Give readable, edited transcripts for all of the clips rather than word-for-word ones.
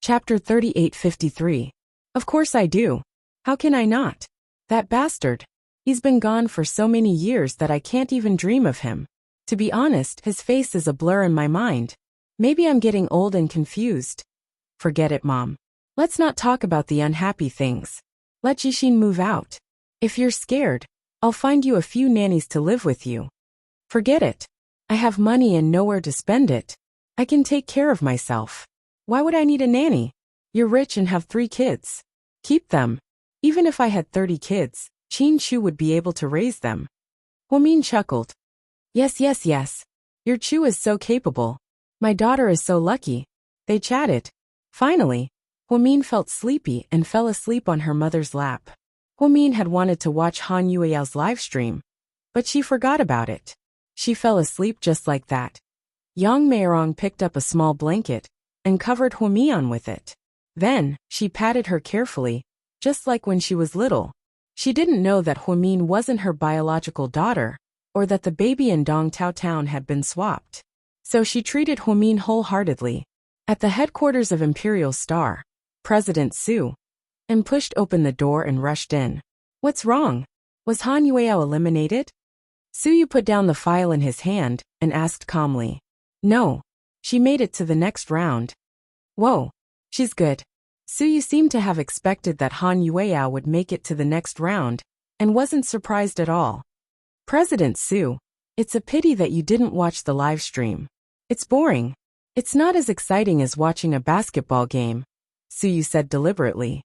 Chapter 3853. Of course I do. How can I not? That bastard. He's been gone for so many years that I can't even dream of him. To be honest, his face is a blur in my mind. Maybe I'm getting old and confused. Forget it, Mom. Let's not talk about the unhappy things. Let Jishin move out. If you're scared, I'll find you a few nannies to live with you. Forget it. I have money and nowhere to spend it. I can take care of myself. Why would I need a nanny? You're rich and have 3 kids. Keep them. Even if I had 30 kids, Chin Chu would be able to raise them. Huomin chuckled. Yes. Your Chu is so capable. My daughter is so lucky. They chatted. Finally, Huomin felt sleepy and fell asleep on her mother's lap. Huomin had wanted to watch Han Yueyao's live stream, but she forgot about it. She fell asleep just like that. Yang Meirong picked up a small blanket and covered Huomin with it. Then, she patted her carefully, just like when she was little. She didn't know that Huomin wasn't her biological daughter, or that the baby in Dongtao Town had been swapped. So she treated Huomin wholeheartedly. At the headquarters of Imperial Star, President Su and pushed open the door and rushed in. What's wrong? Was Han Yueyao eliminated? Suyu put down the file in his hand and asked calmly. No. She made it to the next round. Whoa. She's good. Suyu seemed to have expected that Han Yueyao would make it to the next round, and wasn't surprised at all. President Su, it's a pity that you didn't watch the live stream. It's boring. It's not as exciting as watching a basketball game, Suyu said deliberately.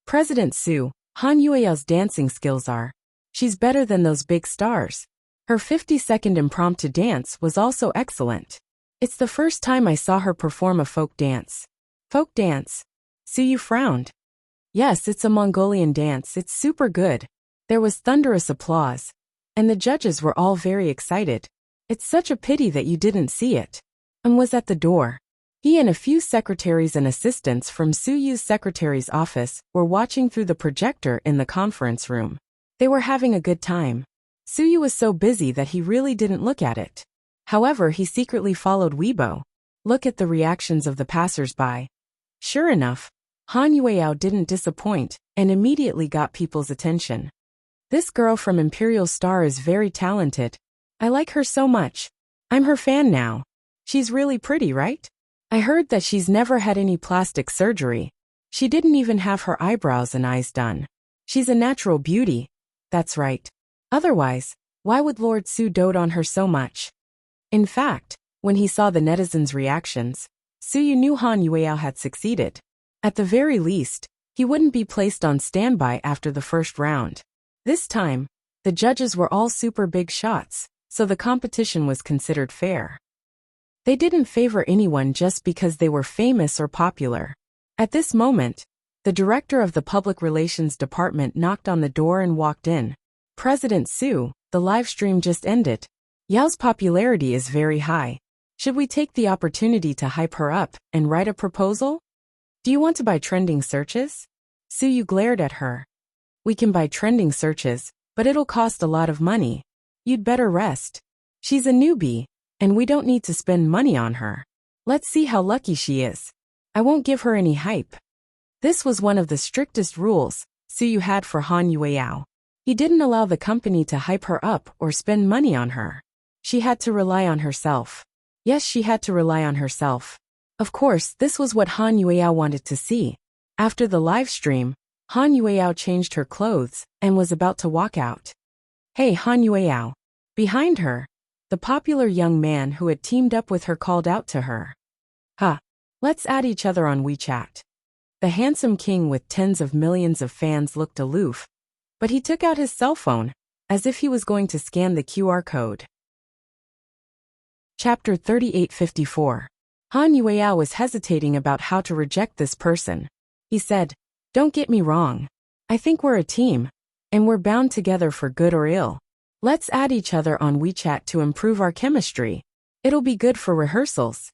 President Su, Han Yueyao's dancing skills are. She's better than those big stars. Her 50-second impromptu dance was also excellent. It's the first time I saw her perform a folk dance. Folk dance? Suyu frowned. Yes, it's a Mongolian dance. It's super good. There was thunderous applause, and the judges were all very excited. It's such a pity that you didn't see it. And was at the door. He and a few secretaries and assistants from Suyu's secretary's office were watching through the projector in the conference room. They were having a good time. Suyu was so busy that he really didn't look at it. However, he secretly followed Weibo. Look at the reactions of the passers-by. Sure enough, Han Yueyao didn't disappoint and immediately got people's attention. This girl from Imperial Star is very talented. I like her so much. I'm her fan now. She's really pretty, right? I heard that she's never had any plastic surgery. She didn't even have her eyebrows and eyes done. She's a natural beauty. That's right. Otherwise, why would Lord Su dote on her so much? In fact, when he saw the netizens' reactions, Suyu knew Han Yueyao had succeeded. At the very least, he wouldn't be placed on standby after the first round. This time, the judges were all super big shots, so the competition was considered fair. They didn't favor anyone just because they were famous or popular. At this moment, the director of the Public Relations Department knocked on the door and walked in. President Su, the live stream just ended. Yao's popularity is very high. Should we take the opportunity to hype her up and write a proposal? Do you want to buy trending searches? Suyu glared at her. We can buy trending searches, but it'll cost a lot of money. You'd better rest. She's a newbie, and we don't need to spend money on her. Let's see how lucky she is. I won't give her any hype. This was one of the strictest rules Suyu had for Han Yueyao. He didn't allow the company to hype her up or spend money on her. She had to rely on herself. Yes, she had to rely on herself. Of course, this was what Han Yueyao wanted to see. After the live stream, Han Yueyao changed her clothes and was about to walk out. Hey, Han Yueyao. Behind her, the popular young man who had teamed up with her called out to her. Let's add each other on WeChat. The handsome king with tens of millions of fans looked aloof, but he took out his cell phone, as if he was going to scan the QR code. Chapter 3854. Han Yueyao was hesitating about how to reject this person. He said, Don't get me wrong. I think we're a team, and we're bound together for good or ill. Let's add each other on WeChat to improve our chemistry. It'll be good for rehearsals.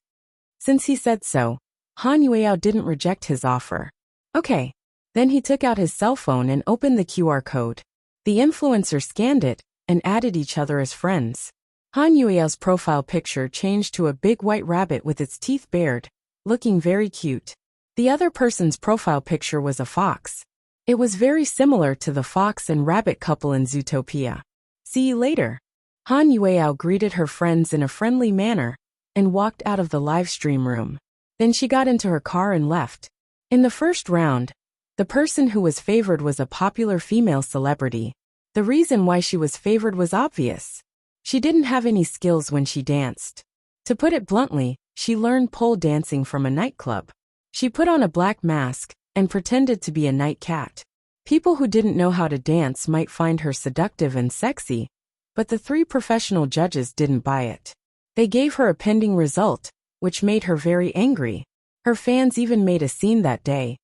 Since he said so, Han Yueyao didn't reject his offer. Okay. Then he took out his cell phone and opened the QR code. The influencer scanned it and added each other as friends. Han Yueyao's profile picture changed to a big white rabbit with its teeth bared, looking very cute. The other person's profile picture was a fox. It was very similar to the fox and rabbit couple in Zootopia. See you later. Han Yueao greeted her friends in a friendly manner and walked out of the live stream room. Then she got into her car and left. In the first round, the person who was favored was a popular female celebrity. The reason why she was favored was obvious. She didn't have any skills when she danced. To put it bluntly, she learned pole dancing from a nightclub. She put on a black mask and pretended to be a night cat. People who didn't know how to dance might find her seductive and sexy, but the 3 professional judges didn't buy it. They gave her a pending result, which made her very angry. Her fans even made a scene that day,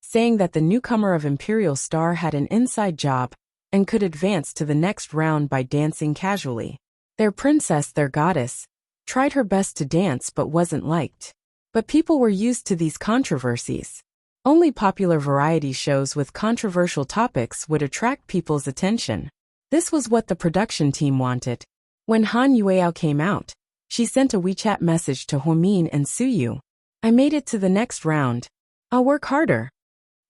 saying that the newcomer of Imperial Star had an inside job and could advance to the next round by dancing casually. Their princess, their goddess, tried her best to dance but wasn't liked. But people were used to these controversies. Only popular variety shows with controversial topics would attract people's attention. This was what the production team wanted. When Han Yueao came out, she sent a WeChat message to Homin and Suyu. I made it to the next round. I'll work harder.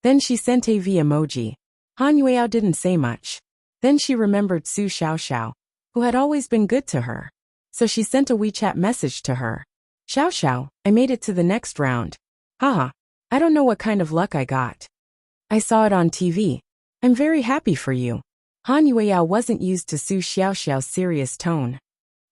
Then she sent a V emoji. Han Yueao didn't say much. Then she remembered Su Xiaoxiao, who had always been good to her. So she sent a WeChat message to her. Xiaoxiao, I made it to the next round. Haha, I don't know what kind of luck I got. I saw it on TV. I'm very happy for you. Han Yueao wasn't used to Su Xiaoxiao's serious tone.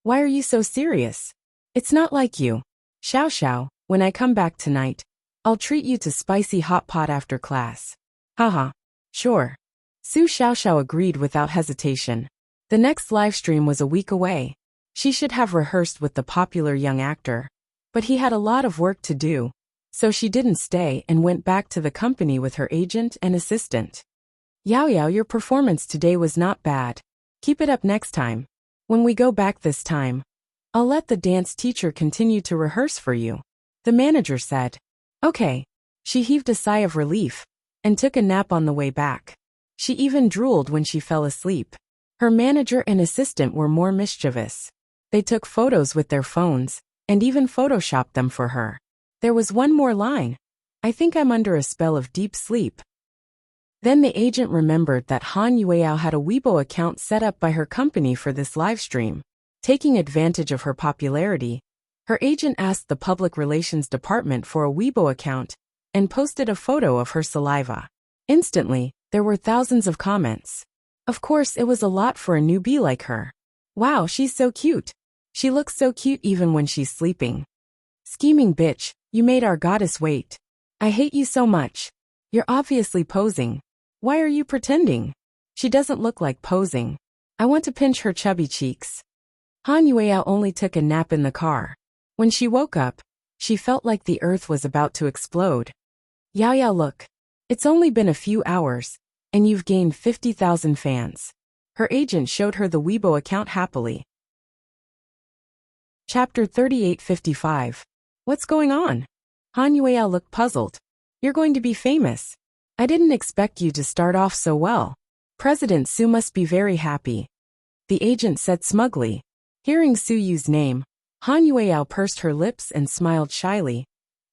Why are you so serious? It's not like you. Xiaoxiao, when I come back tonight, I'll treat you to spicy hot pot after class. Haha, sure. Su Xiaoxiao agreed without hesitation. The next livestream was a week away. She should have rehearsed with the popular young actor. But he had a lot of work to do, so she didn't stay and went back to the company with her agent and assistant. Yao Yao, your performance today was not bad. Keep it up next time. When we go back this time, I'll let the dance teacher continue to rehearse for you. The manager said. Okay. She heaved a sigh of relief and took a nap on the way back. She even drooled when she fell asleep. Her manager and assistant were more mischievous. They took photos with their phones and even photoshopped them for her. There was one more line. I think I'm under a spell of deep sleep. Then the agent remembered that Han Yueao had a Weibo account set up by her company for this livestream. Taking advantage of her popularity, her agent asked the public relations department for a Weibo account and posted a photo of her saliva. Instantly, there were thousands of comments. Of course, it was a lot for a newbie like her. Wow, she's so cute. She looks so cute even when she's sleeping. Scheming bitch, you made our goddess wait. I hate you so much. You're obviously posing. Why are you pretending? She doesn't look like posing. I want to pinch her chubby cheeks. Han Yueao only took a nap in the car. When she woke up, she felt like the earth was about to explode. Yao Yao, look. It's only been a few hours, and you've gained 50,000 fans. Her agent showed her the Weibo account happily. Chapter 3855. What's going on? Han Yueao looked puzzled. You're going to be famous. I didn't expect you to start off so well. President Su must be very happy. The agent said smugly. Hearing Su Yu's name, Han Yueao pursed her lips and smiled shyly.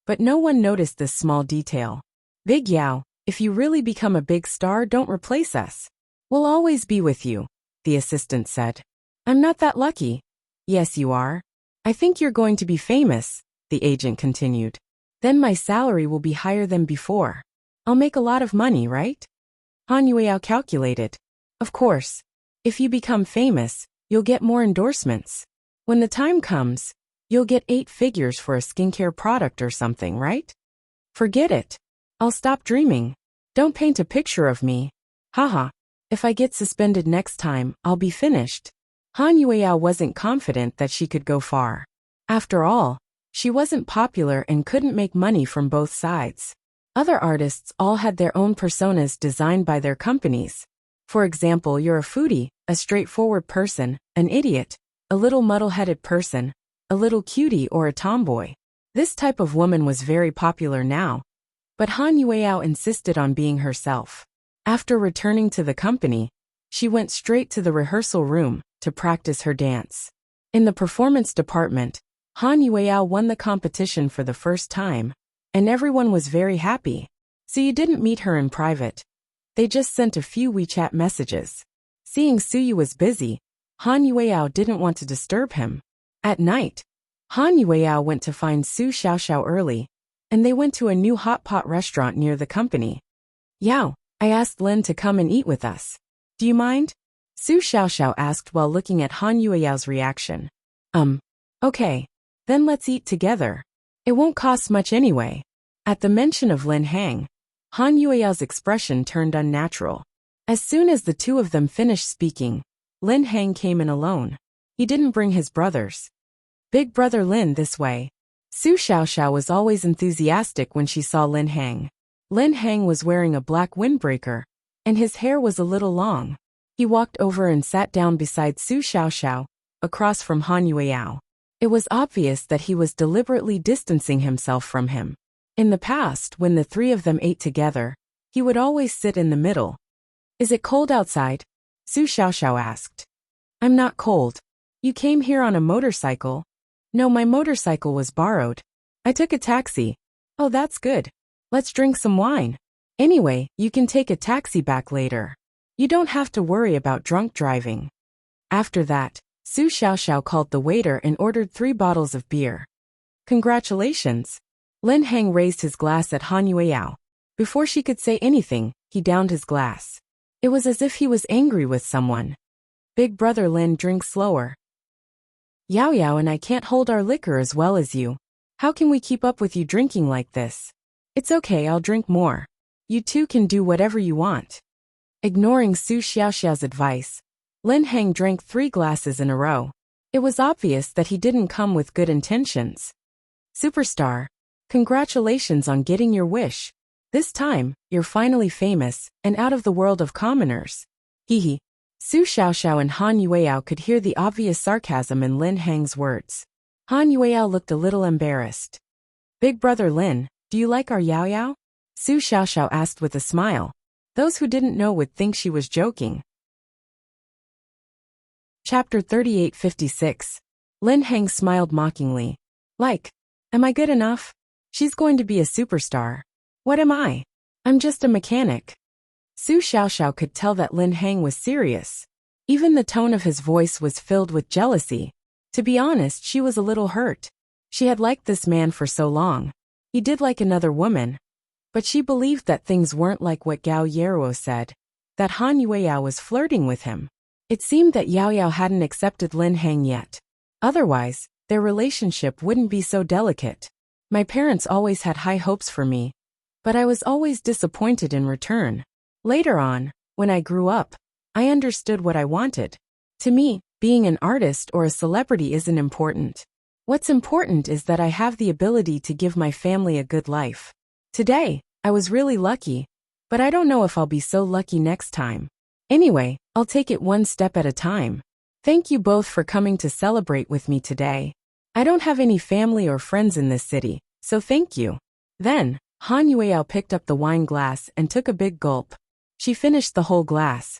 But no one noticed this small detail. Big Yao, if you really become a big star, don't replace us. We'll always be with you, the assistant said. I'm not that lucky. Yes, you are. I think you're going to be famous, the agent continued. Then my salary will be higher than before. I'll make a lot of money, right? Han Yueao calculated. Of course. If you become famous, you'll get more endorsements. When the time comes, you'll get 8 figures for a skincare product or something, right? Forget it. I'll stop dreaming. Don't paint a picture of me. Haha. If I get suspended next time, I'll be finished. Han Yueao wasn't confident that she could go far. After all, she wasn't popular and couldn't make money from both sides. Other artists all had their own personas designed by their companies. For example, you're a foodie, a straightforward person, an idiot, a little muddle-headed person, a little cutie, or a tomboy. This type of woman was very popular now. But Han Yueao insisted on being herself. After returning to the company, she went straight to the rehearsal room to practice her dance. In the performance department, Han Yueao won the competition for the first time. and everyone was very happy. So you didn't meet her in private. They just sent a few WeChat messages. Seeing Suyu was busy, Han Yueao didn't want to disturb him. At night, Han Yueao went to find Su Xiaoxiao early, and they went to a new hot pot restaurant near the company. Yao, I asked Lin to come and eat with us. Do you mind? Su Xiaoxiao asked while looking at Han Yueao's reaction. Okay. Then let's eat together. It won't cost much anyway. At the mention of Lin Hang, Han Yueao's expression turned unnatural. As soon as the two of them finished speaking, Lin Hang came in alone. He didn't bring his brothers. Big brother Lin this way. Su Xiaoxiao was always enthusiastic when she saw Lin Hang. Lin Hang was wearing a black windbreaker, and his hair was a little long. He walked over and sat down beside Su Xiaoxiao, across from Han Yueao. It was obvious that he was deliberately distancing himself from him. In the past, when the three of them ate together, he would always sit in the middle. Is it cold outside? Su Xiaoxiao asked. I'm not cold. You came here on a motorcycle? No, my motorcycle was borrowed. I took a taxi. Oh, that's good. Let's drink some wine. Anyway, you can take a taxi back later. You don't have to worry about drunk driving. After that, Su Xiaoxiao called the waiter and ordered 3 bottles of beer. Congratulations. Lin Hang raised his glass at Han Yueao. Before she could say anything, he downed his glass. It was as if he was angry with someone. Big brother Lin, drink slower. Yao Yao and I can't hold our liquor as well as you. How can we keep up with you drinking like this? It's okay, I'll drink more. You two can do whatever you want. Ignoring Su Xiaoxiao's advice, Lin Hang drank 3 glasses in a row. It was obvious that he didn't come with good intentions. Superstar, congratulations on getting your wish. This time, you're finally famous and out of the world of commoners. Hee. Su Xiaoxiao and Han Yueao could hear the obvious sarcasm in Lin Hang's words. Han Yueao looked a little embarrassed. Big brother Lin, do you like our Yao Yao? Su Xiaoxiao asked with a smile. Those who didn't know would think she was joking. Chapter 3856. Lin Hang smiled mockingly. Like, am I good enough? She's going to be a superstar. What am I? I'm just a mechanic. Su Xiaoxiao could tell that Lin Hang was serious. Even the tone of his voice was filled with jealousy. To be honest, she was a little hurt. She had liked this man for so long. He did like another woman. But she believed that things weren't like what Gao Yeruo said, that Han Yueao was flirting with him. It seemed that Yao Yao hadn't accepted Lin Hang yet. Otherwise, their relationship wouldn't be so delicate. My parents always had high hopes for me, but I was always disappointed in return. Later on, when I grew up, I understood what I wanted. To me, being an artist or a celebrity isn't important. What's important is that I have the ability to give my family a good life. Today, I was really lucky, but I don't know if I'll be so lucky next time. Anyway, I'll take it one step at a time. Thank you both for coming to celebrate with me today. I don't have any family or friends in this city, so thank you. Then, Han Yueao picked up the wine glass and took a big gulp. She finished the whole glass.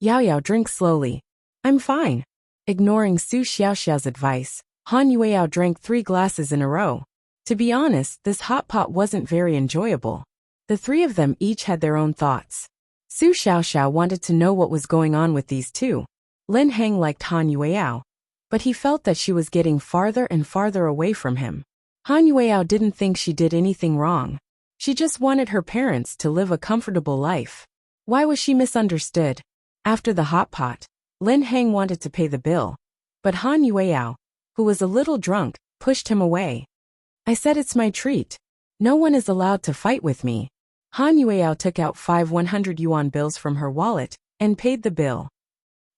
Yao Yao, drink slowly. I'm fine. Ignoring Su Xiaoxiao's advice, Han Yueao drank 3 glasses in a row. To be honest, this hot pot wasn't very enjoyable. The 3 of them each had their own thoughts. Su Xiaoxiao wanted to know what was going on with these two. Lin Hang liked Han Yueao, but he felt that she was getting farther and farther away from him. Han Yueao didn't think she did anything wrong. She just wanted her parents to live a comfortable life. Why was she misunderstood? After the hot pot, Lin Hang wanted to pay the bill, but Han Yueao, who was a little drunk, pushed him away. I said it's my treat. No one is allowed to fight with me. Han Yueao took out 5 100 yuan bills from her wallet and paid the bill.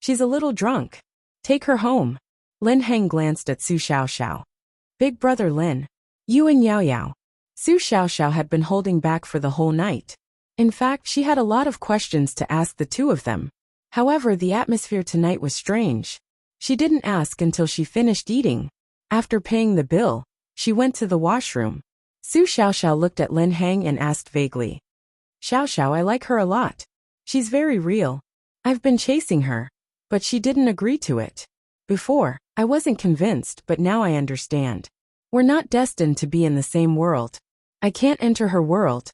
She's a little drunk. Take her home. Lin Hang glanced at Su Xiaoxiao. Big brother Lin, you and Yao Yao. Su Xiaoxiao had been holding back for the whole night. In fact, she had a lot of questions to ask the two of them. However, the atmosphere tonight was strange. She didn't ask until she finished eating. After paying the bill, she went to the washroom. Su Xiaoxiao looked at Lin Hang and asked vaguely. Xiaoxiao, I like her a lot. She's very real. I've been chasing her, but she didn't agree to it. Before, I wasn't convinced, but now I understand. We're not destined to be in the same world. I can't enter her world.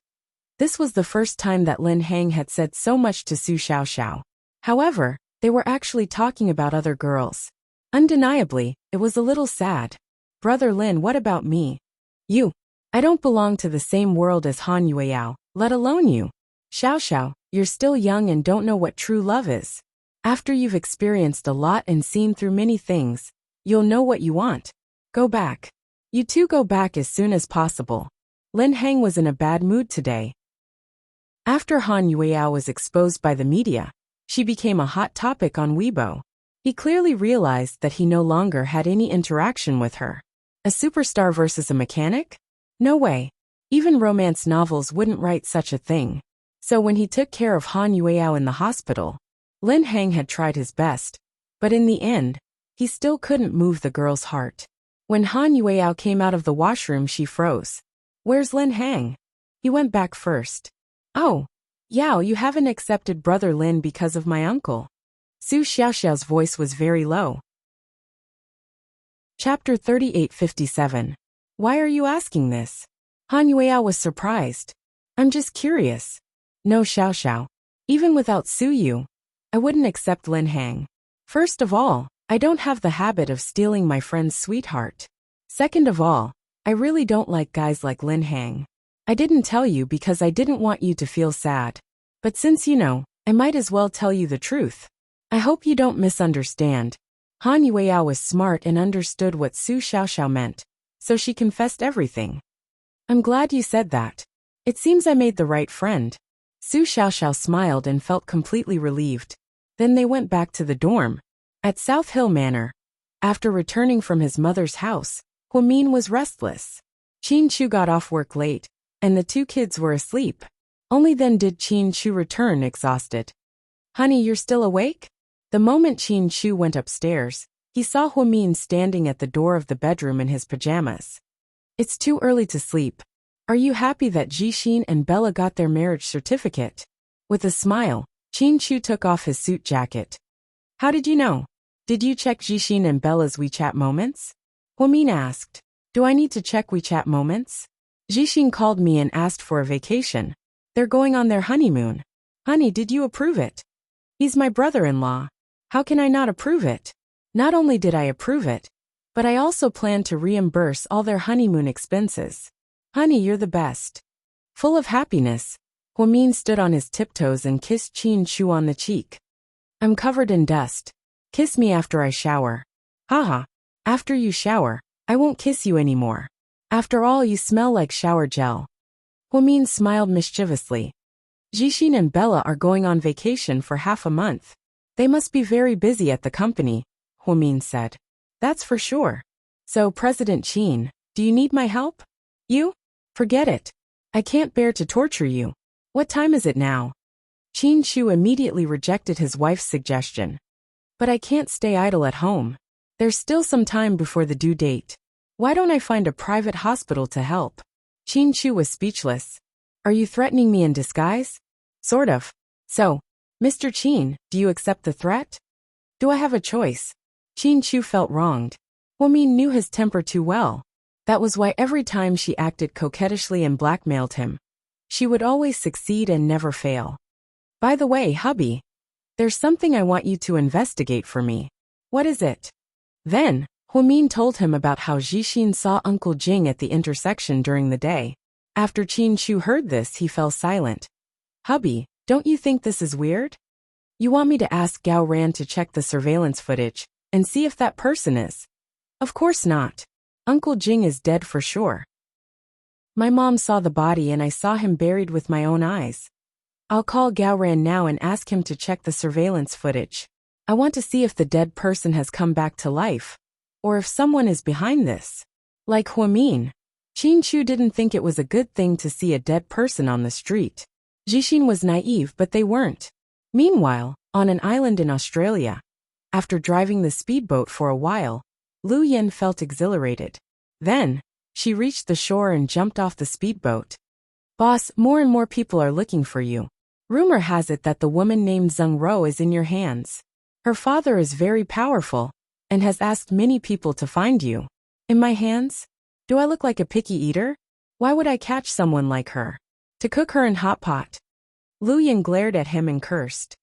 This was the first time that Lin Hang had said so much to Su Xiaoxiao. However, they were actually talking about other girls. Undeniably, it was a little sad. Brother Lin, what about me? You. I don't belong to the same world as Han Yueyao, let alone you. Xiaoxiao, you're still young and don't know what true love is. After you've experienced a lot and seen through many things, you'll know what you want. Go back. You two go back as soon as possible. Lin Hang was in a bad mood today. After Han Yueyao was exposed by the media, she became a hot topic on Weibo. He clearly realized that he no longer had any interaction with her. A superstar versus a mechanic? No way. Even romance novels wouldn't write such a thing. So when he took care of Han Yueyao in the hospital, Lin Hang had tried his best, but in the end, he still couldn't move the girl's heart. When Han Yueyao came out of the washroom, she froze. Where's Lin Hang? He went back first. Oh, Yao, you haven't accepted Brother Lin because of my uncle. Su Xiaoxiao's voice was very low. Chapter 3857. Why are you asking this? Han Yueyao was surprised. I'm just curious. No, Xiaoxiao. Even without Su Yu, I wouldn't accept Lin Hang. First of all, I don't have the habit of stealing my friend's sweetheart. Second of all, I really don't like guys like Lin Hang. I didn't tell you because I didn't want you to feel sad. But since you know, I might as well tell you the truth. I hope you don't misunderstand. Han Yueyao was smart and understood what Su Xiaoxiao meant, so she confessed everything. I'm glad you said that. It seems I made the right friend. Su Xiaoxiao smiled and felt completely relieved. Then they went back to the dorm. At South Hill Manor, after returning from his mother's house, Huamin was restless. Qin Chu got off work late, and the two kids were asleep. Only then did Qin Chu return exhausted. Honey, you're still awake? The moment Qin Chu went upstairs, he saw Huamin standing at the door of the bedroom in his pajamas. It's too early to sleep. Are you happy that Jixin and Bella got their marriage certificate? With a smile, Qin Chu took off his suit jacket. How did you know? Did you check Jixin and Bella's WeChat moments? Huamin asked. Do I need to check WeChat moments? Jixin called me and asked for a vacation. They're going on their honeymoon. Honey, did you approve it? He's my brother-in-law. How can I not approve it? Not only did I approve it, but I also plan to reimburse all their honeymoon expenses. Honey, you're the best. Full of happiness, Huamin stood on his tiptoes and kissed Qin Chu on the cheek. I'm covered in dust. Kiss me after I shower. Haha. After you shower, I won't kiss you anymore. After all, you smell like shower gel. Huamin smiled mischievously. Jixin and Bella are going on vacation for half a month. They must be very busy at the company, Huamin said. That's for sure. So, President Qin, do you need my help? You? Forget it. I can't bear to torture you. What time is it now? Qin Chu immediately rejected his wife's suggestion. But I can't stay idle at home. There's still some time before the due date. Why don't I find a private hospital to help? Qin Chu was speechless. Are you threatening me in disguise? Sort of. So, Mr. Qin, do you accept the threat? Do I have a choice? Qin Chu felt wronged. Huamin knew his temper too well. That was why every time she acted coquettishly and blackmailed him, she would always succeed and never fail. By the way, hubby, there's something I want you to investigate for me. What is it? Then, Huamin told him about how Jixin saw Uncle Jing at the intersection during the day. After Qin Chu heard this, he fell silent. Hubby, don't you think this is weird? You want me to ask Gao Ran to check the surveillance footage and see if that person is? Of course not. Uncle Jing is dead for sure. My mom saw the body and I saw him buried with my own eyes. I'll call Gao Ran now and ask him to check the surveillance footage. I want to see if the dead person has come back to life, or if someone is behind this. Like Huamin, Qin Chu didn't think it was a good thing to see a dead person on the street. Jixin was naive, but they weren't. Meanwhile, on an island in Australia, after driving the speedboat for a while, Lu Yin felt exhilarated. Then, she reached the shore and jumped off the speedboat. Boss, more and more people are looking for you. Rumor has it that the woman named Zheng Ro is in your hands. Her father is very powerful, and has asked many people to find you. In my hands? Do I look like a picky eater? Why would I catch someone like her? To cook her in hot pot. Lu Yin glared at him and cursed.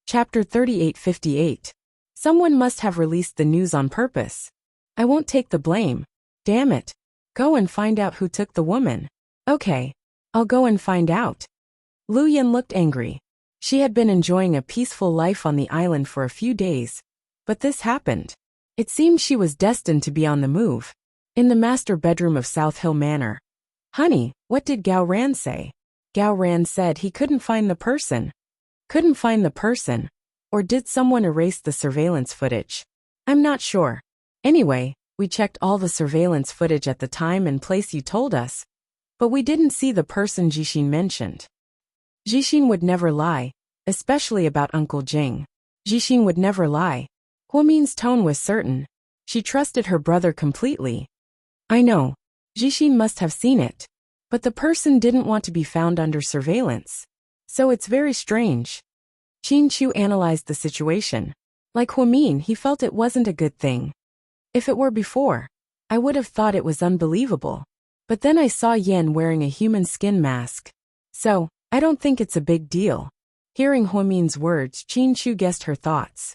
Chapter 3858. Someone must have released the news on purpose. I won't take the blame. Damn it. Go and find out who took the woman. Okay. I'll go and find out. Lu Yin looked angry. She had been enjoying a peaceful life on the island for a few days, but this happened. It seemed she was destined to be on the move. In the master bedroom of South Hill Manor. Honey, what did Gao Ran say? Gao Ran said he couldn't find the person. Couldn't find the person? Or did someone erase the surveillance footage? I'm not sure. Anyway, we checked all the surveillance footage at the time and place you told us, but we didn't see the person Jixin mentioned. Jixin would never lie, especially about Uncle Jing. Jixin would never lie. Huomin's tone was certain. She trusted her brother completely. I know. Jixin must have seen it. But the person didn't want to be found under surveillance. So it's very strange. Qin Chu analyzed the situation. Like Huomin, he felt it wasn't a good thing. If it were before, I would have thought it was unbelievable. But then I saw Yen wearing a human skin mask. So, I don't think it's a big deal. Hearing Huomin's words, Qin Chu guessed her thoughts.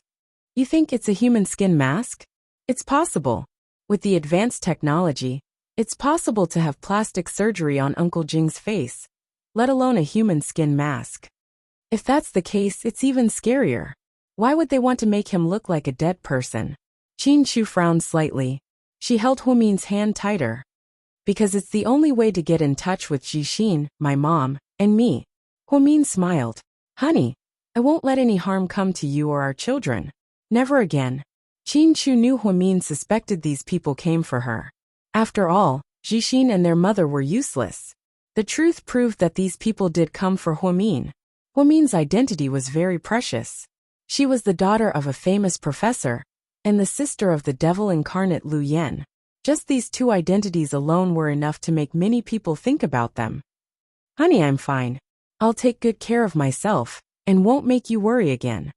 You think it's a human skin mask? It's possible. With the advanced technology, it's possible to have plastic surgery on Uncle Jing's face, let alone a human skin mask. If that's the case, it's even scarier. Why would they want to make him look like a dead person? Qin Chu frowned slightly. She held Huomin's hand tighter. Because it's the only way to get in touch with Jixin, my mom, and me. Huomin smiled. Honey, I won't let any harm come to you or our children. Never again. Qin Chu knew Huomin suspected these people came for her. After all, Jixin and their mother were useless. The truth proved that these people did come for Huomin. Huomin's identity was very precious. She was the daughter of a famous professor, and the sister of the devil incarnate Lu Yen. Just these two identities alone were enough to make many people think about them. Honey, I'm fine. I'll take good care of myself, and won't make you worry again.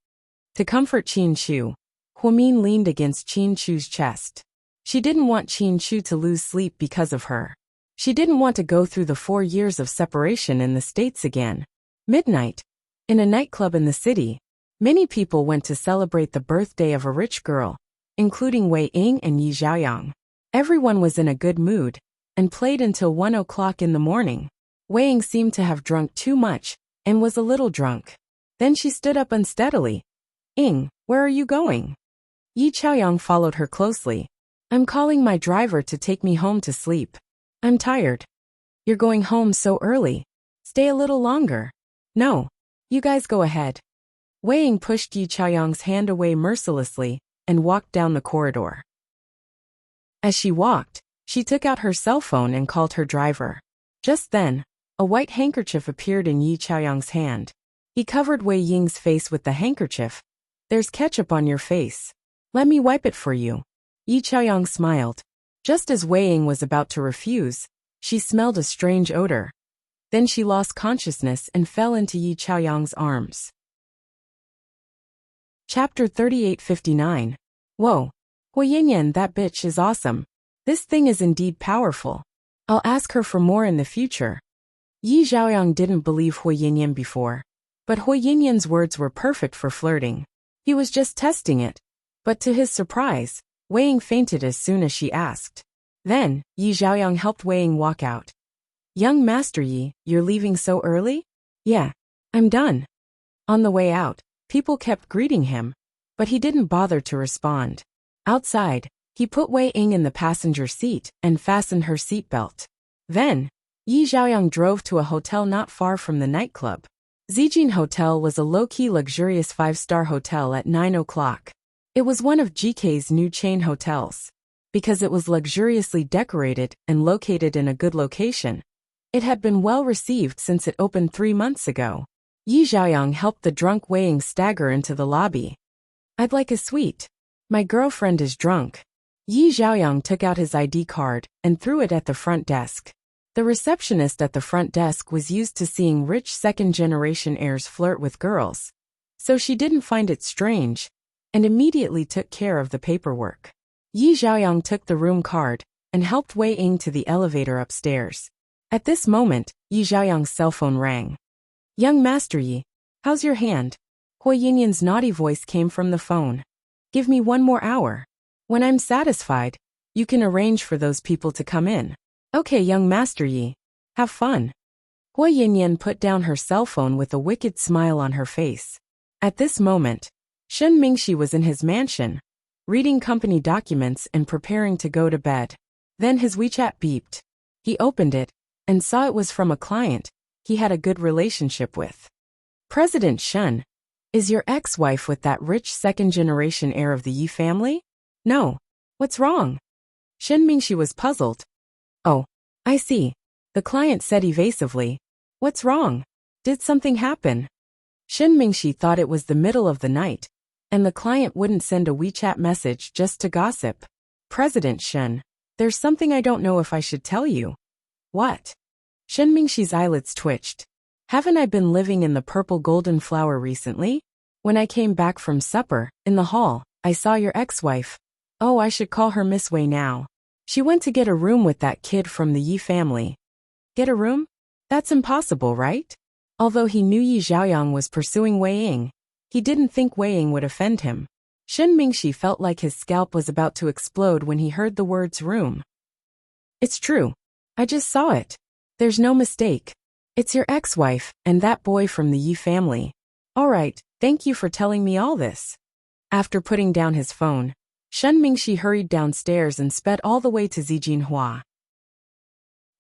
To comfort Qin Chu, Huomin leaned against Qin Chu's chest. She didn't want Qin Chu to lose sleep because of her. She didn't want to go through the 4 years of separation in the States again. Midnight. In a nightclub in the city, many people went to celebrate the birthday of a rich girl, including Wei Ying and Yi Zhaoyang. Everyone was in a good mood, and played until 1 o'clock in the morning. Wei Ying seemed to have drunk too much, and was a little drunk. Then she stood up unsteadily. Ying, where are you going? Yi Chaoyang followed her closely. I'm calling my driver to take me home to sleep. I'm tired. You're going home so early. Stay a little longer. No. You guys go ahead. Wei Ying pushed Yi Chaoyang's hand away mercilessly, and walked down the corridor. As she walked, she took out her cell phone and called her driver. Just then, a white handkerchief appeared in Yi Chaoyang's hand. He covered Wei Ying's face with the handkerchief. There's ketchup on your face. Let me wipe it for you. Yi Chaoyang smiled. Just as Wei Ying was about to refuse, she smelled a strange odor. Then she lost consciousness and fell into Yi Chaoyang's arms. Chapter 3859. Whoa. Huoyanyan, that bitch is awesome. This thing is indeed powerful. I'll ask her for more in the future. Yi Zhaoyang didn't believe Huoyanyan before, but Huoyanyan's words were perfect for flirting. He was just testing it. But to his surprise, Wei Ying fainted as soon as she asked. Then, Yi Zhaoyang helped Wei Ying walk out. Young Master Yi, you're leaving so early? Yeah, I'm done. On the way out, people kept greeting him, but he didn't bother to respond. Outside, he put Wei Ying in the passenger seat and fastened her seatbelt. Then, Yi Zhaoyang drove to a hotel not far from the nightclub. Zijin Hotel was a low-key luxurious 5-star hotel at 9 o'clock. It was one of GK's new chain hotels. Because it was luxuriously decorated and located in a good location, it had been well received since it opened 3 months ago. Yi Zhaoyang helped the drunk Wei Ying stagger into the lobby. I'd like a suite. My girlfriend is drunk. Yi Zhaoyang took out his ID card and threw it at the front desk. The receptionist at the front desk was used to seeing rich second-generation heirs flirt with girls, so she didn't find it strange, and immediately took care of the paperwork. Yi Zhaoyang took the room card, and helped Wei Ying to the elevator upstairs. At this moment, Yi Xiaoyang's cell phone rang. "Young Master Yi, how's your hand?" Hui Yinyan's naughty voice came from the phone. "Give me 1 more hour. When I'm satisfied, you can arrange for those people to come in." "Okay, young Master Yi. Have fun." Hui Yinyan put down her cell phone with a wicked smile on her face. At this moment, Shen Mingxi was in his mansion, reading company documents and preparing to go to bed. Then his WeChat beeped. He opened it and saw it was from a client he had a good relationship with. "President Shen, is your ex-wife with that rich second-generation heir of the Yi family?" "No. What's wrong?" Shen Mingxi was puzzled. "Oh, I see," the client said evasively. "What's wrong? Did something happen?" Shen Mingxi thought it was the middle of the night, and the client wouldn't send a WeChat message just to gossip. "President Shen, there's something I don't know if I should tell you." "What?" Shen Mingxi's eyelids twitched. "Haven't I been living in the purple golden flower recently? When I came back from supper, in the hall, I saw your ex-wife. Oh, I should call her Miss Wei now. She went to get a room with that kid from the Yi family." "Get a room? That's impossible, right?" Although he knew Yi Xiaoyang was pursuing Wei Ying, he didn't think Wei Ying would offend him. Shen Mingxi felt like his scalp was about to explode when he heard the words room. "It's true. I just saw it. There's no mistake. It's your ex-wife and that boy from the Yi family. All right, thank you for telling me all this." After putting down his phone, Shen Mingxi hurried downstairs and sped all the way to Zijinhua.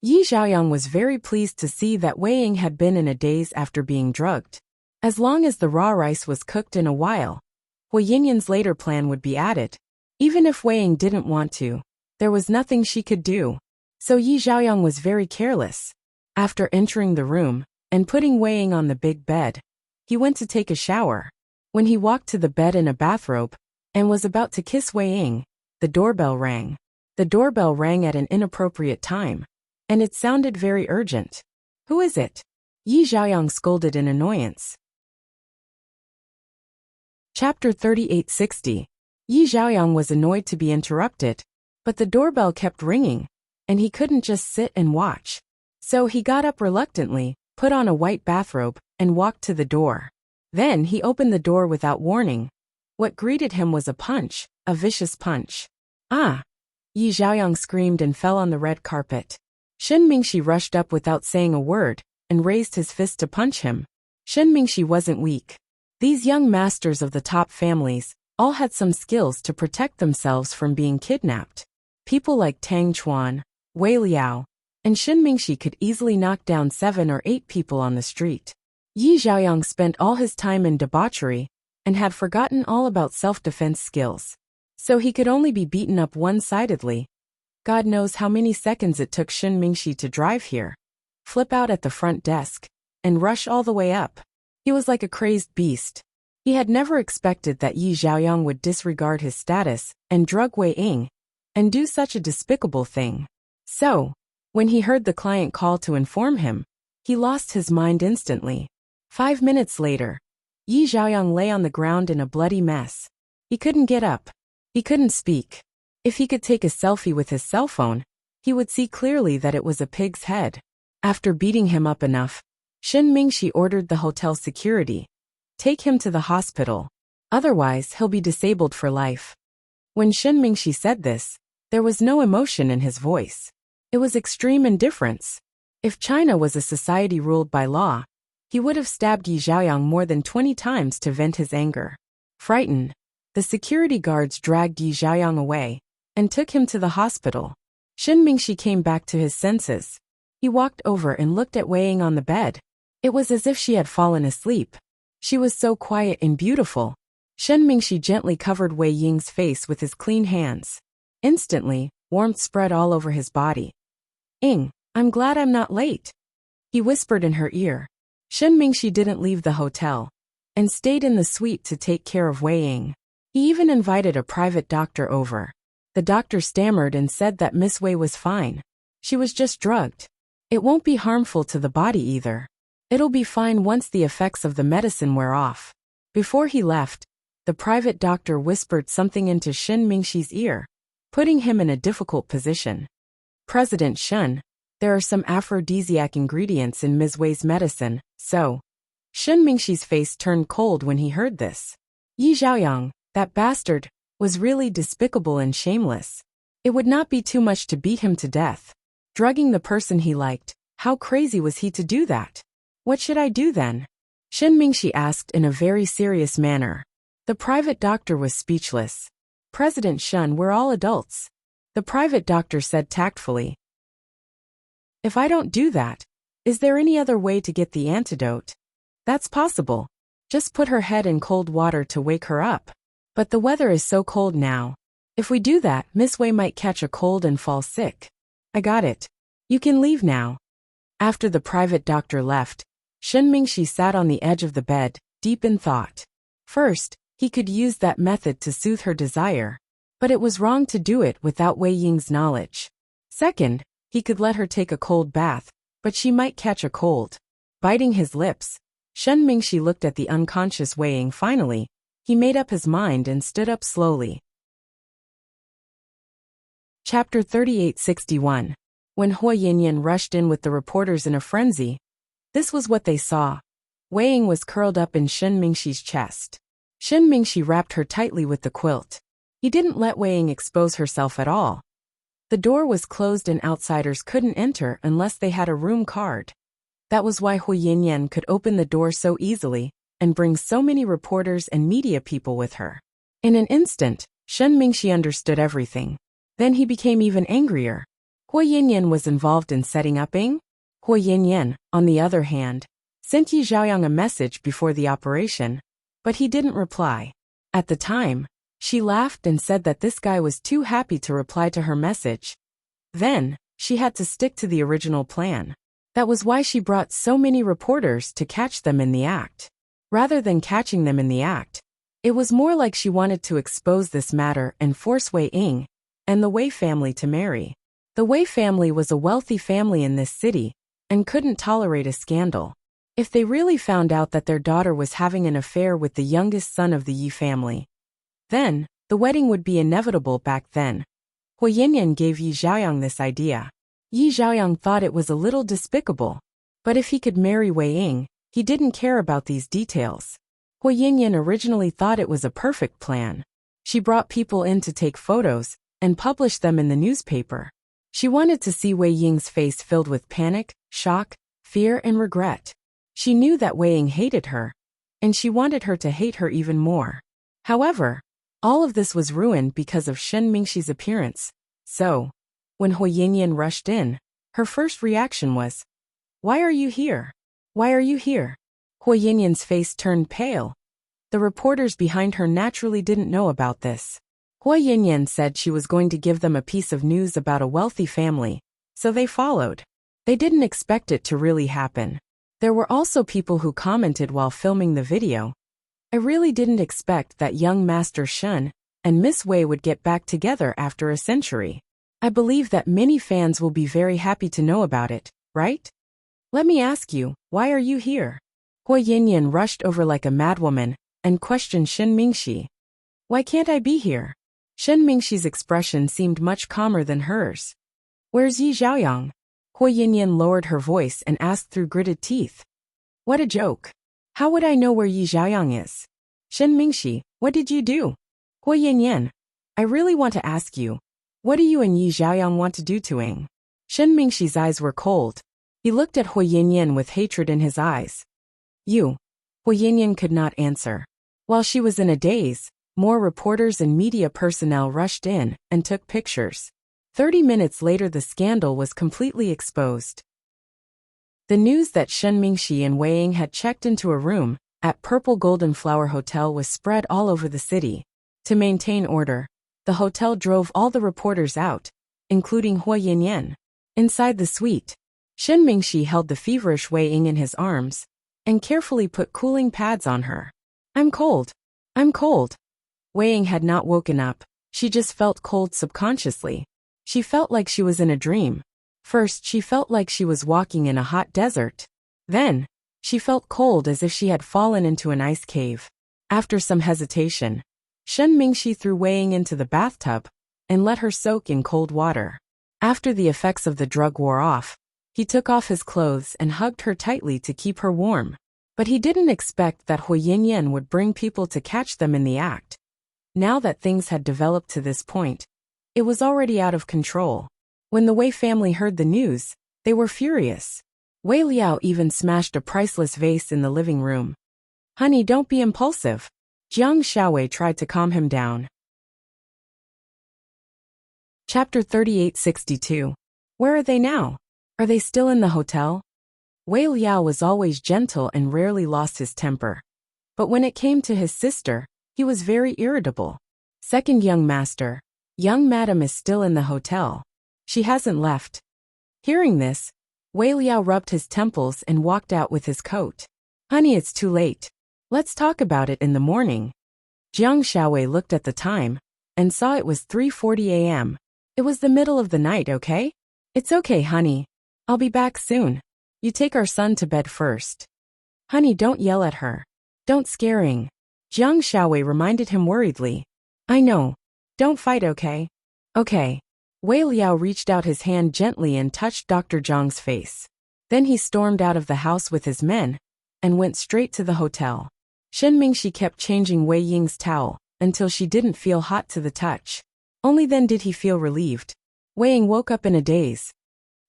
Yi Xiaoyang was very pleased to see that Wei Ying had been in a daze after being drugged. As long as the raw rice was cooked in a while, Hui Yinyan's later plan would be added. Even if Wei Ying didn't want to, there was nothing she could do. So Yi Xiaoyang was very careless. After entering the room and putting Wei Ying on the big bed, he went to take a shower. When he walked to the bed in a bathrobe and was about to kiss Wei Ying, the doorbell rang. The doorbell rang at an inappropriate time, and it sounded very urgent. "Who is it?" Yi Xiaoyang scolded in annoyance. Chapter 3860. Yi Xiaoyang was annoyed to be interrupted, but the doorbell kept ringing, and he couldn't just sit and watch. So he got up reluctantly, put on a white bathrobe, and walked to the door. Then he opened the door without warning. What greeted him was a punch, a vicious punch. "Ah!" Yi Xiaoyang screamed and fell on the red carpet. Shen Mingxi rushed up without saying a word and raised his fist to punch him. Shen Mingxi wasn't weak. These young masters of the top families all had some skills to protect themselves from being kidnapped. People like Tang Chuan, Wei Liao, and Shen Mingxi could easily knock down 7 or 8 people on the street. Yi Xiaoyang spent all his time in debauchery and had forgotten all about self-defense skills. So he could only be beaten up one-sidedly. God knows how many seconds it took Shen Mingxi to drive here, flip out at the front desk, and rush all the way up. He was like a crazed beast. He had never expected that Yi Xiaoyang would disregard his status and drug Wei Ying and do such a despicable thing. So, when he heard the client call to inform him, he lost his mind instantly. 5 minutes later, Yi Xiaoyang lay on the ground in a bloody mess. He couldn't get up. He couldn't speak. If he could take a selfie with his cell phone, he would see clearly that it was a pig's head. After beating him up enough, Shen Mingxi ordered the hotel security. "Take him to the hospital. Otherwise, he'll be disabled for life." When Shen Mingxi said this, there was no emotion in his voice. It was extreme indifference. If China was a society ruled by law, he would have stabbed Yi Xiaoyang more than 20 times to vent his anger. Frightened, the security guards dragged Yi Xiaoyang away and took him to the hospital. Shen Mingxi came back to his senses. He walked over and looked at Wei Ying on the bed. It was as if she had fallen asleep. She was so quiet and beautiful. Shen Mingxi gently covered Wei Ying's face with his clean hands. Instantly, warmth spread all over his body. "Ying, I'm glad I'm not late," he whispered in her ear. Shen Mingxi didn't leave the hotel and stayed in the suite to take care of Wei Ying. He even invited a private doctor over. The doctor stammered and said that Miss Wei was fine. She was just drugged. It won't be harmful to the body either. It'll be fine once the effects of the medicine wear off. Before he left, the private doctor whispered something into Shen Mingxi's ear, putting him in a difficult position. President Shun, there are some aphrodisiac ingredients in Ms. Wei's medicine, so. Shun Mingxi's face turned cold when he heard this. Yi Zhaoyang, that bastard, was really despicable and shameless. It would not be too much to beat him to death. Drugging the person he liked, how crazy was he to do that? What should I do then? Shen Mingxi asked in a very serious manner. The private doctor was speechless. President Shun, we're all adults. The private doctor said tactfully. If I don't do that, is there any other way to get the antidote? That's possible. Just put her head in cold water to wake her up. But the weather is so cold now. If we do that, Miss Wei might catch a cold and fall sick. I got it. You can leave now. After the private doctor left, Shen Mingxi sat on the edge of the bed, deep in thought. First, he could use that method to soothe her desire. But it was wrong to do it without Wei Ying's knowledge. Second, he could let her take a cold bath, but she might catch a cold. Biting his lips, Shen Mingxi looked at the unconscious Wei Ying. Finally, he made up his mind and stood up slowly. Chapter 3861. When Hua Yinyan rushed in with the reporters in a frenzy, this was what they saw. Wei Ying was curled up in Shen Mingxi's chest. Shen Mingxi wrapped her tightly with the quilt. He didn't let Wei Ying expose herself at all. The door was closed and outsiders couldn't enter unless they had a room card. That was why Hua Yinyan could open the door so easily and bring so many reporters and media people with her. In an instant, Shen Mingxi understood everything. Then he became even angrier. Hua Yinyan was involved in setting up Ying? Hua Yinyan, on the other hand, sent Yi Zhaoyang a message before the operation, but he didn't reply. At the time, she laughed and said that this guy was too happy to reply to her message. Then, she had to stick to the original plan. That was why she brought so many reporters to catch them in the act. Rather than catching them in the act, it was more like she wanted to expose this matter and force Wei Ying and the Wei family to marry. The Wei family was a wealthy family in this city and couldn't tolerate a scandal. If they really found out that their daughter was having an affair with the youngest son of the Yi family, then the wedding would be inevitable back then. Hua Yinyan gave Yi Zhaoyang this idea. Yi Zhaoyang thought it was a little despicable, but if he could marry Wei Ying, he didn't care about these details. Hua Yinyan originally thought it was a perfect plan. She brought people in to take photos and publish them in the newspaper. She wanted to see Wei Ying's face filled with panic, shock, fear and regret. She knew that Wei Ying hated her, and she wanted her to hate her even more. However, all of this was ruined because of Shen Mingxi's appearance. So, when Hua Yinyan rushed in, her first reaction was, "Why are you here? Why are you here?" Hua Yinyan's face turned pale. The reporters behind her naturally didn't know about this. Hua Yinyan said she was going to give them a piece of news about a wealthy family, so they followed. They didn't expect it to really happen. There were also people who commented while filming the video. I really didn't expect that young Master Shun and Miss Wei would get back together after a century. I believe that many fans will be very happy to know about it, right? Let me ask you, why are you here? Hua Yinyan rushed over like a madwoman and questioned Shen Mingxi. Why can't I be here? Shen Mingxi's expression seemed much calmer than hers. Where's Yi Zhaoyang? Hua Yinyan lowered her voice and asked through gritted teeth. What a joke. How would I know where Yi Zhaoyang is? Shen Mingxi, what did you do? Hua Yinyan, I really want to ask you, what do you and Yi Zhaoyang want to do to Ying? Shen Mingxi's eyes were cold. He looked at Hua Yinyan with hatred in his eyes. You. Hua Yinyan could not answer. While she was in a daze, more reporters and media personnel rushed in and took pictures. 30 minutes later the scandal was completely exposed. The news that Shen Mingxi and Wei Ying had checked into a room at Purple Golden Flower Hotel was spread all over the city. To maintain order, the hotel drove all the reporters out, including Hua Yinyan. Inside the suite, Shen Mingxi held the feverish Wei Ying in his arms and carefully put cooling pads on her. I'm cold. I'm cold. Wei Ying had not woken up. She just felt cold subconsciously. She felt like she was in a dream. First, she felt like she was walking in a hot desert. Then, she felt cold as if she had fallen into an ice cave. After some hesitation, Shen Mingxi threw Wei Ying into the bathtub and let her soak in cold water. After the effects of the drug wore off, he took off his clothes and hugged her tightly to keep her warm. But he didn't expect that Hu Yinyan would bring people to catch them in the act. Now that things had developed to this point, it was already out of control. When the Wei family heard the news, they were furious. Wei Liao even smashed a priceless vase in the living room. "Honey, don't be impulsive." Jiang Xiaowei tried to calm him down. Chapter 3862. Where are they now? Are they still in the hotel? Wei Liao was always gentle and rarely lost his temper. But when it came to his sister, he was very irritable. "Second young master, young madam is still in the hotel. She hasn't left." Hearing this, Wei Liao rubbed his temples and walked out with his coat. "Honey, it's too late. Let's talk about it in the morning." Jiang Xiaowei looked at the time and saw it was 3:40 a.m. It was the middle of the night, okay? "It's okay, honey. I'll be back soon. You take our son to bed first." "Honey, don't yell at her. Don't scaring." Jiang Xiaowei reminded him worriedly. "I know. Don't fight, okay?" "Okay." Wei Liao reached out his hand gently and touched Dr. Zhang's face. Then he stormed out of the house with his men and went straight to the hotel. Shen Mingxi kept changing Wei Ying's towel until she didn't feel hot to the touch. Only then did he feel relieved. Wei Ying woke up in a daze.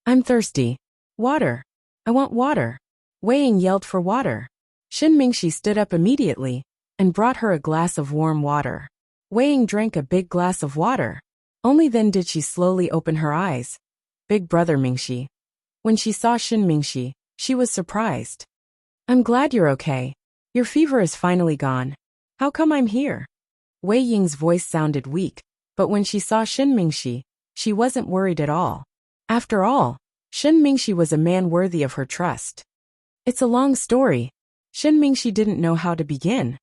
"I'm thirsty. Water. I want water." Wei Ying yelled for water. Shen Mingxi stood up immediately and brought her a glass of warm water. Wei Ying drank a big glass of water. Only then did she slowly open her eyes. "Big brother Mingxi." When she saw Shen Mingxi, she was surprised. "I'm glad you're okay. Your fever is finally gone. How come I'm here?" Wei Ying's voice sounded weak, but when she saw Shen Mingxi, she wasn't worried at all. After all, Shen Mingxi was a man worthy of her trust. "It's a long story." Shen Mingxi didn't know how to begin.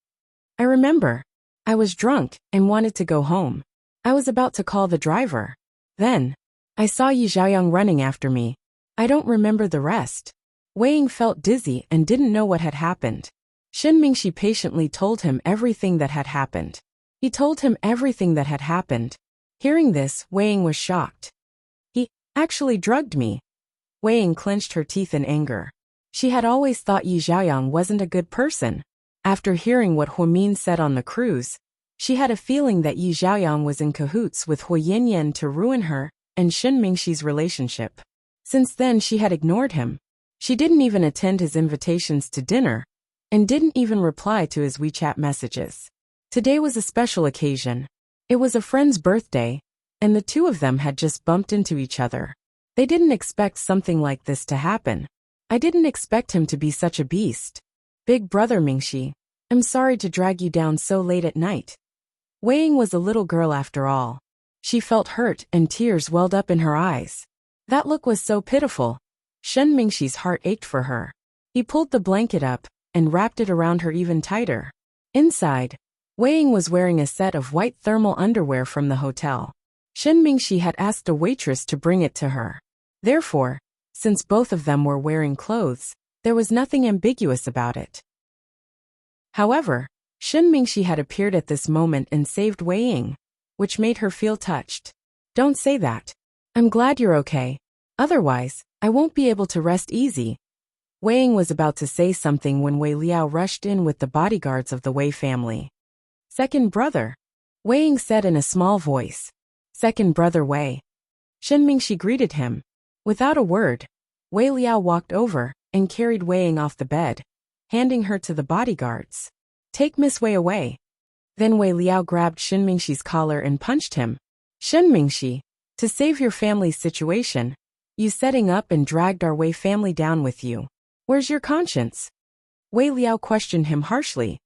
"I remember. I was drunk and wanted to go home. I was about to call the driver. Then, I saw Yi Xiaoyang running after me. I don't remember the rest." Wei Ying felt dizzy and didn't know what had happened. Shen Mingxi patiently told him everything that had happened. He told him everything that had happened. Hearing this, Wei Ying was shocked. "He actually drugged me." Wei Ying clenched her teeth in anger. She had always thought Yi Xiaoyang wasn't a good person. After hearing what Hu Min said on the cruise, she had a feeling that Yi Xiaoyang was in cahoots with Hu Yinyan to ruin her and Shen Mingxi's relationship. Since then she had ignored him. She didn't even attend his invitations to dinner, and didn't even reply to his WeChat messages. Today was a special occasion. It was a friend's birthday, and the two of them had just bumped into each other. They didn't expect something like this to happen. "I didn't expect him to be such a beast. Big brother Mingxi, I'm sorry to drag you down so late at night." Wei Ying was a little girl after all. She felt hurt and tears welled up in her eyes. That look was so pitiful. Shen Mingxi's heart ached for her. He pulled the blanket up and wrapped it around her even tighter. Inside, Wei Ying was wearing a set of white thermal underwear from the hotel. Shen Mingxi had asked a waitress to bring it to her. Therefore, since both of them were wearing clothes, there was nothing ambiguous about it. However, Shen Mingxi had appeared at this moment and saved Wei Ying, which made her feel touched. "Don't say that. I'm glad you're okay. Otherwise, I won't be able to rest easy." Wei Ying was about to say something when Wei Liao rushed in with the bodyguards of the Wei family. "Second brother," Wei Ying said in a small voice. "Second brother Wei." Shen Mingxi greeted him. Without a word, Wei Liao walked over and carried Wei Ying off the bed, handing her to the bodyguards. "Take Miss Wei away." Then Wei Liao grabbed Shen Mingxi's collar and punched him. "Shen Mingxi, to save your family's situation, you setting up and dragged our Wei family down with you. Where's your conscience?" Wei Liao questioned him harshly.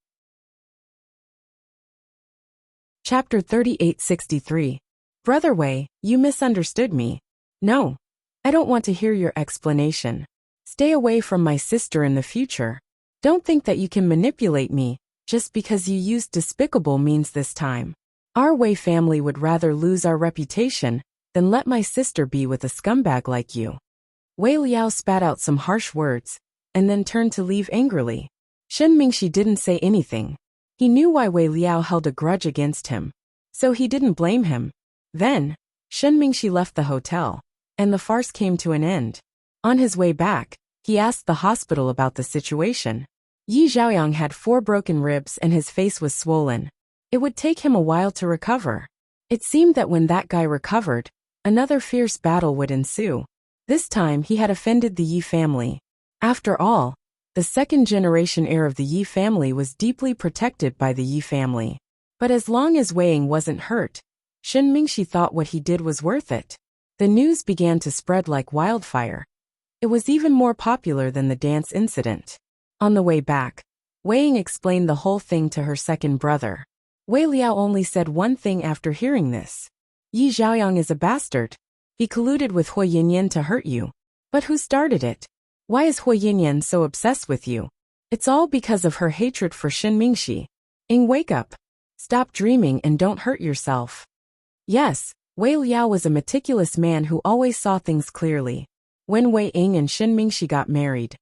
Chapter 3863. Brother Wei, you misunderstood me. No. I don't want to hear your explanation. Stay away from my sister in the future. Don't think that you can manipulate me just because you used despicable means this time. Our Wei family would rather lose our reputation than let my sister be with a scumbag like you. Wei Liao spat out some harsh words and then turned to leave angrily. Shen Mingxi didn't say anything. He knew why Wei Liao held a grudge against him, so he didn't blame him. Then, Shen Mingxi left the hotel. and the farce came to an end. On his way back, he asked the hospital about the situation. Yi Xiaoyang had 4 broken ribs and his face was swollen. It would take him a while to recover. It seemed that when that guy recovered, another fierce battle would ensue. This time he had offended the Yi family. After all, the second-generation heir of the Yi family was deeply protected by the Yi family. But as long as Wei Ying wasn't hurt, Shen Mingxi thought what he did was worth it. The news began to spread like wildfire. It was even more popular than the dance incident. On the way back, Wei Ying explained the whole thing to her second brother. Wei Liao only said one thing after hearing this. Yi Xiaoyang is a bastard. He colluded with Hu Yinyan to hurt you. But who started it? Why is Hu Yinyan so obsessed with you? It's all because of her hatred for Shen Mingxi. Ying, wake up. Stop dreaming and don't hurt yourself. Yes, Wei Liao was a meticulous man who always saw things clearly. When Wei Ying and Shen Mingxi got married,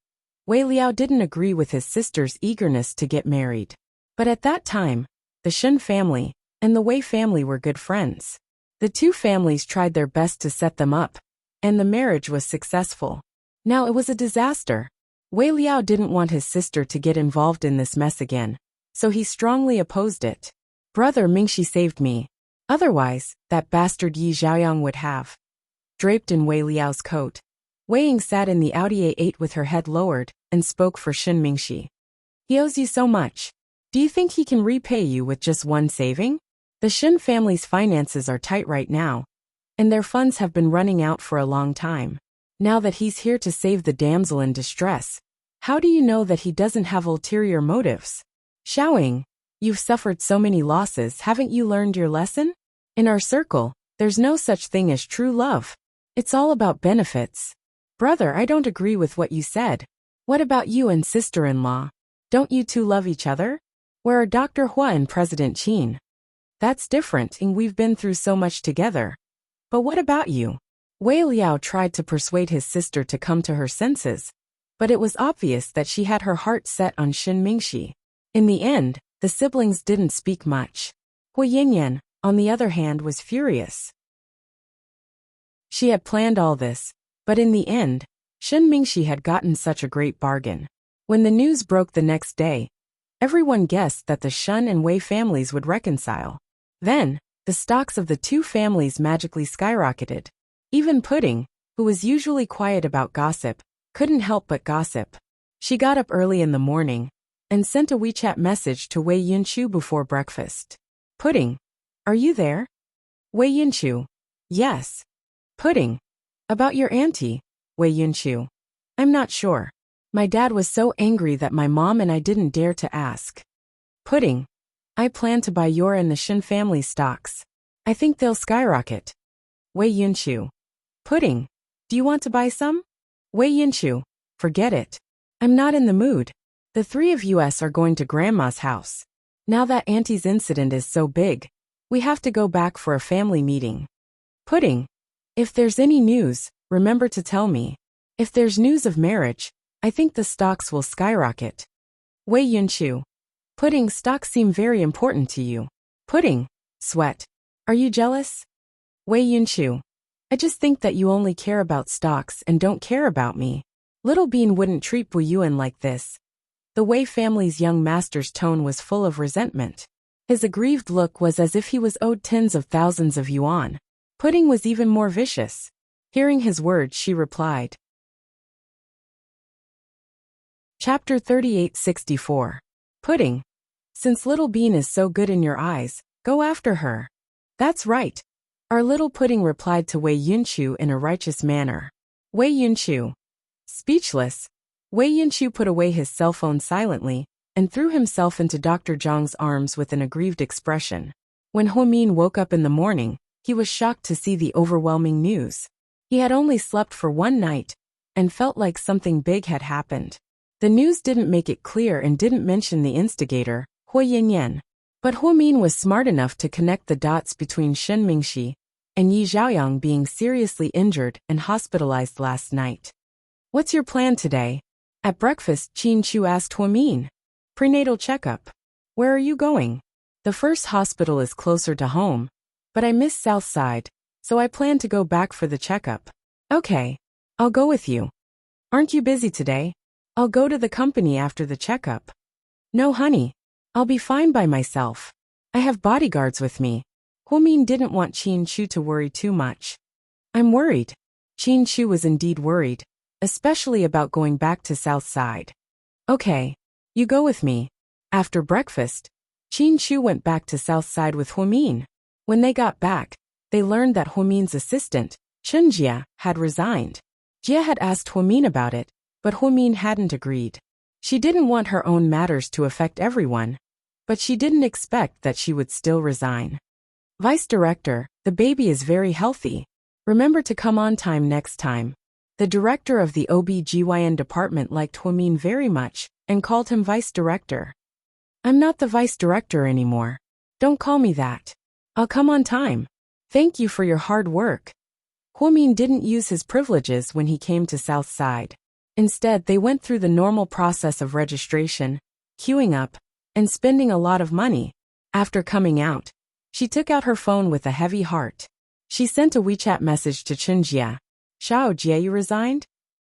Wei Liao didn't agree with his sister's eagerness to get married. But at that time, the Shen family and the Wei family were good friends. The two families tried their best to set them up, and the marriage was successful. Now it was a disaster. Wei Liao didn't want his sister to get involved in this mess again, so he strongly opposed it. Brother Mingxi saved me. Otherwise, that bastard Yi Xiaoyang would have. Draped in Wei Liao's coat, Wei Ying sat in the Audi A8 with her head lowered and spoke for Shen Mingxi. He owes you so much. Do you think he can repay you with just one saving? The Shen family's finances are tight right now, and their funds have been running out for a long time. Now that he's here to save the damsel in distress, how do you know that he doesn't have ulterior motives? Xiaoying, you've suffered so many losses, haven't you learned your lesson? In our circle, there's no such thing as true love. It's all about benefits. Brother, I don't agree with what you said. What about you and sister-in-law? Don't you two love each other? Where are Dr. Hua and President Qin? That's different, and we've been through so much together. But what about you? Wei Liao tried to persuade his sister to come to her senses, but it was obvious that she had her heart set on Shen Mingxi. In the end, the siblings didn't speak much. Hu Yinyan, on the other hand, was furious. She had planned all this, but in the end, Shen Mingxi had gotten such a great bargain. When the news broke the next day, everyone guessed that the Shen and Wei families would reconcile. Then, the stocks of the two families magically skyrocketed. Even Pudding, who was usually quiet about gossip, couldn't help but gossip. She got up early in the morning and sent a WeChat message to Wei Yunchu before breakfast. Pudding, are you there? Wei Yunchu. Yes. Pudding. About your auntie, Wei Yunchu. I'm not sure. My dad was so angry that my mom and I didn't dare to ask. Pudding. I plan to buy your and the Shen family stocks. I think they'll skyrocket. Wei Yunchu. Pudding. Do you want to buy some? Wei Yunchu. Forget it. I'm not in the mood. The three of us are going to Grandma's house. Now that Auntie's incident is so big, we have to go back for a family meeting. Pudding. If there's any news, remember to tell me. If there's news of marriage, I think the stocks will skyrocket. Wei Yunchu. Pudding, stocks seem very important to you. Pudding. Sweat. Are you jealous? Wei Yunchu. I just think that you only care about stocks and don't care about me. Little Bean wouldn't treat Bu Yuan like this. The Wei family's young master's tone was full of resentment. His aggrieved look was as if he was owed tens of thousands of yuan. Pudding was even more vicious. Hearing his words, she replied. Chapter 3864. Pudding. Since Little Bean is so good in your eyes, go after her. That's right. Our little Pudding replied to Wei Yunchu in a righteous manner. Wei Yunchu. Speechless, Wei Yunchu put away his cell phone silently and threw himself into Dr. Zhang's arms with an aggrieved expression. When Ho Min woke up in the morning, he was shocked to see the overwhelming news. He had only slept for one night and felt like something big had happened. The news didn't make it clear and didn't mention the instigator, Hu Yinyan. But Ho Min was smart enough to connect the dots between Shen Mingxi and Yi Xiaoyang being seriously injured and hospitalized last night. What's your plan today? At breakfast, Qin Chu asked Ho Min. Prenatal checkup. Where are you going? The first hospital is closer to home, but I miss South Side, so I plan to go back for the checkup. Okay. I'll go with you. Aren't you busy today? I'll go to the company after the checkup. No, honey. I'll be fine by myself. I have bodyguards with me. Huomin didn't want Qin Shu to worry too much. I'm worried. Qin Shu was indeed worried, especially about going back to South Side. Okay. You go with me. After breakfast, Qin Shu went back to South Side with Huomin. When they got back, they learned that Huomin's assistant, Chen Jia, had resigned. Jia had asked Huomin about it, but Huomin hadn't agreed. She didn't want her own matters to affect everyone, but she didn't expect that she would still resign. Vice Director, the baby is very healthy. Remember to come on time next time. The director of the OB/GYN department liked Huomin very much and called him Vice Director. I'm not the Vice Director anymore. Don't call me that. I'll come on time. Thank you for your hard work. Huomin didn't use his privileges when he came to South Side. Instead, they went through the normal process of registration, queuing up, and spending a lot of money. After coming out, she took out her phone with a heavy heart. She sent a WeChat message to Chen Jia. Xiao Jia, you resigned?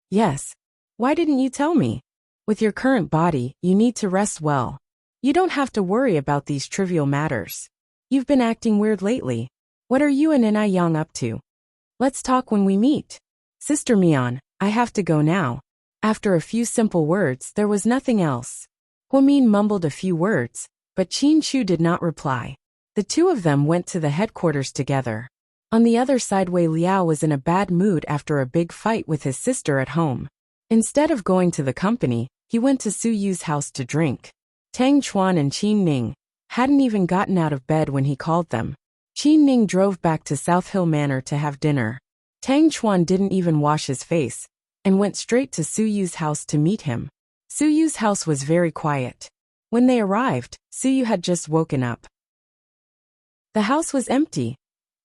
Yes. Why didn't you tell me? With your current body, you need to rest well. You don't have to worry about these trivial matters. You've been acting weird lately. What are you and Nai Yang up to? Let's talk when we meet. Sister Mian, I have to go now. After a few simple words, there was nothing else. Huomin mumbled a few words, but Qin Shu did not reply. The two of them went to the headquarters together. On the other side, Wei Liao was in a bad mood after a big fight with his sister at home. Instead of going to the company, he went to Su Yu's house to drink. Tang Chuan and Qin Ning hadn't even gotten out of bed when he called them. Qin Ning drove back to South Hill Manor to have dinner. Tang Chuan didn't even wash his face and went straight to Su Yu's house to meet him. Su Yu's house was very quiet. When they arrived, Su Yu had just woken up. The house was empty.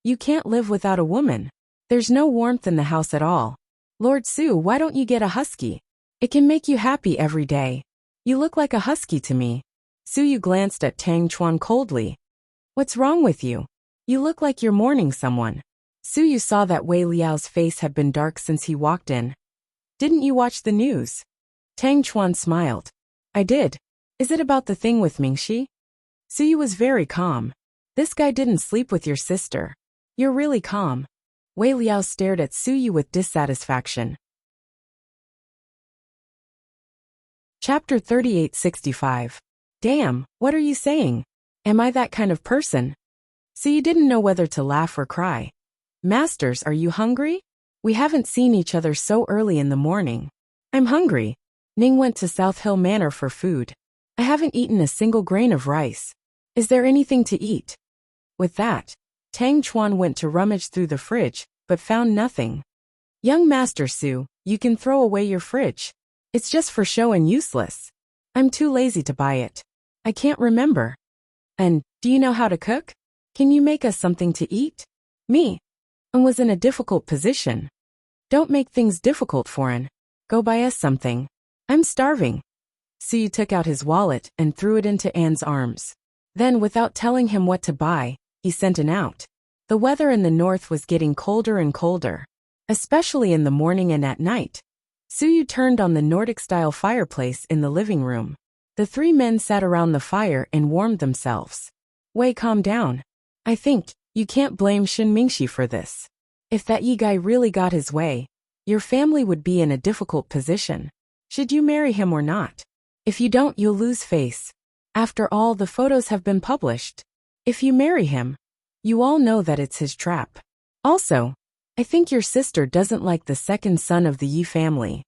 You can't live without a woman. There's no warmth in the house at all. Lord Su, why don't you get a husky? It can make you happy every day. You look like a husky to me. Su Yu glanced at Tang Chuan coldly. What's wrong with you? You look like you're mourning someone. Su Yu saw that Wei Liao's face had been dark since he walked in. Didn't you watch the news? Tang Chuan smiled. I did. Is it about the thing with Mingxi? Su Yu was very calm. This guy didn't sleep with your sister. You're really calm. Wei Liao stared at Su Yu with dissatisfaction. Chapter 3865. Damn, what are you saying? Am I that kind of person? Su Yu didn't know whether to laugh or cry. Masters, are you hungry? We haven't seen each other so early in the morning. I'm hungry. Ning went to South Hill Manor for food. I haven't eaten a single grain of rice. Is there anything to eat? With that, Tang Chuan went to rummage through the fridge, but found nothing. Young Master Su, you can throw away your fridge. It's just for show and useless. I'm too lazy to buy it. I can't remember. And, do you know how to cook? Can you make us something to eat? Me. And was in a difficult position. Don't make things difficult, foreign. Go buy us something. I'm starving. Su Yu took out his wallet and threw it into Anne's arms. Then, without telling him what to buy, he sent Anne out. The weather in the north was getting colder and colder, especially in the morning and at night. Su Yu turned on the Nordic-style fireplace in the living room. The three men sat around the fire and warmed themselves. Wei, calm down. I think you can't blame Shin Mingxi for this. If that Yi guy really got his way, your family would be in a difficult position. Should you marry him or not? If you don't, you'll lose face. After all, the photos have been published. If you marry him, you all know that it's his trap. Also, I think your sister doesn't like the second son of the Yi family.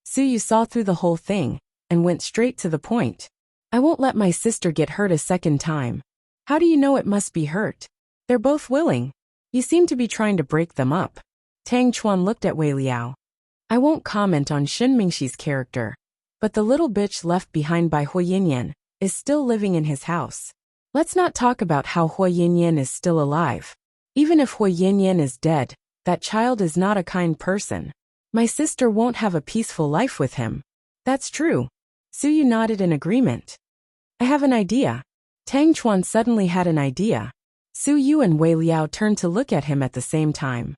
Su Yu saw through the whole thing and went straight to the point. I won't let my sister get hurt a second time. How do you know it must be hurt? They're both willing. You seem to be trying to break them up. Tang Chuan looked at Wei Liao. I won't comment on Shin Mingxi's character, but the little bitch left behind by Huo Yinyan is still living in his house. Let's not talk about how Huo Yinyan is still alive. Even if Huo Yinyan is dead, that child is not a kind person. My sister won't have a peaceful life with him. That's true. Su Yu nodded in agreement. I have an idea. Tang Chuan suddenly had an idea. Su Yu and Wei Liao turned to look at him at the same time.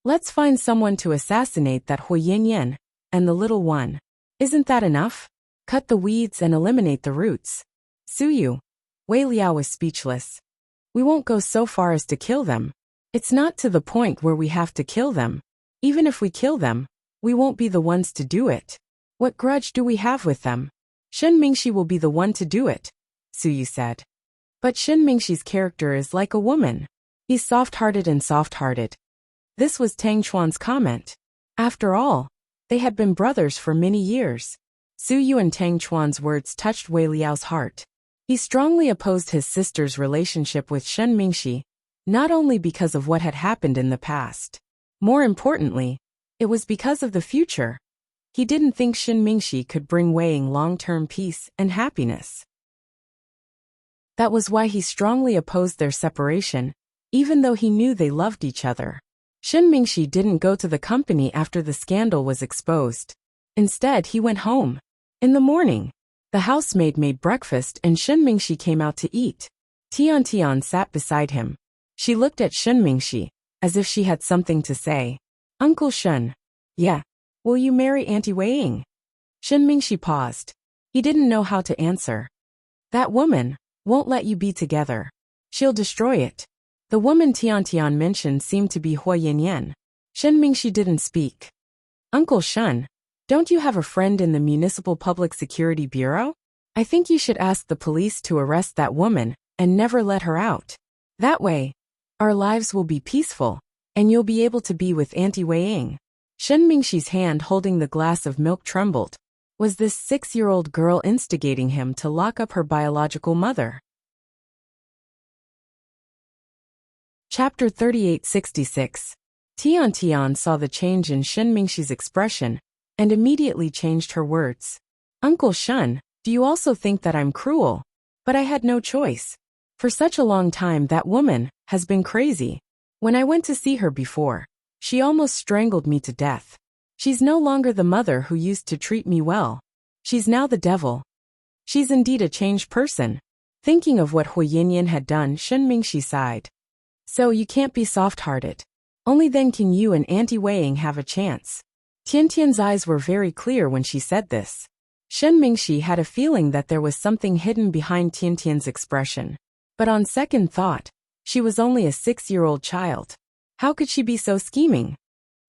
Let's find someone to assassinate that Hu Yinyan and the little one. Isn't that enough? Cut the weeds and eliminate the roots. Suyu. Wei Liao was speechless. We won't go so far as to kill them. It's not to the point where we have to kill them. Even if we kill them, we won't be the ones to do it. What grudge do we have with them? Shen Mingxi will be the one to do it, Suyu said. But Shen Mingxi's character is like a woman. He's soft-hearted and soft-hearted. This was Tang Chuan's comment. After all, they had been brothers for many years. Suyu and Tang Chuan's words touched Wei Liao's heart. He strongly opposed his sister's relationship with Shen Mingxi, not only because of what had happened in the past. More importantly, it was because of the future. He didn't think Shen Mingxi could bring Weiing long-term peace and happiness. That was why he strongly opposed their separation, even though he knew they loved each other. Shen Mingxi didn't go to the company after the scandal was exposed. Instead, he went home. In the morning, the housemaid made breakfast and Shen Mingxi came out to eat. Tian Tian sat beside him. She looked at Shen Mingxi, as if she had something to say. Uncle Shen. Yeah. Will you marry Auntie Weiing? Shen Mingxi paused. He didn't know how to answer. That woman won't let you be together. She'll destroy it. The woman Tian Tian mentioned seemed to be Hu Yinyan. Shen Mingxi didn't speak. Uncle Shen, don't you have a friend in the Municipal Public Security Bureau? I think you should ask the police to arrest that woman and never let her out. That way, our lives will be peaceful, and you'll be able to be with Auntie Weiing. Shen Mingxi's hand holding the glass of milk trembled. Was this 6-year-old girl instigating him to lock up her biological mother? Chapter 3866. Tian Tian saw the change in Shen Mingxi's expression and immediately changed her words. Uncle Shen, do you also think that I'm cruel? But I had no choice. For such a long time that woman has been crazy. When I went to see her before, she almost strangled me to death. She's no longer the mother who used to treat me well. She's now the devil. She's indeed a changed person. Thinking of what Hu Yinyan had done, Shen Mingxi sighed. So you can't be soft-hearted. Only then can you and Auntie Weiing have a chance. Tian Tian's eyes were very clear when she said this. Shen Mingxi had a feeling that there was something hidden behind Tian Tian's expression. But on second thought, she was only a 6-year-old child. How could she be so scheming?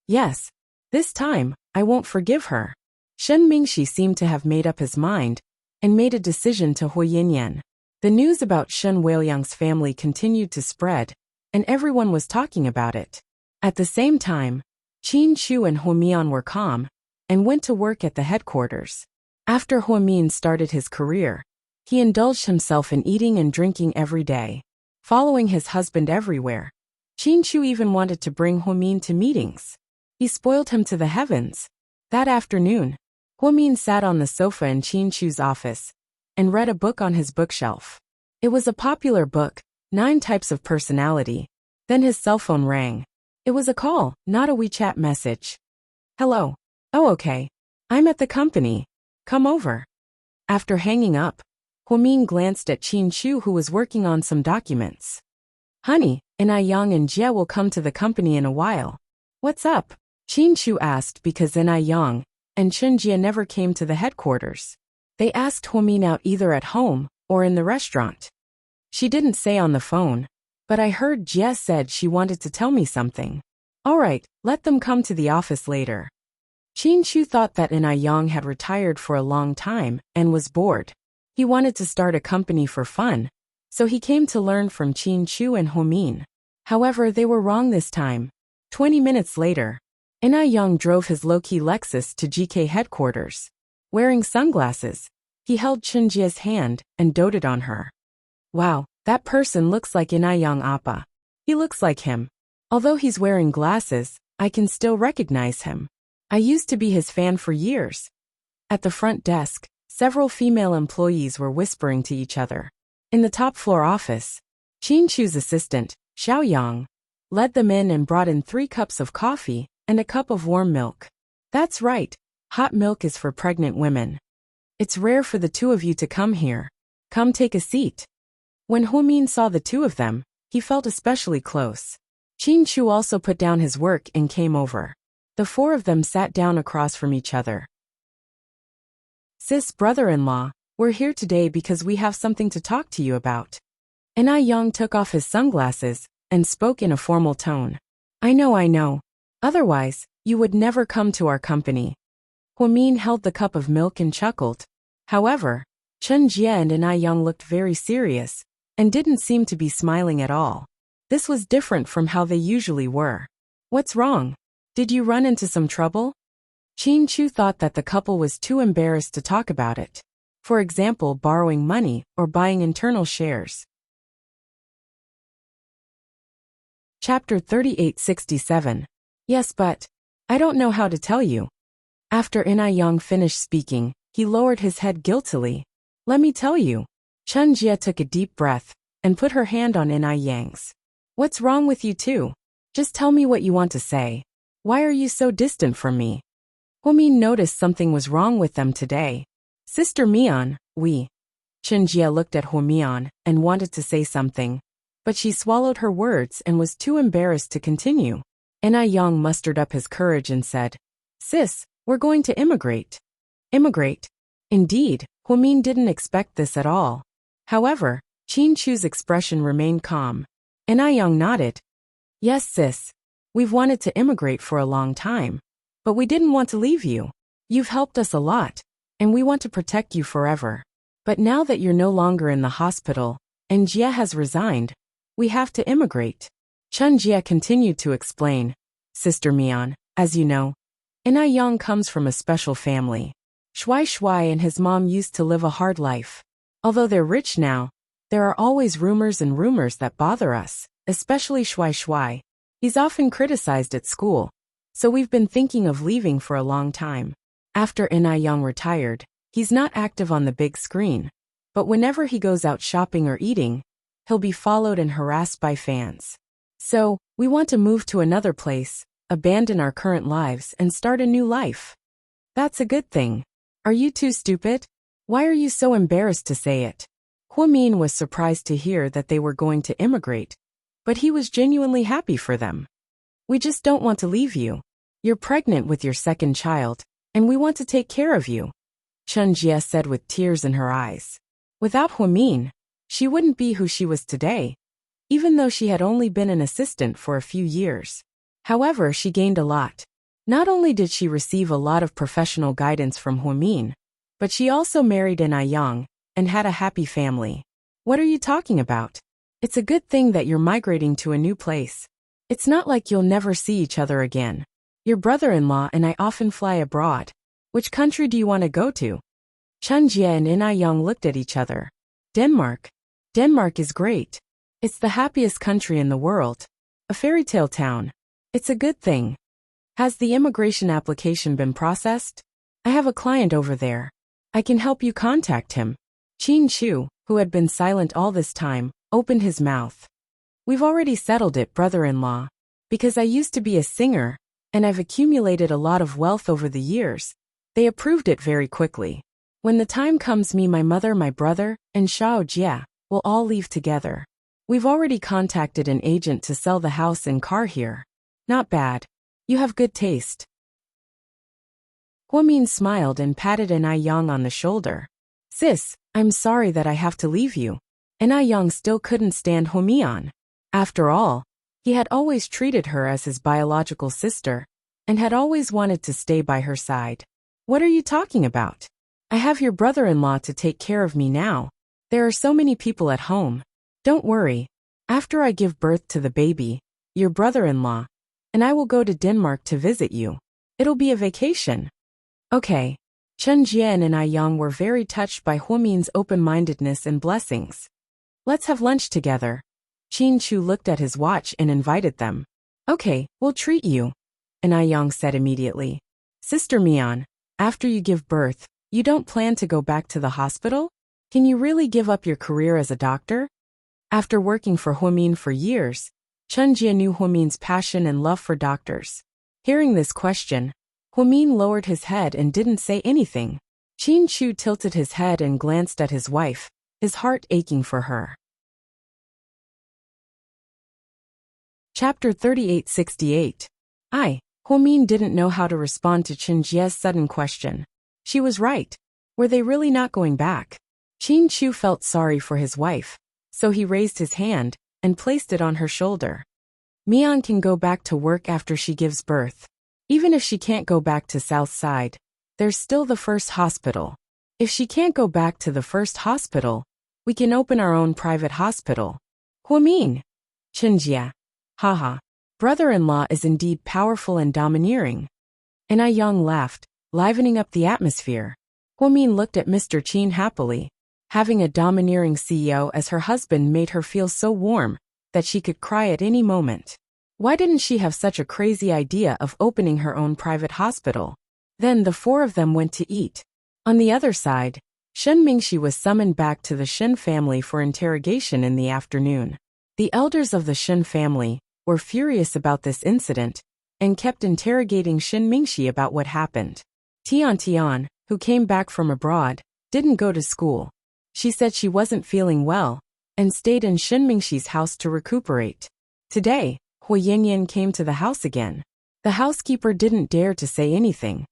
Yes, this time, I won't forgive her. Shen Mingxi seemed to have made up his mind and made a decision to Hu Yinyan. The news about Shen Weiliang's family continued to spread, and everyone was talking about it. At the same time, Qin Chu and Hu Mian were calm and went to work at the headquarters. After Hu Min started his career, he indulged himself in eating and drinking every day, following his husband everywhere. Qin Chu even wanted to bring Hu Min to meetings. He spoiled him to the heavens. That afternoon, Hu Min sat on the sofa in Qin Chu's office and read a book on his bookshelf. It was a popular book, 9 Types of Personality. Then his cell phone rang. It was a call, not a WeChat message. Hello. Oh, okay. I'm at the company. Come over. After hanging up, Hu Min glanced at Qin Chu, who was working on some documents. Honey, Enai and Jie will come to the company in a while. What's up? Qin Chu asked because Enai and Chen Jie never came to the headquarters. They asked Hu Min out either at home or in the restaurant. She didn't say on the phone, but I heard Jie said she wanted to tell me something. All right, let them come to the office later. Qin Chu thought that Enai had retired for a long time and was bored. He wanted to start a company for fun, so he came to learn from Qin Chu and Hu Min. However, they were wrong this time. 20 minutes later, Enai drove his low-key Lexus to GK headquarters. Wearing sunglasses, he held Chen Jie's hand and doted on her. Wow, that person looks like Enai Appa. He looks like him. Although he's wearing glasses, I can still recognize him. I used to be his fan for years. At the front desk, several female employees were whispering to each other. In the top-floor office, Qin Chu's assistant, Xiao Yang, led them in and brought in 3 cups of coffee and a cup of warm milk. That's right, hot milk is for pregnant women. It's rare for the 2 of you to come here. Come take a seat. When Hu Min saw the 2 of them, he felt especially close. Chin Chu also put down his work and came over. The four of them sat down across from each other. Sis, brother-in-law, we're here today because we have something to talk to you about. Young took off his sunglasses and spoke in a formal tone. I know. Otherwise, you would never come to our company. Huamin held the cup of milk and chuckled. However, Chen Jie and Young looked very serious and didn't seem to be smiling at all. This was different from how they usually were. What's wrong? Did you run into some trouble? Chin Chu thought that the couple was too embarrassed to talk about it. For example, borrowing money or buying internal shares. Chapter 3867. Yes, but I don't know how to tell you. After Young finished speaking, he lowered his head guiltily. Let me tell you. Chen Jie took a deep breath and put her hand on Yang's. What's wrong with you two? Just tell me what you want to say. Why are you so distant from me? Huamin noticed something was wrong with them today. Sister Mian, Chen Jie looked at Huamian and wanted to say something, but she swallowed her words and was too embarrassed to continue. Yang mustered up his courage and said, Sis, we're going to immigrate. Immigrate? Indeed, Huamin didn't expect this at all. However, Chin Chu's expression remained calm. Yang nodded. Yes, sis. We've wanted to immigrate for a long time. But we didn't want to leave you. You've helped us a lot, and we want to protect you forever. But now that you're no longer in the hospital, and Jie has resigned, we have to immigrate. Chen Jie continued to explain. Sister Mian, as you know, Yang comes from a special family. Shuai and his mom used to live a hard life. Although they're rich now, there are always rumors that bother us, especially Shuai. He's often criticized at school, so we've been thinking of leaving for a long time. After Yang retired, he's not active on the big screen, but whenever he goes out shopping or eating, he'll be followed and harassed by fans. So, we want to move to another place, abandon our current lives and start a new life. That's a good thing. Are you too stupid? Why are you so embarrassed to say it? Huamin was surprised to hear that they were going to immigrate, but he was genuinely happy for them. We just don't want to leave you. You're pregnant with your second child, and we want to take care of you, Chen Jie said with tears in her eyes. Without Huamin, she wouldn't be who she was today, even though she had only been an assistant for a few years. However, she gained a lot. Not only did she receive a lot of professional guidance from Huamin, but she also married Yang and had a happy family. What are you talking about? It's a good thing that you're migrating to a new place. It's not like you'll never see each other again. Your brother-in-law and I often fly abroad. Which country do you want to go to? Chen Jie and Yang looked at each other. Denmark. Denmark is great. It's the happiest country in the world. A fairy tale town. It's a good thing. Has the immigration application been processed? I have a client over there. I can help you contact him. Chin Chu, who had been silent all this time, opened his mouth. We've already settled it, brother-in-law. Because I used to be a singer, and I've accumulated a lot of wealth over the years. They approved it very quickly. When the time comes, me, my mother, my brother, and Xiao Jia will all leave together. We've already contacted an agent to sell the house and car here. Not bad. You have good taste. Huamin smiled and patted Yang on the shoulder. Sis, I'm sorry that I have to leave you. Yang still couldn't stand Huamian. After all, he had always treated her as his biological sister, and had always wanted to stay by her side. What are you talking about? I have your brother-in-law to take care of me now. There are so many people at home. Don't worry. After I give birth to the baby, your brother-in-law, and I will go to Denmark to visit you. It'll be a vacation. Okay. Chen Jie and Yang were very touched by Huamin's open-mindedness and blessings. Let's have lunch together. Chin Chu looked at his watch and invited them. Okay, we'll treat you, Yang said immediately. Sister Mian, after you give birth, you don't plan to go back to the hospital? Can you really give up your career as a doctor? After working for Huamin for years, Chen Jie knew Huamin's passion and love for doctors. Hearing this question, Huamin lowered his head and didn't say anything. Chin Chu tilted his head and glanced at his wife, his heart aching for her. Chapter 3868. Huomin didn't know how to respond to Chen Jie's sudden question. She was right. Were they really not going back? Qin Chu felt sorry for his wife, so he raised his hand and placed it on her shoulder. Mian can go back to work after she gives birth. Even if she can't go back to South Side, there's still the first hospital. If she can't go back to the first hospital, we can open our own private hospital. Huomin. Chen Jie. Haha. Brother-in-law is indeed powerful and domineering. And Yang laughed, livening up the atmosphere. Huomin looked at Mr. Qin happily. Having a domineering CEO as her husband made her feel so warm that she could cry at any moment. Why didn't she have such a crazy idea of opening her own private hospital? Then the four of them went to eat. On the other side, Shen Mingxi was summoned back to the Shen family for interrogation in the afternoon. The elders of the Shen family were furious about this incident and kept interrogating Shen Mingxi about what happened. Tian, who came back from abroad, didn't go to school. She said she wasn't feeling well and stayed in Shen Mingxi's house to recuperate. Today, Hu Yanyan came to the house again. The housekeeper didn't dare to say anything.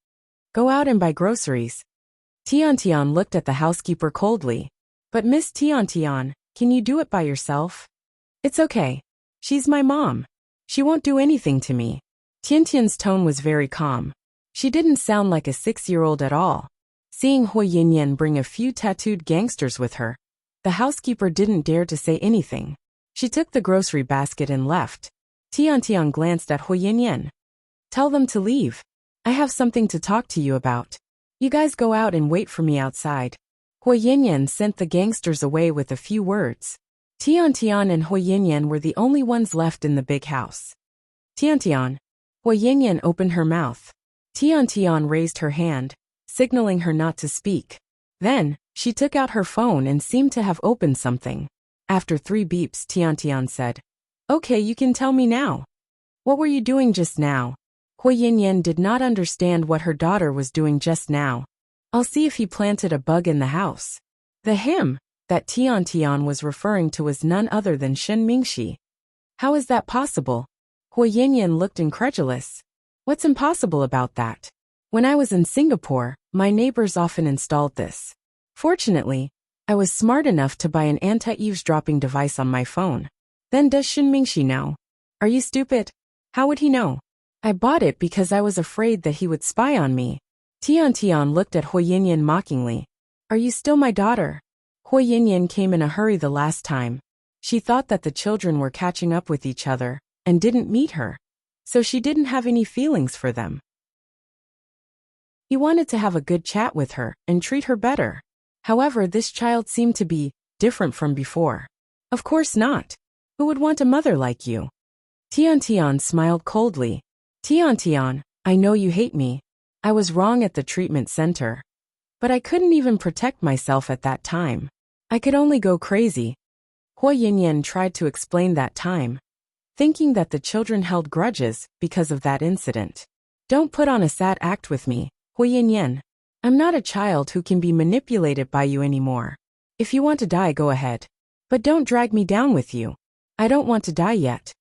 Go out and buy groceries. Tian looked at the housekeeper coldly. But Miss Tian, can you do it by yourself? It's okay. She's my mom. She won't do anything to me. Tian's tone was very calm. She didn't sound like a 6-year-old at all. Seeing Hu Yanyan bring a few tattooed gangsters with her, the housekeeper didn't dare to say anything. She took the grocery basket and left. Tian glanced at Hu Yanyan. Tell them to leave. I have something to talk to you about. You guys go out and wait for me outside. Hu Yanyan sent the gangsters away with a few words. Tian and Hu Yanyan were the only ones left in the big house. Tian. Hu Yanyan opened her mouth. Tian raised her hand, signaling her not to speak. Then, she took out her phone and seemed to have opened something. After 3 beeps, Tian said, Okay, you can tell me now. What were you doing just now? Hu Yanyan did not understand what her daughter was doing just now. I'll see if he planted a bug in the house. The him that Tian was referring to was none other than Shen Mingxi. How is that possible? Hu Yanyan looked incredulous. What's impossible about that? When I was in Singapore, my neighbors often installed this. Fortunately, I was smart enough to buy an anti-eavesdropping device on my phone. Then does Shen Mingxi know? Are you stupid? How would he know? I bought it because I was afraid that he would spy on me. Tian looked at Hu Yanyan mockingly. Are you still my daughter? Hu Yanyan came in a hurry the last time. She thought that the children were catching up with each other and didn't meet her, so she didn't have any feelings for them. He wanted to have a good chat with her and treat her better. However, this child seemed to be different from before. Of course not. Who would want a mother like you? Tian smiled coldly. Tian, I know you hate me. I was wrong at the treatment center. But I couldn't even protect myself at that time. I could only go crazy. Hu Yanyan tried to explain that time, thinking that the children held grudges because of that incident. Don't put on a sad act with me, Hu Yanyan. I'm not a child who can be manipulated by you anymore. If you want to die, go ahead. But don't drag me down with you. I don't want to die yet.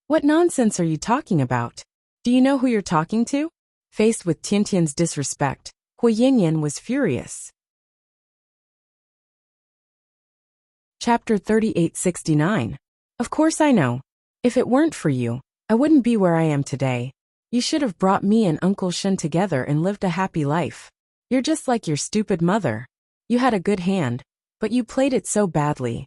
What nonsense are you talking about? Do you know who you're talking to? Faced with Tian's disrespect, Hu Yanyan was furious. Chapter 3869. Of course I know. If it weren't for you, I wouldn't be where I am today. You should have brought me and Uncle Shen together and lived a happy life. You're just like your stupid mother. You had a good hand, but you played it so badly.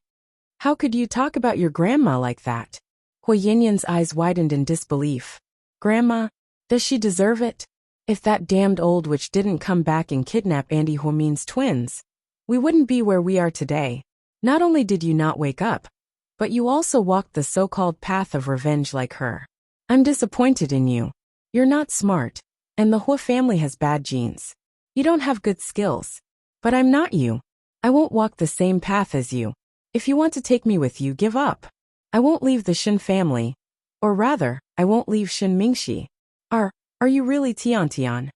How could you talk about your grandma like that? Hu Yanyan's eyes widened in disbelief. Grandma? Does she deserve it? If that damned old witch didn't come back and kidnap Andy Huomin's twins, we wouldn't be where we are today. Not only did you not wake up, but you also walked the so-called path of revenge like her. I'm disappointed in you. You're not smart, and the Hu family has bad genes. You don't have good skills. But I'm not you. I won't walk the same path as you. If you want to take me with you, give up. I won't leave the Shen family. Or rather, I won't leave Shen Mingxi. Are you really Tian?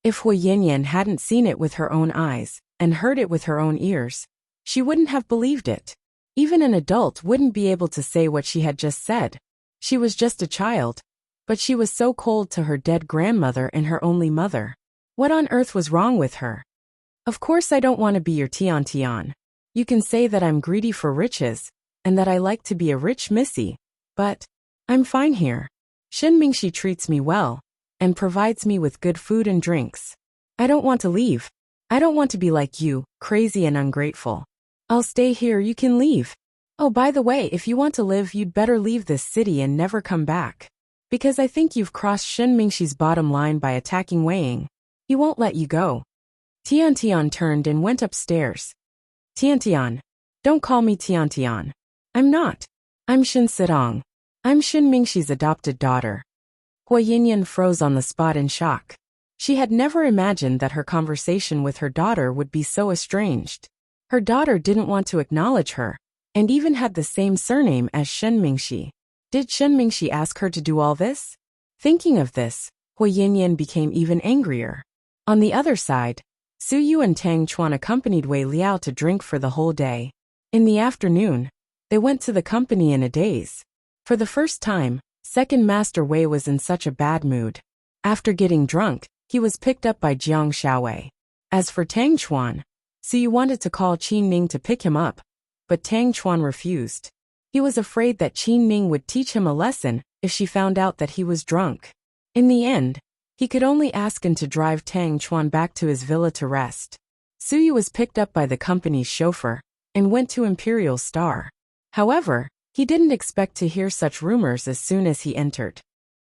If Hu Yanyan hadn't seen it with her own eyes and heard it with her own ears, she wouldn't have believed it. Even an adult wouldn't be able to say what she had just said. She was just a child, but she was so cold to her dead grandmother and her only mother. What on earth was wrong with her? Of course I don't want to be your Tian Tian. You can say that I'm greedy for riches, and that I like to be a rich missy, but I'm fine here. Shen Mingxi treats me well, and provides me with good food and drinks. I don't want to leave. I don't want to be like you, crazy and ungrateful. I'll stay here, you can leave. Oh, by the way, if you want to live, you'd better leave this city and never come back. Because I think you've crossed Shen Mingxi's bottom line by attacking Wei Ying. He won't let you go. Tian Tian turned and went upstairs. Tian Tian. Don't call me Tian Tian. I'm not. I'm Shen Sidong. I'm Shen Mingxi's adopted daughter. Hua Yinyan froze on the spot in shock. She had never imagined that her conversation with her daughter would be so estranged. Her daughter didn't want to acknowledge her, and even had the same surname as Shen Mingxi. Did Shen Mingxi ask her to do all this? Thinking of this, Hua Yinyan became even angrier. On the other side, Su Yu and Tang Chuan accompanied Wei Liao to drink for the whole day. In the afternoon, they went to the company in a daze. For the first time, Second Master Wei was in such a bad mood. After getting drunk, he was picked up by Jiang Xiaowei. As for Tang Chuan, Su Yu wanted to call Qin Ning to pick him up, but Tang Chuan refused. He was afraid that Qin Ning would teach him a lesson if she found out that he was drunk. In the end, he could only ask him to drive Tang Chuan back to his villa to rest. Su Yu was picked up by the company's chauffeur and went to Imperial Star. However, he didn't expect to hear such rumors as soon as he entered.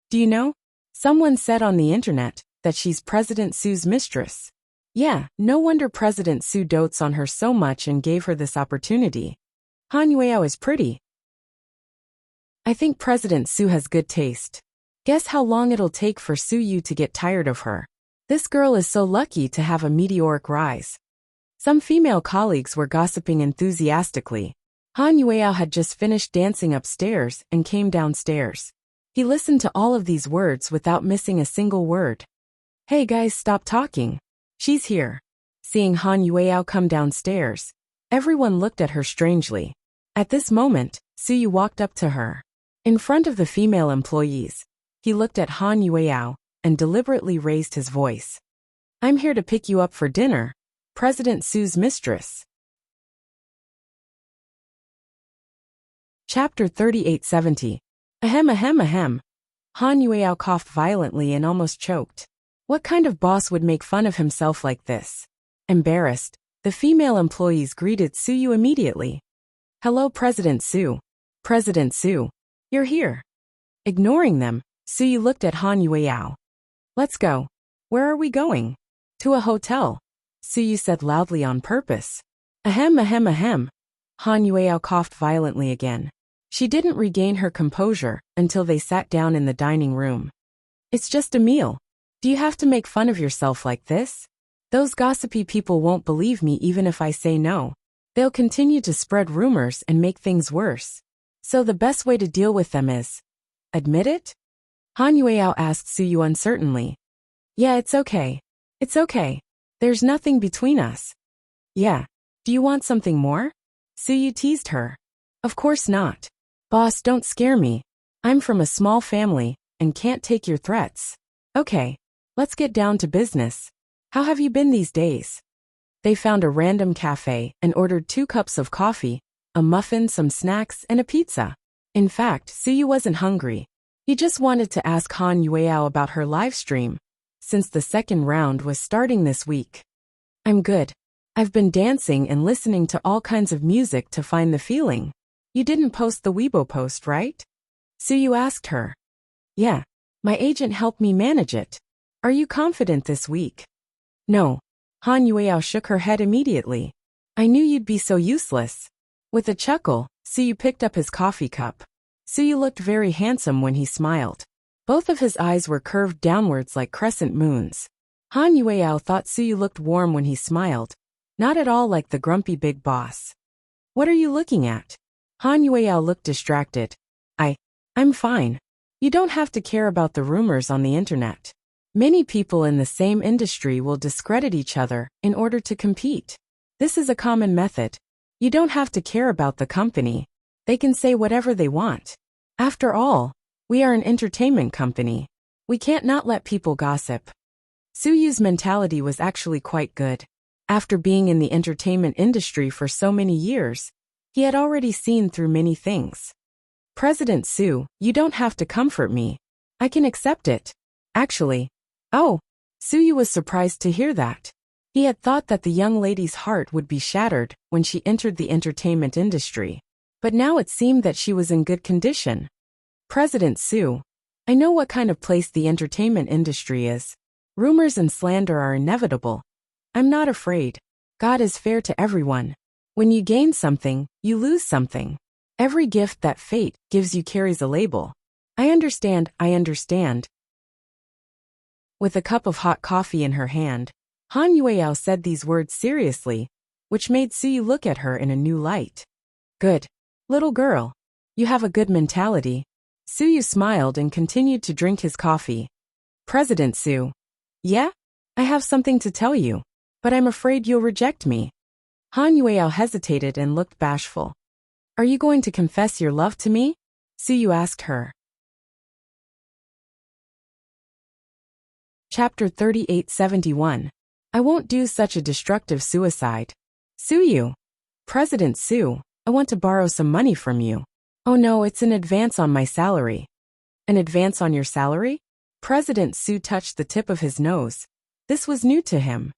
Do you know? Someone said on the internet that she's President Su's mistress. Yeah, no wonder President Su dotes on her so much and gave her this opportunity. Han Yueyao is pretty. I think President Su has good taste. Guess how long it'll take for Su Yu to get tired of her. This girl is so lucky to have a meteoric rise. Some female colleagues were gossiping enthusiastically. Han Yueyao had just finished dancing upstairs and came downstairs. He listened to all of these words without missing a single word. Hey guys, stop talking. She's here. Seeing Han Yueyao come downstairs, everyone looked at her strangely. At this moment, Su Yu walked up to her. In front of the female employees, he looked at Han Yueyao and deliberately raised his voice. I'm here to pick you up for dinner, President Su's mistress. Chapter 3870. Ahem ahem ahem. Han Yueyao coughed violently and almost choked. What kind of boss would make fun of himself like this? Embarrassed, the female employees greeted Su Yu immediately. Hello, President Su. President Su. You're here. Ignoring them, Su Yu looked at Han Yueyao. Let's go. Where are we going? To a hotel, Su Yu said loudly on purpose. Ahem ahem ahem. Han Yueyao coughed violently again. She didn't regain her composure until they sat down in the dining room. It's just a meal. Do you have to make fun of yourself like this? Those gossipy people won't believe me even if I say no. They'll continue to spread rumors and make things worse. So the best way to deal with them is... admit it? Han Yueyao asked Su Yu uncertainly. Yeah, it's okay. It's okay. There's nothing between us. Yeah. Do you want something more? Su Yu teased her. Of course not. Boss, don't scare me. I'm from a small family and can't take your threats. Okay. Let's get down to business. How have you been these days? They found a random cafe and ordered 2 cups of coffee, a muffin, some snacks, and a pizza. In fact, Su Yu wasn't hungry. He just wanted to ask Han Yueyao about her live stream, since the second round was starting this week. I'm good. I've been dancing and listening to all kinds of music to find the feeling. You didn't post the Weibo post, right? Su Yu asked her. Yeah. My agent helped me manage it. Are you confident this week? No. Han Yueyao shook her head immediately. I knew you'd be so useless. With a chuckle, Su Yu picked up his coffee cup. Su Yu looked very handsome when he smiled. Both of his eyes were curved downwards like crescent moons. Han Yueyao thought Su Yu looked warm when he smiled, not at all like the grumpy big boss. What are you looking at? Han Yueyao looked distracted. I'm fine. You don't have to care about the rumors on the internet. Many people in the same industry will discredit each other in order to compete. This is a common method. You don't have to care about the company. They can say whatever they want. After all, we are an entertainment company. We can't not let people gossip. Suyu's mentality was actually quite good. After being in the entertainment industry for so many years, he had already seen through many things. President Su, you don't have to comfort me. I can accept it. Actually. Oh. Suyu was surprised to hear that. He had thought that the young lady's heart would be shattered when she entered the entertainment industry. But now it seemed that she was in good condition. President Su, I know what kind of place the entertainment industry is. Rumors and slander are inevitable. I'm not afraid. God is fair to everyone. When you gain something, you lose something. Every gift that fate gives you carries a label. I understand. With a cup of hot coffee in her hand, Han Yueyao said these words seriously, which made Suyu look at her in a new light. Good. Little girl. You have a good mentality. Suyu smiled and continued to drink his coffee. President Su. Yeah? I have something to tell you. But I'm afraid you'll reject me. Han Yueyao hesitated and looked bashful. Are you going to confess your love to me? Suyu asked her. Chapter 3871. I won't do such a destructive suicide. Suyu. President Su, I want to borrow some money from you. Oh no, it's an advance on my salary. An advance on your salary? President Su touched the tip of his nose. This was new to him.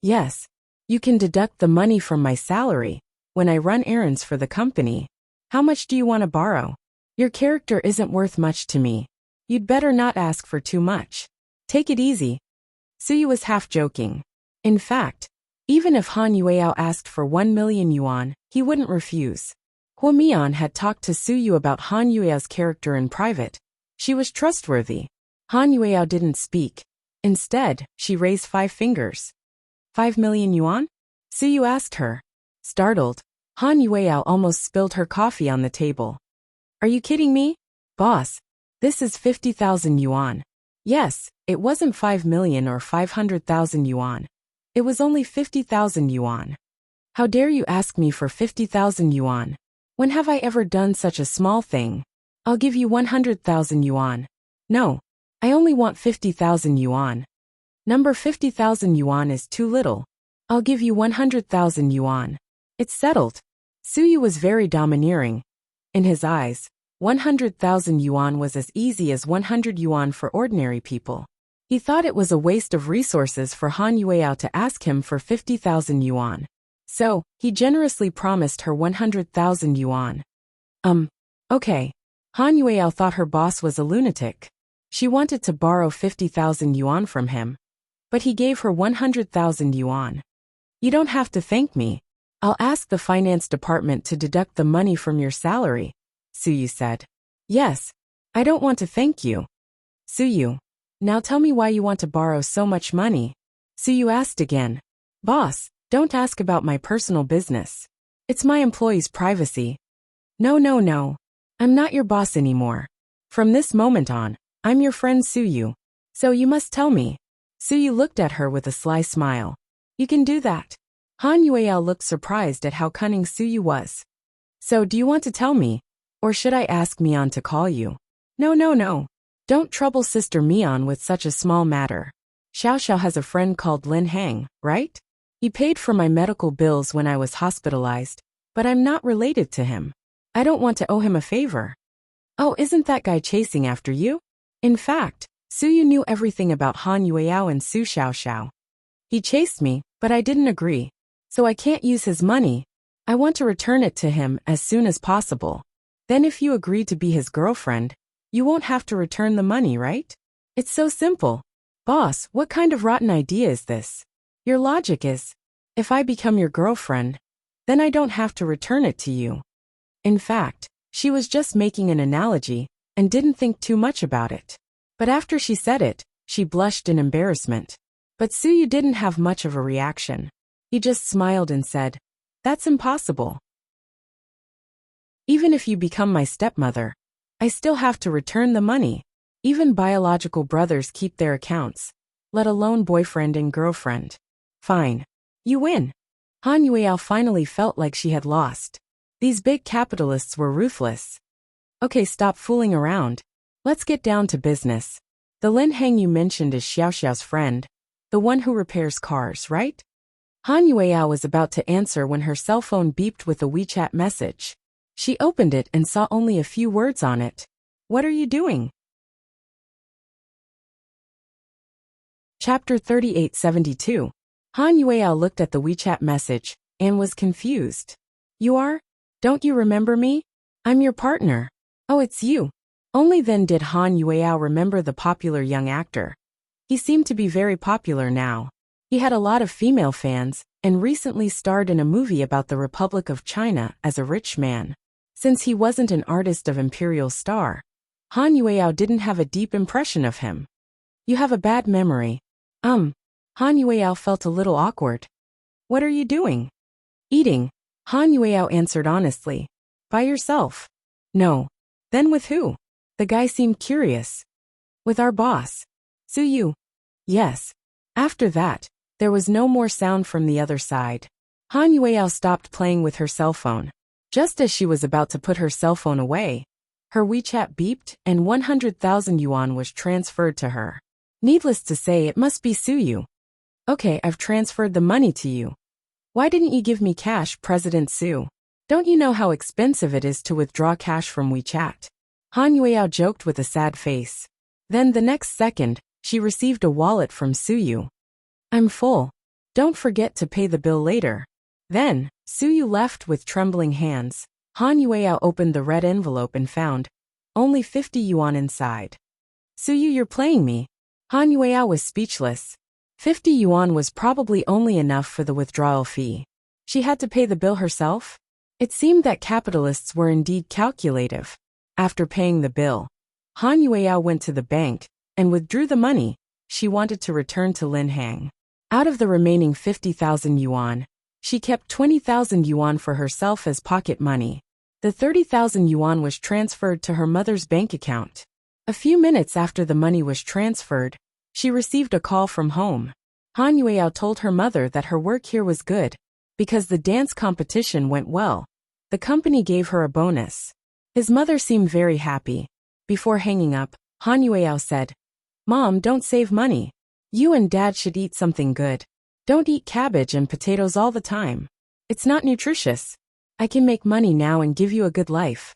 Yes. You can deduct the money from my salary when I run errands for the company. How much do you want to borrow? Your character isn't worth much to me. You'd better not ask for too much. Take it easy. Suyu was half joking. In fact, even if Han Yueyao asked for 1 million yuan, he wouldn't refuse. Huo Mian had talked to Suyu about Han Yueyao's character in private. She was trustworthy. Han Yueyao didn't speak. Instead, she raised 5 fingers. 5 million yuan? Suyu asked her. Startled, Han Yueyao almost spilled her coffee on the table. Are you kidding me? Boss, this is 50,000 yuan. Yes, it wasn't 5 million or 500,000 yuan. It was only 50,000 yuan. How dare you ask me for 50,000 yuan? When have I ever done such a small thing? I'll give you 100,000 yuan. No, I only want 50,000 yuan. Number 50,000 yuan is too little. I'll give you 100,000 yuan. It's settled. Suyu was very domineering. In his eyes, 100,000 yuan was as easy as 100 yuan for ordinary people. He thought it was a waste of resources for Han Yueyao to ask him for 50,000 yuan. So, he generously promised her 100,000 yuan. Okay. Han Yueyao thought her boss was a lunatic. She wanted to borrow 50,000 yuan from him. But he gave her 100,000 yuan. You don't have to thank me. I'll ask the finance department to deduct the money from your salary, Suyu said. Yes. I don't want to thank you. Suyu. Now tell me why you want to borrow so much money. Suyu asked again. Boss, don't ask about my personal business. It's my employees' privacy. No. I'm not your boss anymore. From this moment on, I'm your friend Suyu. So you must tell me. Suyu looked at her with a sly smile. You can do that. Han Yueyao looked surprised at how cunning Suyu was. So do you want to tell me? Or should I ask Mian to call you? No. Don't trouble Sister Mian with such a small matter. Xiao has a friend called Lin Hang, right? He paid for my medical bills when I was hospitalized, but I'm not related to him. I don't want to owe him a favor. Oh, isn't that guy chasing after you? In fact, Suyu knew everything about Han Yueyao and Su Xiao. He chased me, but I didn't agree. So I can't use his money. I want to return it to him as soon as possible. Then if you agree to be his girlfriend, you won't have to return the money, right? It's so simple. Boss, what kind of rotten idea is this? Your logic is, if I become your girlfriend, then I don't have to return it to you. In fact, she was just making an analogy and didn't think too much about it. But after she said it, she blushed in embarrassment. But Suyu didn't have much of a reaction. He just smiled and said, That's impossible. Even if you become my stepmother, I still have to return the money. Even biological brothers keep their accounts, let alone boyfriend and girlfriend. Fine. You win. Han Yueyao finally felt like she had lost. These big capitalists were ruthless. Okay, stop fooling around. Let's get down to business. The Lin Hang you mentioned is Xiao Xiao's friend, the one who repairs cars, right? Han Yueyao was about to answer when her cell phone beeped with a WeChat message. She opened it and saw only a few words on it. What are you doing? Chapter 3872. Han Yueyao looked at the WeChat message and was confused. You are? Don't you remember me? I'm your partner. Oh, it's you. Only then did Han Yueyao remember the popular young actor. He seemed to be very popular now. He had a lot of female fans and recently starred in a movie about the Republic of China as a rich man. Since he wasn't an artist of imperial star, Han Yueyao didn't have a deep impression of him. You have a bad memory. Han Yueyao felt a little awkward. What are you doing? Eating. Han Yueyao answered honestly. By yourself? No. Then with who? The guy seemed curious. With our boss. Su Yu. Yes. After that, there was no more sound from the other side. Han Yueyao stopped playing with her cell phone. Just as she was about to put her cell phone away, her WeChat beeped and 100,000 yuan was transferred to her. Needless to say, it must be Su Yu. Okay, I've transferred the money to you. Why didn't you give me cash, President Su? Don't you know how expensive it is to withdraw cash from WeChat? Han Yueyao joked with a sad face. Then the next second, she received a wallet from Su Yu. I'm full. Don't forget to pay the bill later. Then, Su Yu left with trembling hands. Han Yueyao opened the red envelope and found only 50 yuan inside. Su Yu, you're playing me. Han Yueyao was speechless. 50 yuan was probably only enough for the withdrawal fee. She had to pay the bill herself? It seemed that capitalists were indeed calculative. After paying the bill, Han Yueyao went to the bank and withdrew the money she wanted to return to Lin Hang. Out of the remaining 50,000 yuan, she kept 20,000 yuan for herself as pocket money. The 30,000 yuan was transferred to her mother's bank account. A few minutes after the money was transferred, she received a call from home. Han Yueyao told her mother that her work here was good. Because the dance competition went well, the company gave her a bonus. His mother seemed very happy. Before hanging up, Han Yueyao said, Mom, don't save money. You and Dad should eat something good. Don't eat cabbage and potatoes all the time. It's not nutritious. I can make money now and give you a good life.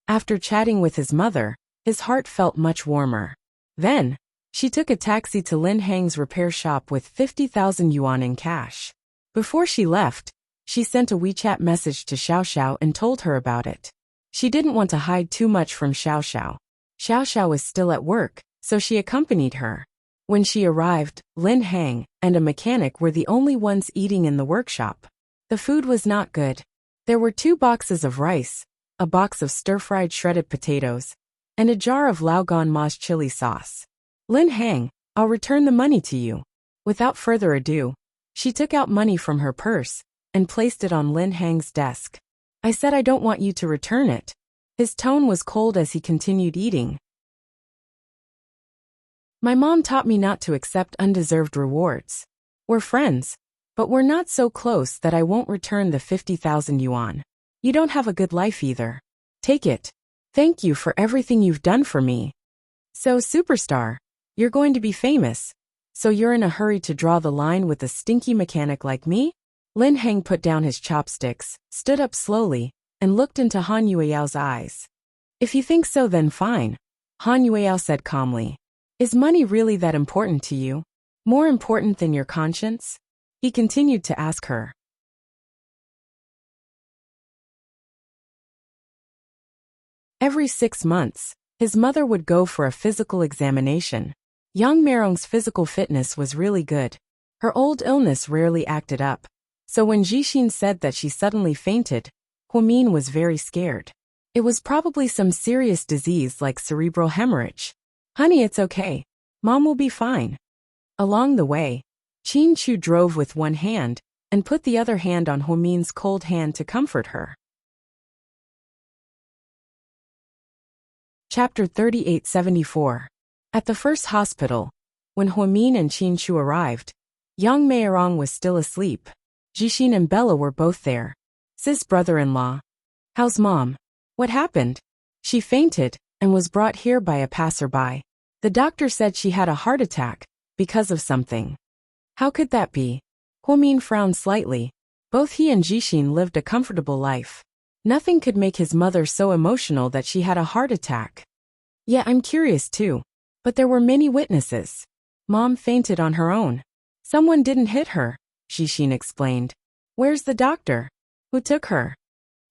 After chatting with his mother, his heart felt much warmer. Then, she took a taxi to Lin Hang's repair shop with 50,000 yuan in cash. Before she left, she sent a WeChat message to Xiao Xiao and told her about it. She didn't want to hide too much from Xiao Xiao. Xiao Xiao was still at work, so she accompanied her. When she arrived, Lin Hang and a mechanic were the only ones eating in the workshop. The food was not good. There were 2 boxes of rice, a box of stir-fried shredded potatoes, and a jar of Laogan Ma's chili sauce. Lin Hang, I'll return the money to you. Without further ado, she took out money from her purse and placed it on Lin Hang's desk. I said I don't want you to return it. His tone was cold as he continued eating. My mom taught me not to accept undeserved rewards. We're friends, but we're not so close that I won't return the 50,000 yuan. You don't have a good life either. Take it. Thank you for everything you've done for me. So, superstar, you're going to be famous. So you're in a hurry to draw the line with a stinky mechanic like me? Lin Hang put down his chopsticks, stood up slowly, and looked into Han Yueyao's eyes. If you think so, then fine, Han Yueyao said calmly. Is money really that important to you? More important than your conscience? He continued to ask her. Every 6 months, his mother would go for a physical examination. Yang Merong's physical fitness was really good. Her old illness rarely acted up. So when Jixin said that she suddenly fainted, Huamin was very scared. It was probably some serious disease like cerebral hemorrhage. Honey, it's okay. Mom will be fine. Along the way, Qin Chu drove with one hand and put the other hand on Huamin's cold hand to comfort her. Chapter 3874. At the first hospital, when Huamin and Qin Chu arrived, Yang Meirong was still asleep. Jixin and Bella were both there. Sis brother-in-law. How's mom? What happened? She fainted and was brought here by a passerby. The doctor said she had a heart attack because of something. How could that be? Huomin frowned slightly. Both he and Jixin lived a comfortable life. Nothing could make his mother so emotional that she had a heart attack. Yeah, I'm curious too. But there were many witnesses. Mom fainted on her own. Someone didn't hit her, Jixin explained. Where's the doctor? Who took her?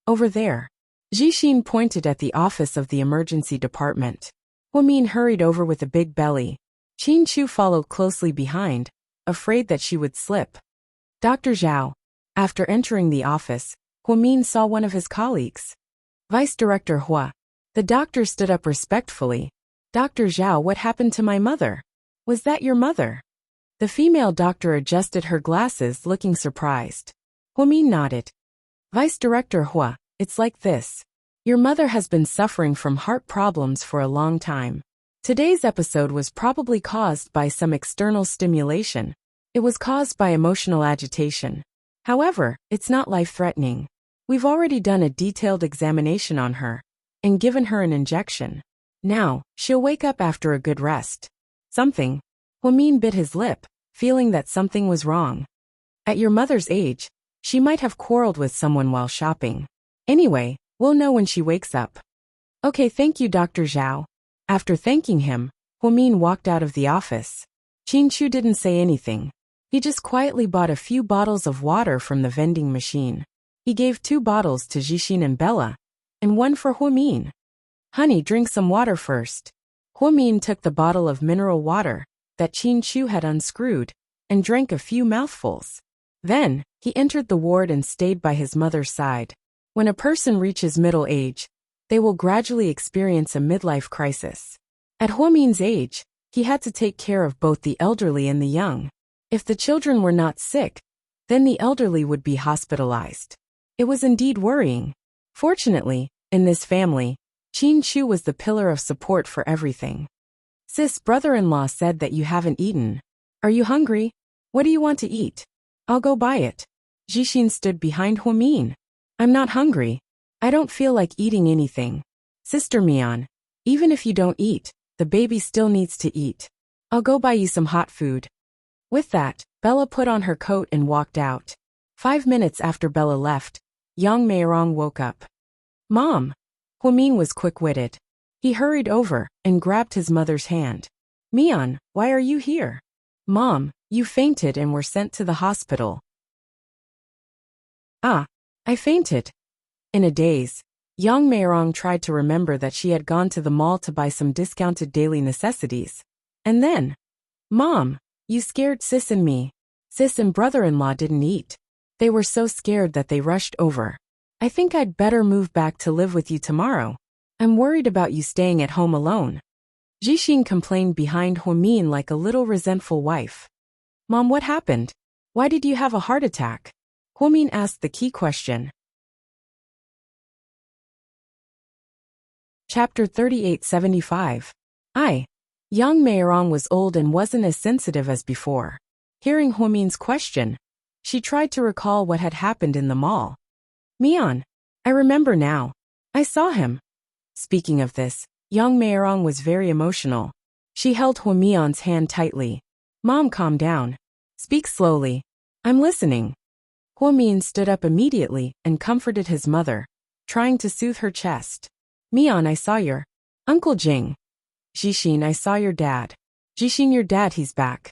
Over there. Jixin pointed at the office of the emergency department. Huomin hurried over with a big belly. Qin Chu followed closely behind, afraid that she would slip. Dr. Zhao. After entering the office, Huomin saw one of his colleagues. Vice Director Hua. The doctor stood up respectfully. Dr. Zhao, what happened to my mother? Was that your mother? The female doctor adjusted her glasses, looking surprised. Huomin nodded. Vice Director Hua, it's like this. Your mother has been suffering from heart problems for a long time. Today's episode was probably caused by some external stimulation. It was caused by emotional agitation. However, it's not life-threatening. We've already done a detailed examination on her and given her an injection. Now, she'll wake up after a good rest. Something. Huomin bit his lip, feeling that something was wrong. At your mother's age, she might have quarreled with someone while shopping. Anyway, we'll know when she wakes up. Okay, thank you, Dr. Zhao. After thanking him, Huomin walked out of the office. Qin Chu didn't say anything. He just quietly bought a few bottles of water from the vending machine. He gave 2 bottles to Jixin and Bella, and 1 for Huomin. Honey, drink some water first. Huomin took the bottle of mineral water that Qin Chu had unscrewed and drank a few mouthfuls. Then, he entered the ward and stayed by his mother's side. When a person reaches middle age, they will gradually experience a midlife crisis. At Huomin's age, he had to take care of both the elderly and the young. If the children were not sick, then the elderly would be hospitalized. It was indeed worrying. Fortunately, in this family, Qin Chu was the pillar of support for everything. Sis, brother-in-law said that you haven't eaten. Are you hungry? What do you want to eat? I'll go buy it. Jixin stood behind Huomin. I'm not hungry. I don't feel like eating anything. Sister Mian, even if you don't eat, the baby still needs to eat. I'll go buy you some hot food. With that, Bella put on her coat and walked out. 5 minutes after Bella left, Yang Meirong woke up. Mom! Huomin was quick-witted. He hurried over and grabbed his mother's hand. Mian, why are you here? Mom, you fainted and were sent to the hospital. Ah, I fainted. In a daze, Yang Meirong tried to remember that she had gone to the mall to buy some discounted daily necessities. And then, Mom, you scared Sis and me. Sis and brother-in-law didn't eat. They were so scared that they rushed over. I think I'd better move back to live with you tomorrow. I'm worried about you staying at home alone. Jixin complained behind Huomin like a little resentful wife. Mom, what happened? Why did you have a heart attack? Huomin asked the key question. Chapter 3875. Yang Meirong was old and wasn't as sensitive as before. Hearing Huomin's question, she tried to recall what had happened in the mall. Mian, I remember now. I saw him. Speaking of this, Yang Meirong was very emotional. She held Huomian's hand tightly. Mom, calm down. Speak slowly. I'm listening. Huomin stood up immediately and comforted his mother, trying to soothe her chest. Mian, I saw your Uncle Jing. Jixin, I saw your dad. Jixin, your dad, he's back.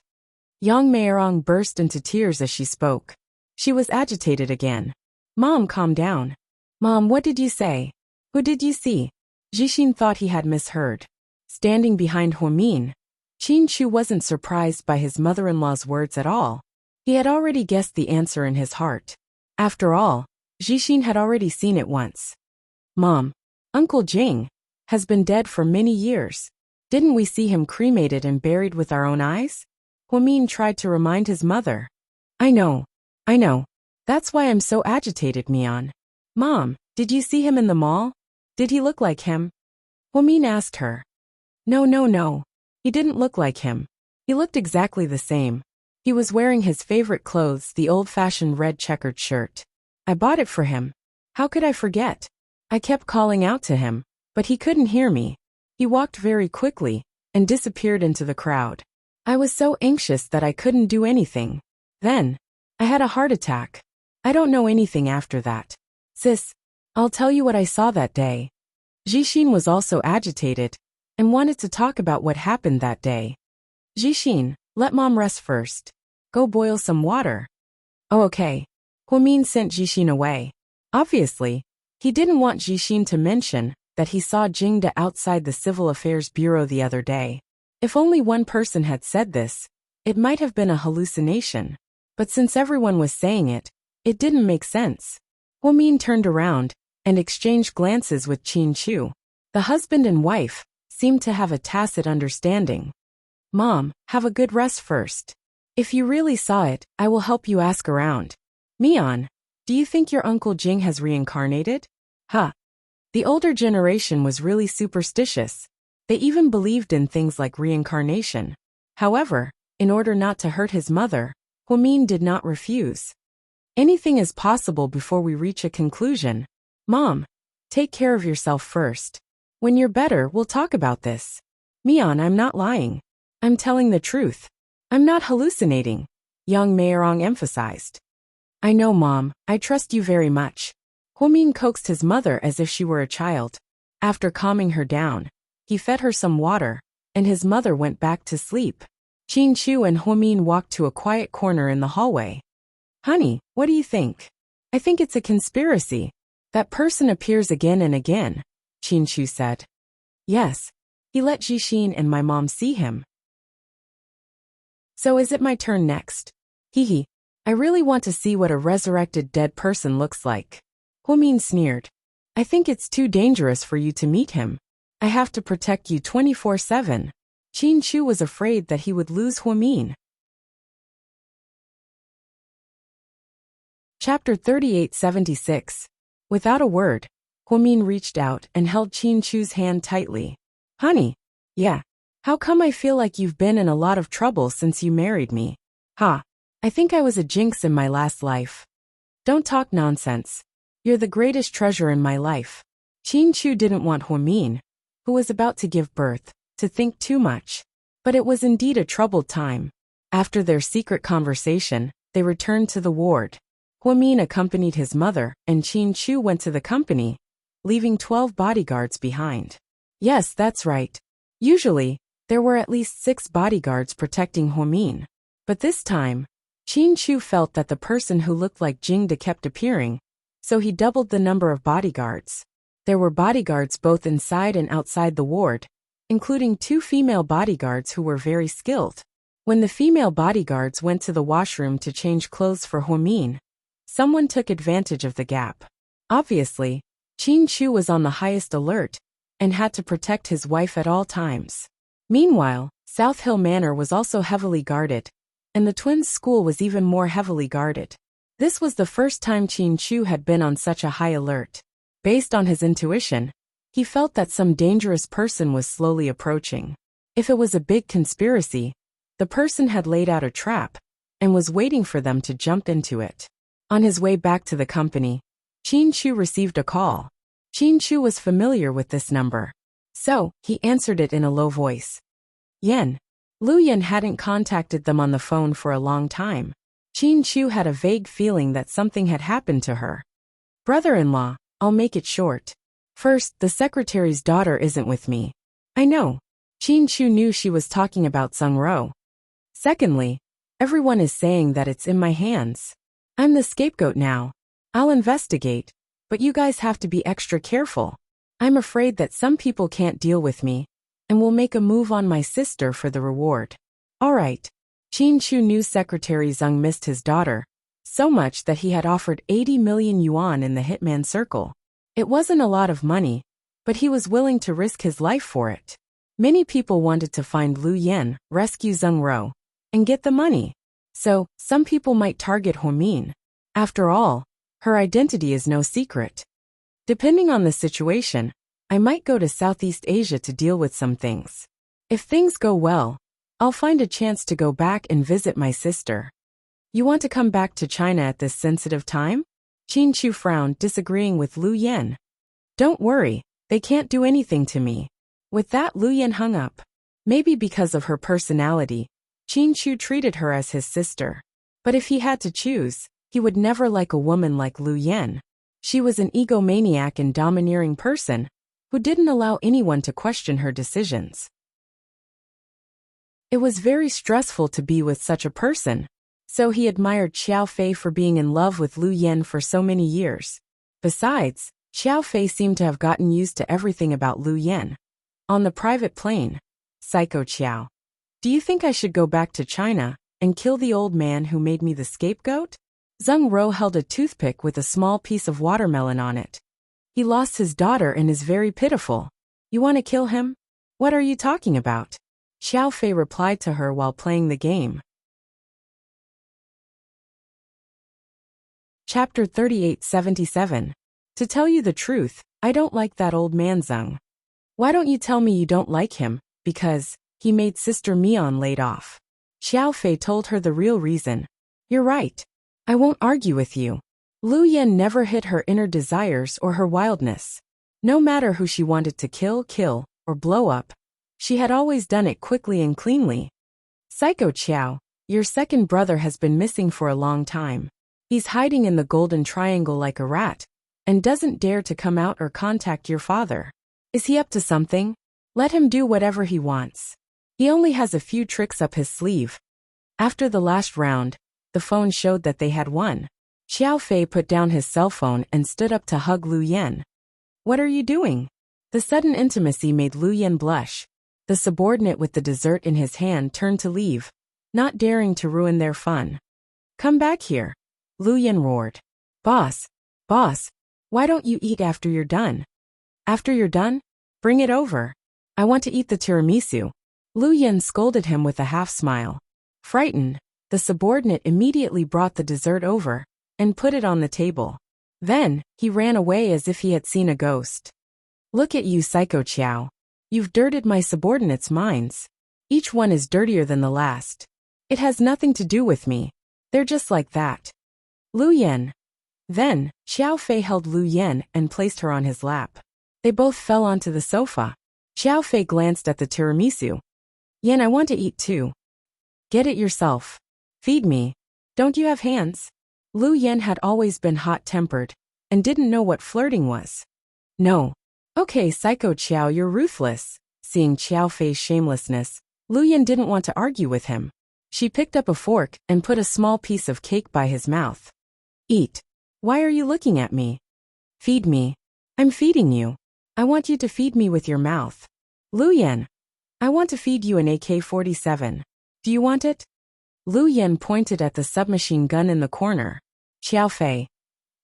Yang Meirong burst into tears as she spoke. She was agitated again. Mom, calm down. Mom, what did you say? Who did you see? Jixin thought he had misheard. Standing behind Huomin, Qin Chu wasn't surprised by his mother-in-law's words at all. He had already guessed the answer in his heart. After all, Jixin had already seen it once. Mom, Uncle Jing has been dead for many years. Didn't we see him cremated and buried with our own eyes? Huomin tried to remind his mother. I know. That's why I'm so agitated, Mian. Mom, did you see him in the mall? Did he look like him? Huomin asked her. No. He didn't look like him. He looked exactly the same. He was wearing his favorite clothes, the old-fashioned red checkered shirt. I bought it for him. How could I forget? I kept calling out to him. But he couldn't hear me. He walked very quickly and disappeared into the crowd. I was so anxious that I couldn't do anything. Then, I had a heart attack. I don't know anything after that. Sis, I'll tell you what I saw that day. Jixin was also agitated and wanted to talk about what happened that day. Jixin, let mom rest first. Go boil some water. Oh, okay. Huamin sent Jixin away. Obviously, he didn't want Jixin to mention that he saw Jingde outside the Civil Affairs Bureau the other day. If only one person had said this, it might have been a hallucination. But since everyone was saying it, it didn't make sense. Huamin turned around and exchanged glances with Qin Chu. The husband and wife seemed to have a tacit understanding. Mom, have a good rest first. If you really saw it, I will help you ask around. Mian, do you think your Uncle Jing has reincarnated? Huh. The older generation was really superstitious. They even believed in things like reincarnation. However, in order not to hurt his mother, Huamin did not refuse. Anything is possible before we reach a conclusion. Mom, take care of yourself first. When you're better, we'll talk about this. Mian, I'm not lying. I'm telling the truth. I'm not hallucinating, Yang Meirong emphasized. I know, Mom. I trust you very much. Huamin coaxed his mother as if she were a child. After calming her down, he fed her some water, and his mother went back to sleep. Qin Chu and Huamin walked to a quiet corner in the hallway. Honey, what do you think? I think it's a conspiracy. That person appears again and again, Qin Chu said. Yes. He let Jixin and my mom see him. So is it my turn next? Hee. I really want to see what a resurrected dead person looks like. Huamin sneered. I think it's too dangerous for you to meet him. I have to protect you 24/7. Qin Chu was afraid that he would lose Huamin. Chapter 3876. Without a word, Huamin reached out and held Qin Chu's hand tightly. Honey. Yeah. How come I feel like you've been in a lot of trouble since you married me? Ha. I think I was a jinx in my last life. Don't talk nonsense. You're the greatest treasure in my life. Qin Chu didn't want Huamin, who was about to give birth, to think too much. But it was indeed a troubled time. After their secret conversation, they returned to the ward. Huamin accompanied his mother, and Qin Chu went to the company, leaving 12 bodyguards behind. Yes, that's right. Usually, there were at least 6 bodyguards protecting Huamin. But this time, Qin Chu felt that the person who looked like Jingde kept appearing, so he doubled the number of bodyguards. There were bodyguards both inside and outside the ward, including 2 female bodyguards who were very skilled. When the female bodyguards went to the washroom to change clothes for Huamin, someone took advantage of the gap. Obviously, Qin Chu was on the highest alert and had to protect his wife at all times. Meanwhile, South Hill Manor was also heavily guarded, and the twins' school was even more heavily guarded. This was the first time Qin Chu had been on such a high alert. Based on his intuition, he felt that some dangerous person was slowly approaching. If it was a big conspiracy, the person had laid out a trap and was waiting for them to jump into it. On his way back to the company, Qin Chu received a call. Qin Chu was familiar with this number, so he answered it in a low voice. Yen. Lu Yen hadn't contacted them on the phone for a long time. Qin Chu had a vague feeling that something had happened to her. Brother-in-law, I'll make it short. First, the secretary's daughter isn't with me. I know. Qin Chu knew she was talking about Sung Ro. Secondly, everyone is saying that it's in my hands. I'm the scapegoat now. I'll investigate, but you guys have to be extra careful. I'm afraid that some people can't deal with me, and will make a move on my sister for the reward. All right. Qin Chu knew Secretary Zeng missed his daughter, so much that he had offered 80 million yuan in the hitman circle. It wasn't a lot of money, but he was willing to risk his life for it. Many people wanted to find Lu Yen, rescue Zeng Ro, and get the money. So, some people might target Huamin. After all, her identity is no secret. Depending on the situation, I might go to Southeast Asia to deal with some things. If things go well, I'll find a chance to go back and visit my sister. You want to come back to China at this sensitive time? Qin Chu frowned, disagreeing with Lu Yen. Don't worry, They can't do anything to me. With that, Lu Yan hung up. Maybe because of her personality, Qin Chu treated her as his sister. But if he had to choose, he would never like a woman like Lu Yan. She was an egomaniac and domineering person who didn't allow anyone to question her decisions. It was very stressful to be with such a person, so he admired Xiao Fei for being in love with Lu Yan for so many years. Besides, Xiao Fei seemed to have gotten used to everything about Lu Yan. On the private plane, Psycho Qiao. Do you think I should go back to China and kill the old man who made me the scapegoat? Zheng Ro held a toothpick with a small piece of watermelon on it. He lost his daughter and is very pitiful. You want to kill him? What are you talking about? Xiao Fei replied to her while playing the game. Chapter 3877. To tell you the truth, I don't like that old man Zheng. Why don't you tell me you don't like him? Because he made Sister Mian laid off. Xiao Fei told her the real reason. You're right. I won't argue with you. Lu Yan never hid her inner desires or her wildness. No matter who she wanted to kill, or blow up, she had always done it quickly and cleanly. Psycho Qiao, your second brother has been missing for a long time. He's hiding in the Golden Triangle like a rat, and doesn't dare to come out or contact your father. Is he up to something? Let him do whatever he wants. He only has a few tricks up his sleeve. After the last round, the phone showed that they had won. Xiao Fei put down his cell phone and stood up to hug Lu Yan. What are you doing? The sudden intimacy made Lu Yan blush. The subordinate with the dessert in his hand turned to leave, not daring to ruin their fun. Come back here. Lu Yan roared. Boss, why don't you eat after you're done? After you're done? Bring it over. I want to eat the tiramisu. Lu Yan scolded him with a half-smile. Frightened, the subordinate immediately brought the dessert over and put it on the table. Then, he ran away as if he had seen a ghost. Look at you, Psycho Qiao. You've dirtied my subordinates' minds. Each one is dirtier than the last. It has nothing to do with me. They're just like that. Lu Yan. Then, Xiao Fei held Lu Yan and placed her on his lap. They both fell onto the sofa. Xiao Fei glanced at the tiramisu. Yan, I want to eat too. Get it yourself. Feed me. Don't you have hands? Lu Yan had always been hot-tempered and didn't know what flirting was. No. Okay, Psycho Qiao, you're ruthless. Seeing Xiao Fei's shamelessness, Lu Yan didn't want to argue with him. She picked up a fork and put a small piece of cake by his mouth. Eat. Why are you looking at me? Feed me. I'm feeding you. I want you to feed me with your mouth. Lu Yan. I want to feed you an AK-47. Do you want it? Lu Yan pointed at the submachine gun in the corner. Xiao Fei.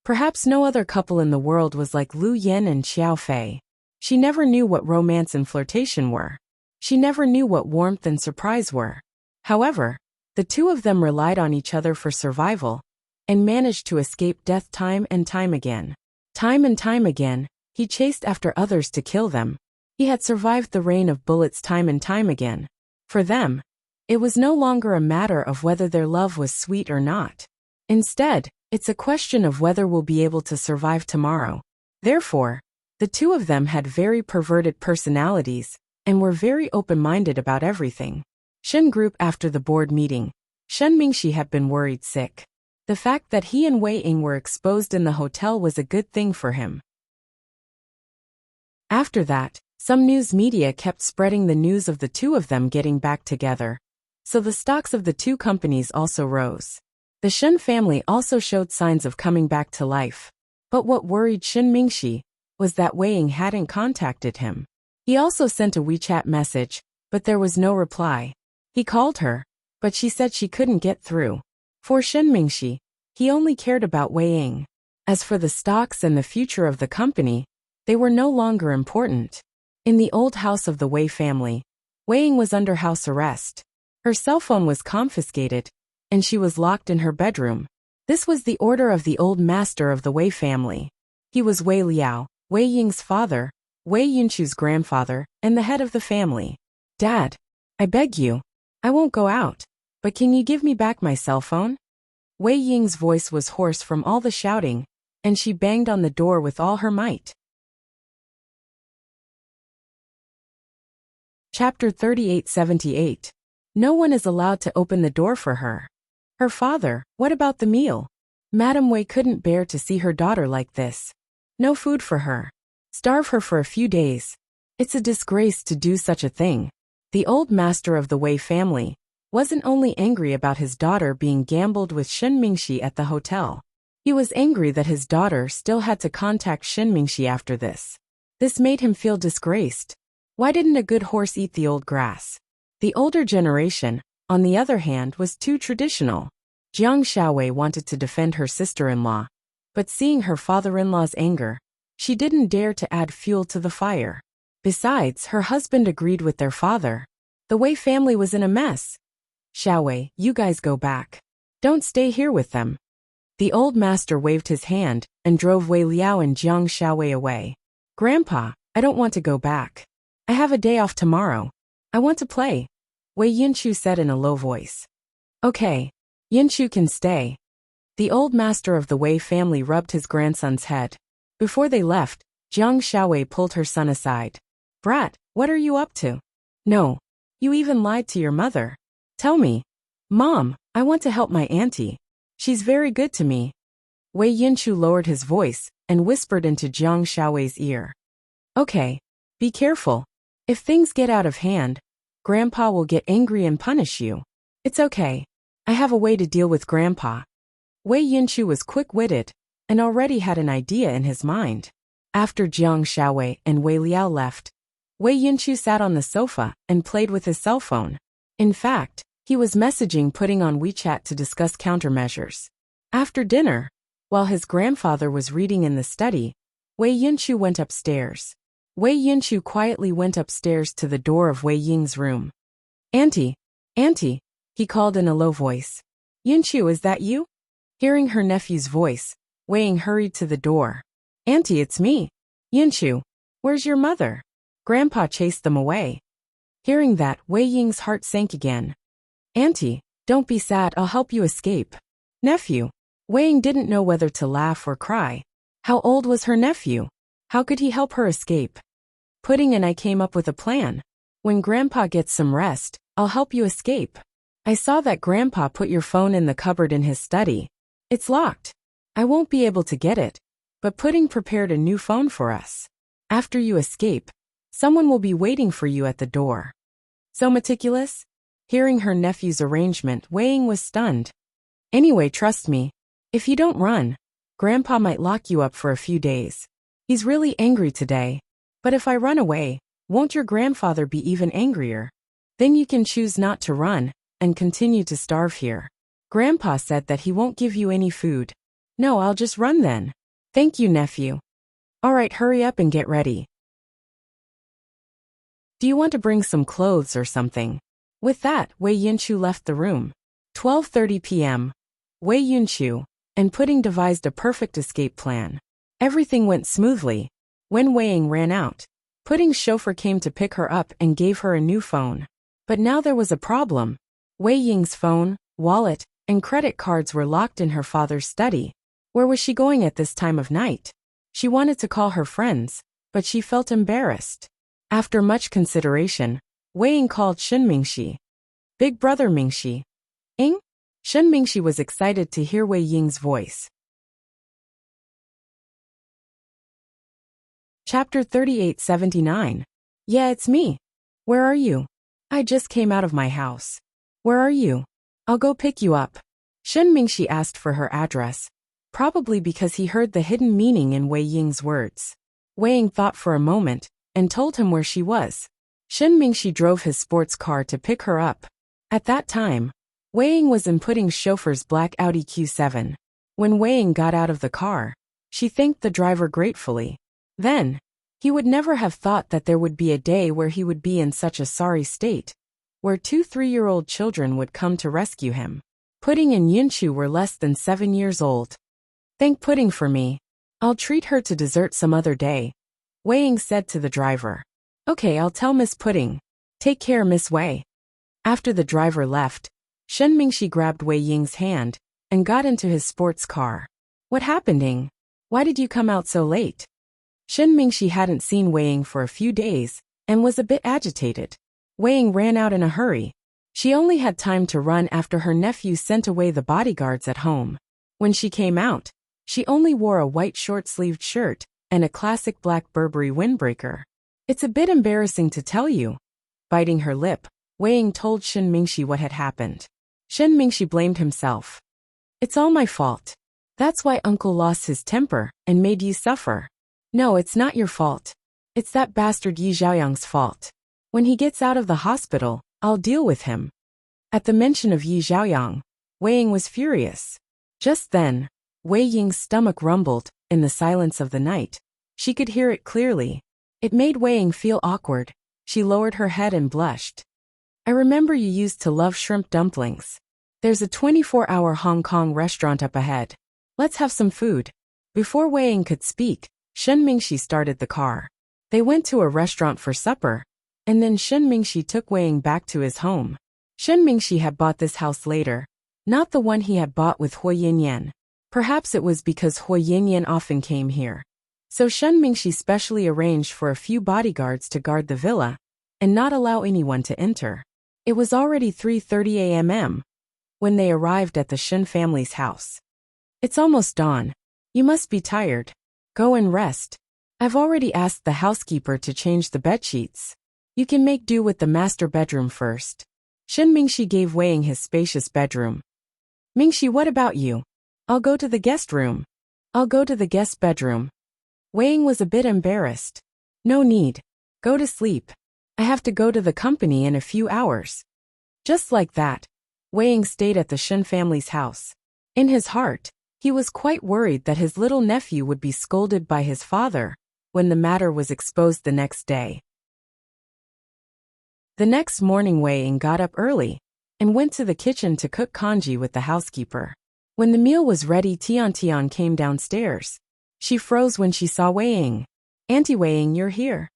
Perhaps no other couple in the world was like Lu Yan and Xiao Fei. She never knew what romance and flirtation were. She never knew what warmth and surprise were. However, the two of them relied on each other for survival and managed to escape death time and time again. Time and time again, he chased after others to kill them. He had survived the rain of bullets time and time again. For them, it was no longer a matter of whether their love was sweet or not. Instead, it's a question of whether we'll be able to survive tomorrow. Therefore, the two of them had very perverted personalities and were very open-minded about everything. Shen Group after the board meeting. Shen Mingxi had been worried sick. The fact that he and Wei Ying were exposed in the hotel was a good thing for him. After that, some news media kept spreading the news of the two of them getting back together. So the stocks of the two companies also rose. The Shen family also showed signs of coming back to life. But what worried Shen Mingxi was that Wei Ying hadn't contacted him. He also sent a WeChat message, but there was no reply. He called her, but she said she couldn't get through. For Shen Mingxi, he only cared about Wei Ying. As for the stocks and the future of the company, they were no longer important. In the old house of the Wei family, Wei Ying was under house arrest. Her cell phone was confiscated, and she was locked in her bedroom. This was the order of the old master of the Wei family. He was Wei Liao, Wei Ying's father, Wei Yunchu's grandfather, and the head of the family. Dad, I beg you. I won't go out, but can you give me back my cell phone? Wei Ying's voice was hoarse from all the shouting, and she banged on the door with all her might. Chapter 3878. No one is allowed to open the door for her. Her father, what about the meal? Madame Wei couldn't bear to see her daughter like this. No food for her. Starve her for a few days. It's a disgrace to do such a thing. The old master of the Wei family wasn't only angry about his daughter being gambled with Shen Mingxi at the hotel. He was angry that his daughter still had to contact Shen Mingxi after this. This made him feel disgraced. Why didn't a good horse eat the old grass? The older generation, on the other hand, was too traditional. Jiang Xiaowei wanted to defend her sister-in-law, but seeing her father-in-law's anger, she didn't dare to add fuel to the fire. Besides, her husband agreed with their father. The Wei family was in a mess. Xiaowei, you guys go back. Don't stay here with them. The old master waved his hand and drove Wei Liao and Jiang Xiaowei away. Grandpa, I don't want to go back. I have a day off tomorrow. I want to play, Wei Yinchu said in a low voice. Okay, Yinchu can stay. The old master of the Wei family rubbed his grandson's head. Before they left, Jiang Xiaowei pulled her son aside. Brat, what are you up to? No. You even lied to your mother. Tell me. Mom, I want to help my auntie. She's very good to me. Wei Yinchu lowered his voice and whispered into Jiang Xiaowei's ear. Okay. Be careful. If things get out of hand, Grandpa will get angry and punish you. It's okay. I have a way to deal with Grandpa. Wei Yinchu was quick-witted and already had an idea in his mind. After Jiang Xiaowei and Wei Liao left, Wei Yinchu sat on the sofa and played with his cell phone. In fact, he was messaging putting on WeChat to discuss countermeasures. After dinner, while his grandfather was reading in the study, Wei Yinchu went upstairs. Wei Yinchu quietly went upstairs to the door of Wei Ying's room. Auntie, Auntie, he called in a low voice. Yinchu, is that you? Hearing her nephew's voice, Wei Ying hurried to the door. Auntie, it's me. Yinchu, where's your mother? Grandpa chased them away. Hearing that, Wei Ying's heart sank again. Auntie, don't be sad, I'll help you escape. Nephew. Wei Ying didn't know whether to laugh or cry. How old was her nephew? How could he help her escape? Pudding and I came up with a plan. When Grandpa gets some rest, I'll help you escape. I saw that Grandpa put your phone in the cupboard in his study. It's locked. I won't be able to get it, but Pudding prepared a new phone for us. After you escape, someone will be waiting for you at the door. So meticulous? Hearing her nephew's arrangement, Wei Ying was stunned. Anyway, trust me. If you don't run, Grandpa might lock you up for a few days. He's really angry today. But if I run away, won't your grandfather be even angrier? Then you can choose not to run and continue to starve here. Grandpa said that he won't give you any food. No, I'll just run then. Thank you, nephew. All right, hurry up and get ready. Do you want to bring some clothes or something? With that, Wei Yinchu left the room. 12:30 p.m. Wei Yinchu and Pudding devised a perfect escape plan. Everything went smoothly. When Wei Ying ran out, Pudding's chauffeur came to pick her up and gave her a new phone. But now there was a problem. Wei Ying's phone, wallet, and credit cards were locked in her father's study. Where was she going at this time of night? She wanted to call her friends, but she felt embarrassed. After much consideration, Wei Ying called Shen Mingxi. Big brother Mingxi. Ing? Shen Mingxi was excited to hear Wei Ying's voice. Chapter 3879. Yeah, it's me. Where are you? I just came out of my house. Where are you? I'll go pick you up. Shen Mingxi asked for her address, probably because he heard the hidden meaning in Wei Ying's words. Wei Ying thought for a moment and told him where she was. Shen Mingxi drove his sports car to pick her up. At that time, Wei Ying was in Pudding's chauffeur's black Audi Q7. When Wei Ying got out of the car, she thanked the driver gratefully. Then, he would never have thought that there would be a day where he would be in such a sorry state, where 2 3-year-old children would come to rescue him. Pudding and Yinchu were less than 7 years old. Thank Pudding for me. I'll treat her to dessert some other day, Wei Ying said to the driver. Okay, I'll tell Miss Pudding. Take care, Miss Wei. After the driver left, Shen Mingxi grabbed Wei Ying's hand and got into his sports car. What happened, Ying? Why did you come out so late? Shen Mingxi hadn't seen Wei Ying for a few days and was a bit agitated. Wei Ying ran out in a hurry. She only had time to run after her nephew sent away the bodyguards at home. When she came out, she only wore a white short-sleeved shirt and a classic black Burberry windbreaker. It's a bit embarrassing to tell you. Biting her lip, Wei Ying told Shen Mingxi what had happened. Shen Mingxi blamed himself. It's all my fault. That's why uncle lost his temper and made you suffer. No, it's not your fault. It's that bastard Yi Xiaoyang's fault. When he gets out of the hospital, I'll deal with him. At the mention of Yi Xiaoyang, Wei Ying was furious. Just then, Wei Ying's stomach rumbled in the silence of the night. She could hear it clearly. It made Wei Ying feel awkward. She lowered her head and blushed. I remember you used to love shrimp dumplings. There's a 24-hour Hong Kong restaurant up ahead. Let's have some food. Before Wei Ying could speak, Shen Mingxi started the car. They went to a restaurant for supper, and then Shen Mingxi took Wei Ying back to his home. Shen Mingxi had bought this house later, not the one he had bought with Huo Yinyan. Perhaps it was because Huo Yinyan often came here. So Shen Mingxi specially arranged for a few bodyguards to guard the villa and not allow anyone to enter. It was already 3:30 a.m. when they arrived at the Shen family's house. It's almost dawn. You must be tired. Go and rest. I've already asked the housekeeper to change the bedsheets. You can make do with the master bedroom first. Shen Mingxi gave Wei Ying his spacious bedroom. Mingxi, what about you? I'll go to the guest room. I'll go to the guest bedroom. Wei Ying was a bit embarrassed. No need. Go to sleep. I have to go to the company in a few hours. Just like that, Wei Ying stayed at the Shen family's house. In his heart, he was quite worried that his little nephew would be scolded by his father when the matter was exposed the next day. The next morning Wei Ying got up early and went to the kitchen to cook congee with the housekeeper. When the meal was ready, Tian came downstairs. She froze when she saw Wei Ying. Auntie Wei Ying, you're here.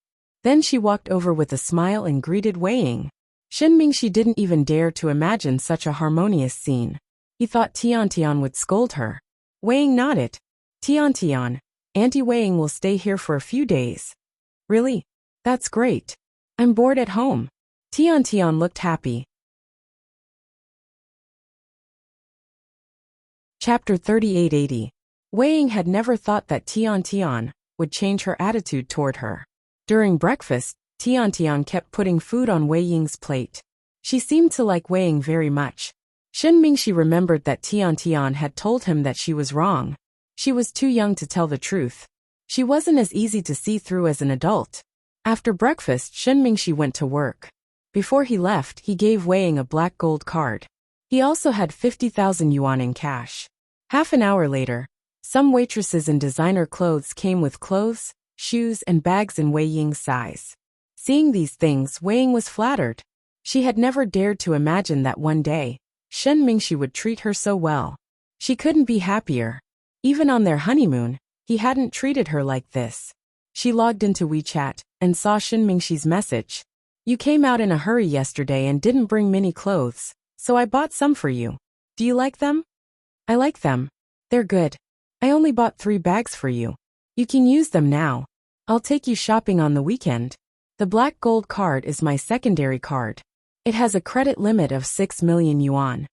Then she walked over with a smile and greeted Wei Ying. Shen Mingxi didn't even dare to imagine such a harmonious scene. He thought Tian would scold her. Wei Ying nodded. Tian, Auntie Wei Ying will stay here for a few days. Really? That's great. I'm bored at home. Tian looked happy. Chapter 3880. Wei Ying had never thought that Tian would change her attitude toward her. During breakfast, Tian kept putting food on Wei Ying's plate. She seemed to like Wei Ying very much. Shen Mingxi remembered that Tian had told him that she was wrong. She was too young to tell the truth. She wasn't as easy to see through as an adult. After breakfast, Shen Mingxi went to work. Before he left, he gave Wei Ying a black gold card. He also had 50,000 yuan in cash. Half an hour later, some waitresses in designer clothes came with clothes, shoes, and bags in Wei Ying's size. Seeing these things, Wei Ying was flattered. She had never dared to imagine that one day, Shen Mingxi would treat her so well. She couldn't be happier. Even on their honeymoon, he hadn't treated her like this. She logged into WeChat and saw Shen Mingxi's message. You came out in a hurry yesterday and didn't bring many clothes, so I bought some for you. Do you like them? I like them. They're good. I only bought 3 bags for you. You can use them now. I'll take you shopping on the weekend. The black gold card is my secondary card. It has a credit limit of 6 million yuan.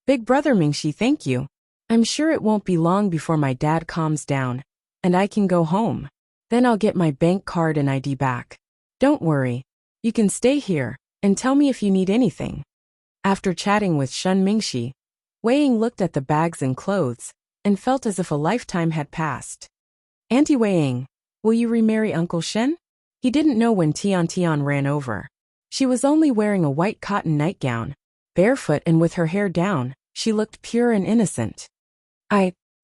Big brother Mingxi, thank you. I'm sure it won't be long before my dad calms down, and I can go home. Then I'll get my bank card and ID back. Don't worry. You can stay here, and tell me if you need anything. After chatting with Shen Mingxi, Wei Ying looked at the bags and clothes, and felt as if a lifetime had passed. Auntie Wei Ying, will you remarry Uncle Shen? He didn't know when Tian ran over. She was only wearing a white cotton nightgown. Barefoot and with her hair down, she looked pure and innocent.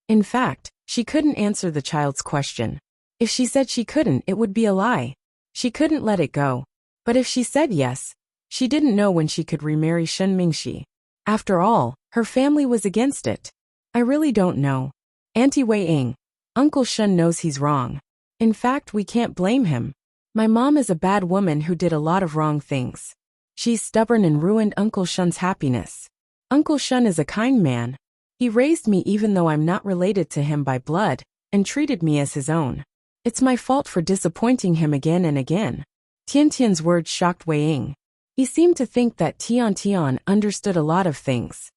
In fact, she couldn't answer the child's question. If she said she couldn't, it would be a lie. She couldn't let it go. But if she said yes, she didn't know when she could remarry Shen Mingxi. After all, her family was against it. I really don't know. Auntie Wei Ying, Uncle Shen knows he's wrong. In fact, we can't blame him. My mom is a bad woman who did a lot of wrong things. She's stubborn and ruined Uncle Shen's happiness. Uncle Shen is a kind man. He raised me even though I'm not related to him by blood, and treated me as his own. It's my fault for disappointing him again and again. Tian's words shocked Wei Ying. He seemed to think that Tian Tian understood a lot of things.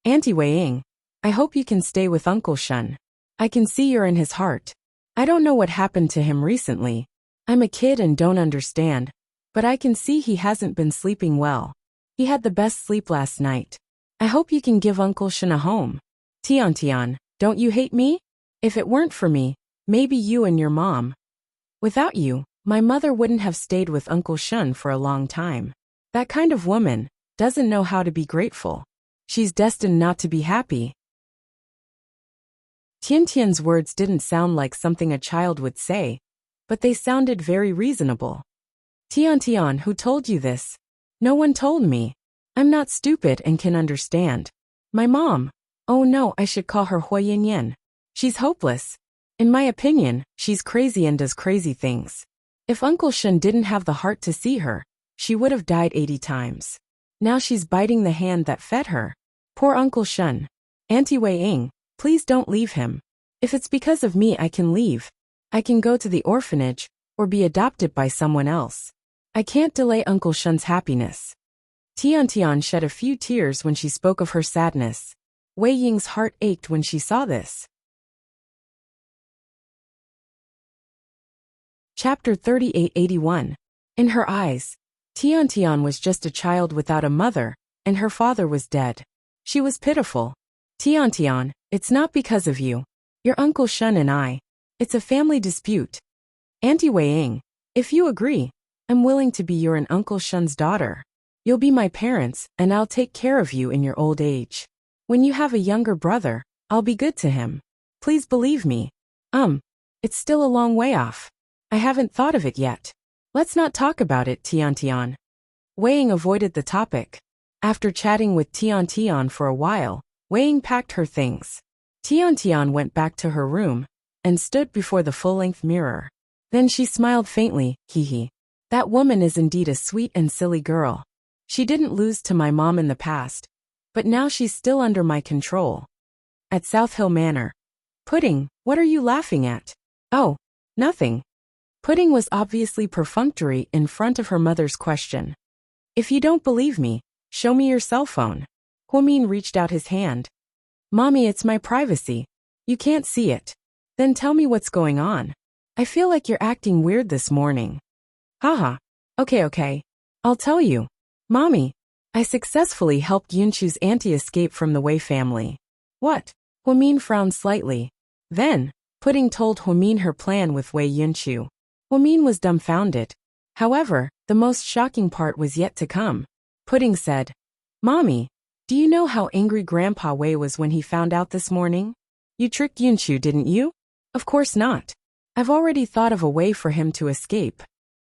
Auntie Wei, I hope you can stay with Uncle Shun. I can see you're in his heart. I don't know what happened to him recently. I'm a kid and don't understand, but I can see he hasn't been sleeping well. He had the best sleep last night. I hope you can give Uncle Shun a home. Tian Tian, don't you hate me? If it weren't for me, maybe you and your mom. Without you, my mother wouldn't have stayed with Uncle Shun for a long time. That kind of woman doesn't know how to be grateful. She's destined not to be happy. Tian Tian's words didn't sound like something a child would say, but they sounded very reasonable. Tian Tian, who told you this? No one told me. I'm not stupid and can understand. My mom. Oh no, I should call her Hui Yin Yin. She's hopeless. In my opinion, she's crazy and does crazy things. If Uncle Shun didn't have the heart to see her, she would have died 80 times. Now she's biting the hand that fed her. Poor Uncle Shun. Auntie Wei, please don't leave him. If it's because of me, I can leave. I can go to the orphanage, or be adopted by someone else. I can't delay Uncle Shun's happiness. Tian Tian shed a few tears when she spoke of her sadness. Wei Ying's heart ached when she saw this. Chapter 3881. In her eyes, Tian Tian was just a child without a mother, and her father was dead. She was pitiful. Tian Tian, it's not because of you. Your Uncle Shun and I. It's a family dispute. Auntie Wei, if you agree, I'm willing to be your and Uncle Shun's daughter. You'll be my parents, and I'll take care of you in your old age. When you have a younger brother, I'll be good to him. Please believe me. It's still a long way off. I haven't thought of it yet. Let's not talk about it, Tian Tian. Wei Ying avoided the topic. After chatting with Tian Tian for a while, Wei Ying packed her things. Tian Tian went back to her room and stood before the full-length mirror. Then she smiled faintly, hee. That woman is indeed a sweet and silly girl. She didn't lose to my mom in the past, but now she's still under my control. At South Hill Manor. Pudding, what are you laughing at? Oh, nothing. Pudding was obviously perfunctory in front of her mother's question. If you don't believe me, show me your cell phone. Huomin reached out his hand. Mommy, it's my privacy. You can't see it. Then tell me what's going on. I feel like you're acting weird this morning. Haha. Okay. I'll tell you. Mommy, I successfully helped Yunchu's auntie escape from the Wei family. What? Huomin frowned slightly. Then, Pudding told Huomin her plan with Wei Yunchu. Huomin was dumbfounded. However, the most shocking part was yet to come. Pudding said, Mommy, do you know how angry Grandpa Wei was when he found out this morning? You tricked Yunchu, didn't you? Of course not. I've already thought of a way for him to escape.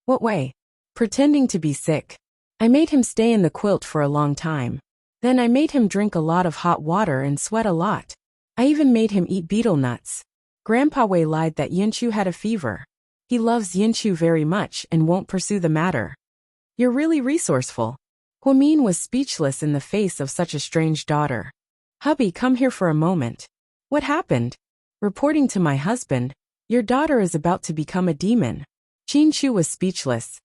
What way? Pretending to be sick. I made him stay in the quilt for a long time. Then I made him drink a lot of hot water and sweat a lot. I even made him eat beetle nuts. Grandpa Wei lied that Yunchu had a fever. He loves Yunchu very much and won't pursue the matter. You're really resourceful. Huomin was speechless in the face of such a strange daughter. Hubby, come here for a moment. What happened? Reporting to my husband, your daughter is about to become a demon. Qin Chu was speechless.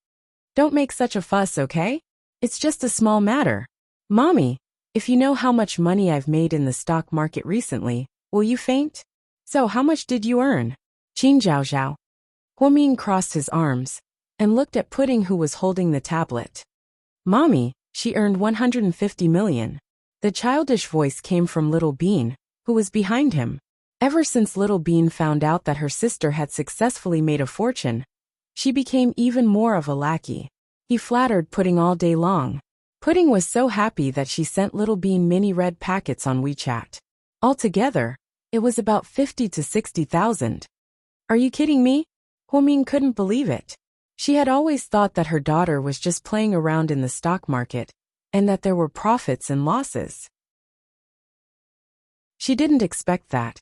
Don't make such a fuss, okay? It's just a small matter. Mommy, if you know how much money I've made in the stock market recently, will you faint? So how much did you earn? Qin Zhao. Huomin crossed his arms and looked at Pudding, who was holding the tablet. Mommy, she earned 150 million. The childish voice came from Little Bean, who was behind him. Ever since Little Bean found out that her sister had successfully made a fortune, she became even more of a lackey. He flattered Pudding all day long. Pudding was so happy that she sent Little Bean mini red packets on WeChat. Altogether, it was about 50 to 60,000. Are you kidding me? Huomin couldn't believe it. She had always thought that her daughter was just playing around in the stock market, and that there were profits and losses. She didn't expect that.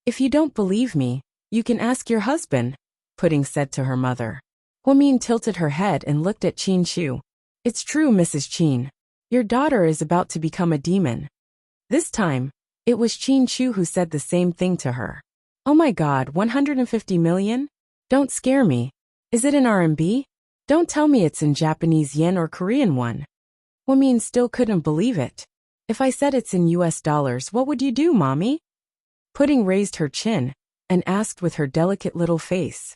If you don't believe me, you can ask your husband, Pudding said to her mother. Huomin tilted her head and looked at Qin Chu. It's true, Mrs. Qin. Your daughter is about to become a demon. This time, it was Qin Chu who said the same thing to her. Oh my God, 150 million? Don't scare me. Is it in RMB? Don't tell me it's in Japanese yen or Korean won. Huamin still couldn't believe it. If I said it's in US dollars, what would you do, Mommy? Pudding raised her chin and asked with her delicate little face.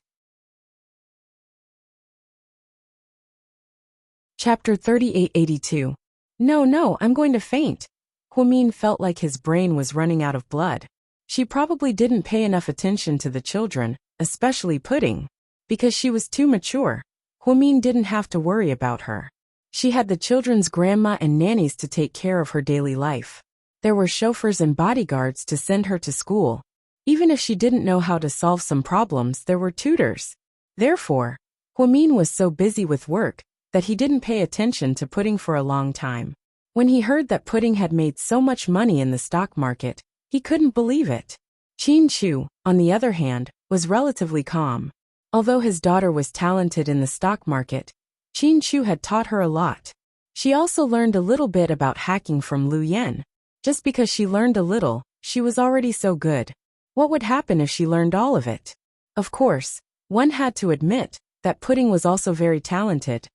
Chapter 3882. No, I'm going to faint. Huamin felt like his brain was running out of blood. She probably didn't pay enough attention to the children, especially Pudding. Because she was too mature, Huamin didn't have to worry about her. She had the children's grandma and nannies to take care of her daily life. There were chauffeurs and bodyguards to send her to school. Even if she didn't know how to solve some problems, there were tutors. Therefore, Huamin was so busy with work that he didn't pay attention to Pudding for a long time. When he heard that Pudding had made so much money in the stock market, he couldn't believe it. Chin Chu, on the other hand, was relatively calm. Although his daughter was talented in the stock market, Chin Chu had taught her a lot. She also learned a little bit about hacking from Lu Yen. Just because she learned a little, she was already so good. What would happen if she learned all of it? Of course, one had to admit that Pudding was also very talented.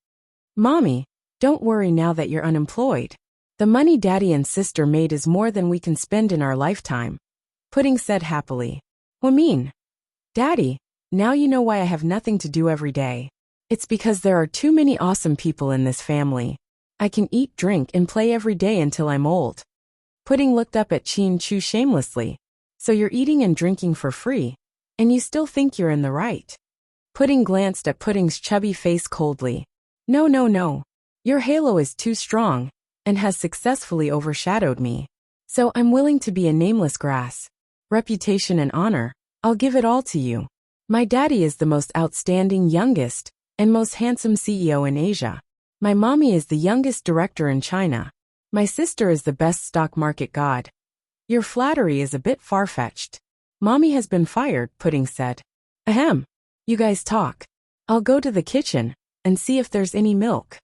Mommy, don't worry now that you're unemployed. The money Daddy and Sister made is more than we can spend in our lifetime, Pudding said happily. Huamin. Daddy, now you know why I have nothing to do every day. It's because there are too many awesome people in this family. I can eat, drink, and play every day until I'm old. Pudding looked up at Chin Chu shamelessly. So you're eating and drinking for free, and you still think you're in the right? Pudding glanced at Pudding's chubby face coldly. No. Your halo is too strong, and has successfully overshadowed me. So I'm willing to be a nameless grass. Reputation and honor, I'll give it all to you. My daddy is the most outstanding, youngest, and most handsome CEO in Asia. My mommy is the youngest director in China. My sister is the best stock market god. Your flattery is a bit far-fetched. Mommy has been fired, Pudding said. Ahem. You guys talk. I'll go to the kitchen and see if there's any milk.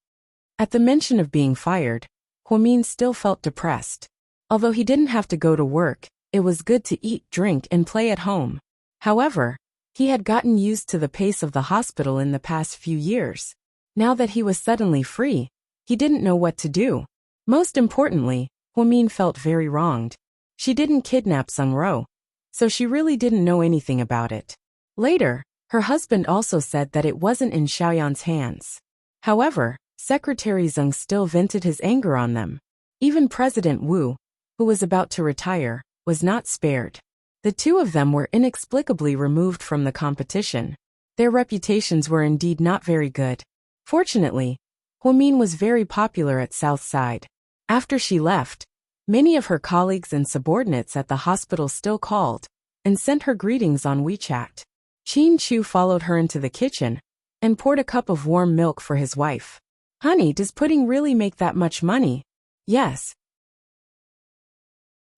At the mention of being fired, Huamin still felt depressed. Although he didn't have to go to work, it was good to eat, drink, and play at home. However, he had gotten used to the pace of the hospital in the past few years. Now that he was suddenly free, he didn't know what to do. Most importantly, Huamin felt very wronged. She didn't kidnap Sung Ro, so she really didn't know anything about it. Later, her husband also said that it wasn't in Xiaoyan's hands. However, Secretary Zeng still vented his anger on them. Even President Wu, who was about to retire, was not spared. The two of them were inexplicably removed from the competition. Their reputations were indeed not very good. Fortunately, Huamin was very popular at Southside. After she left, many of her colleagues and subordinates at the hospital still called and sent her greetings on WeChat. Chin Chu followed her into the kitchen and poured a cup of warm milk for his wife. Honey, does Pudding really make that much money? Yes.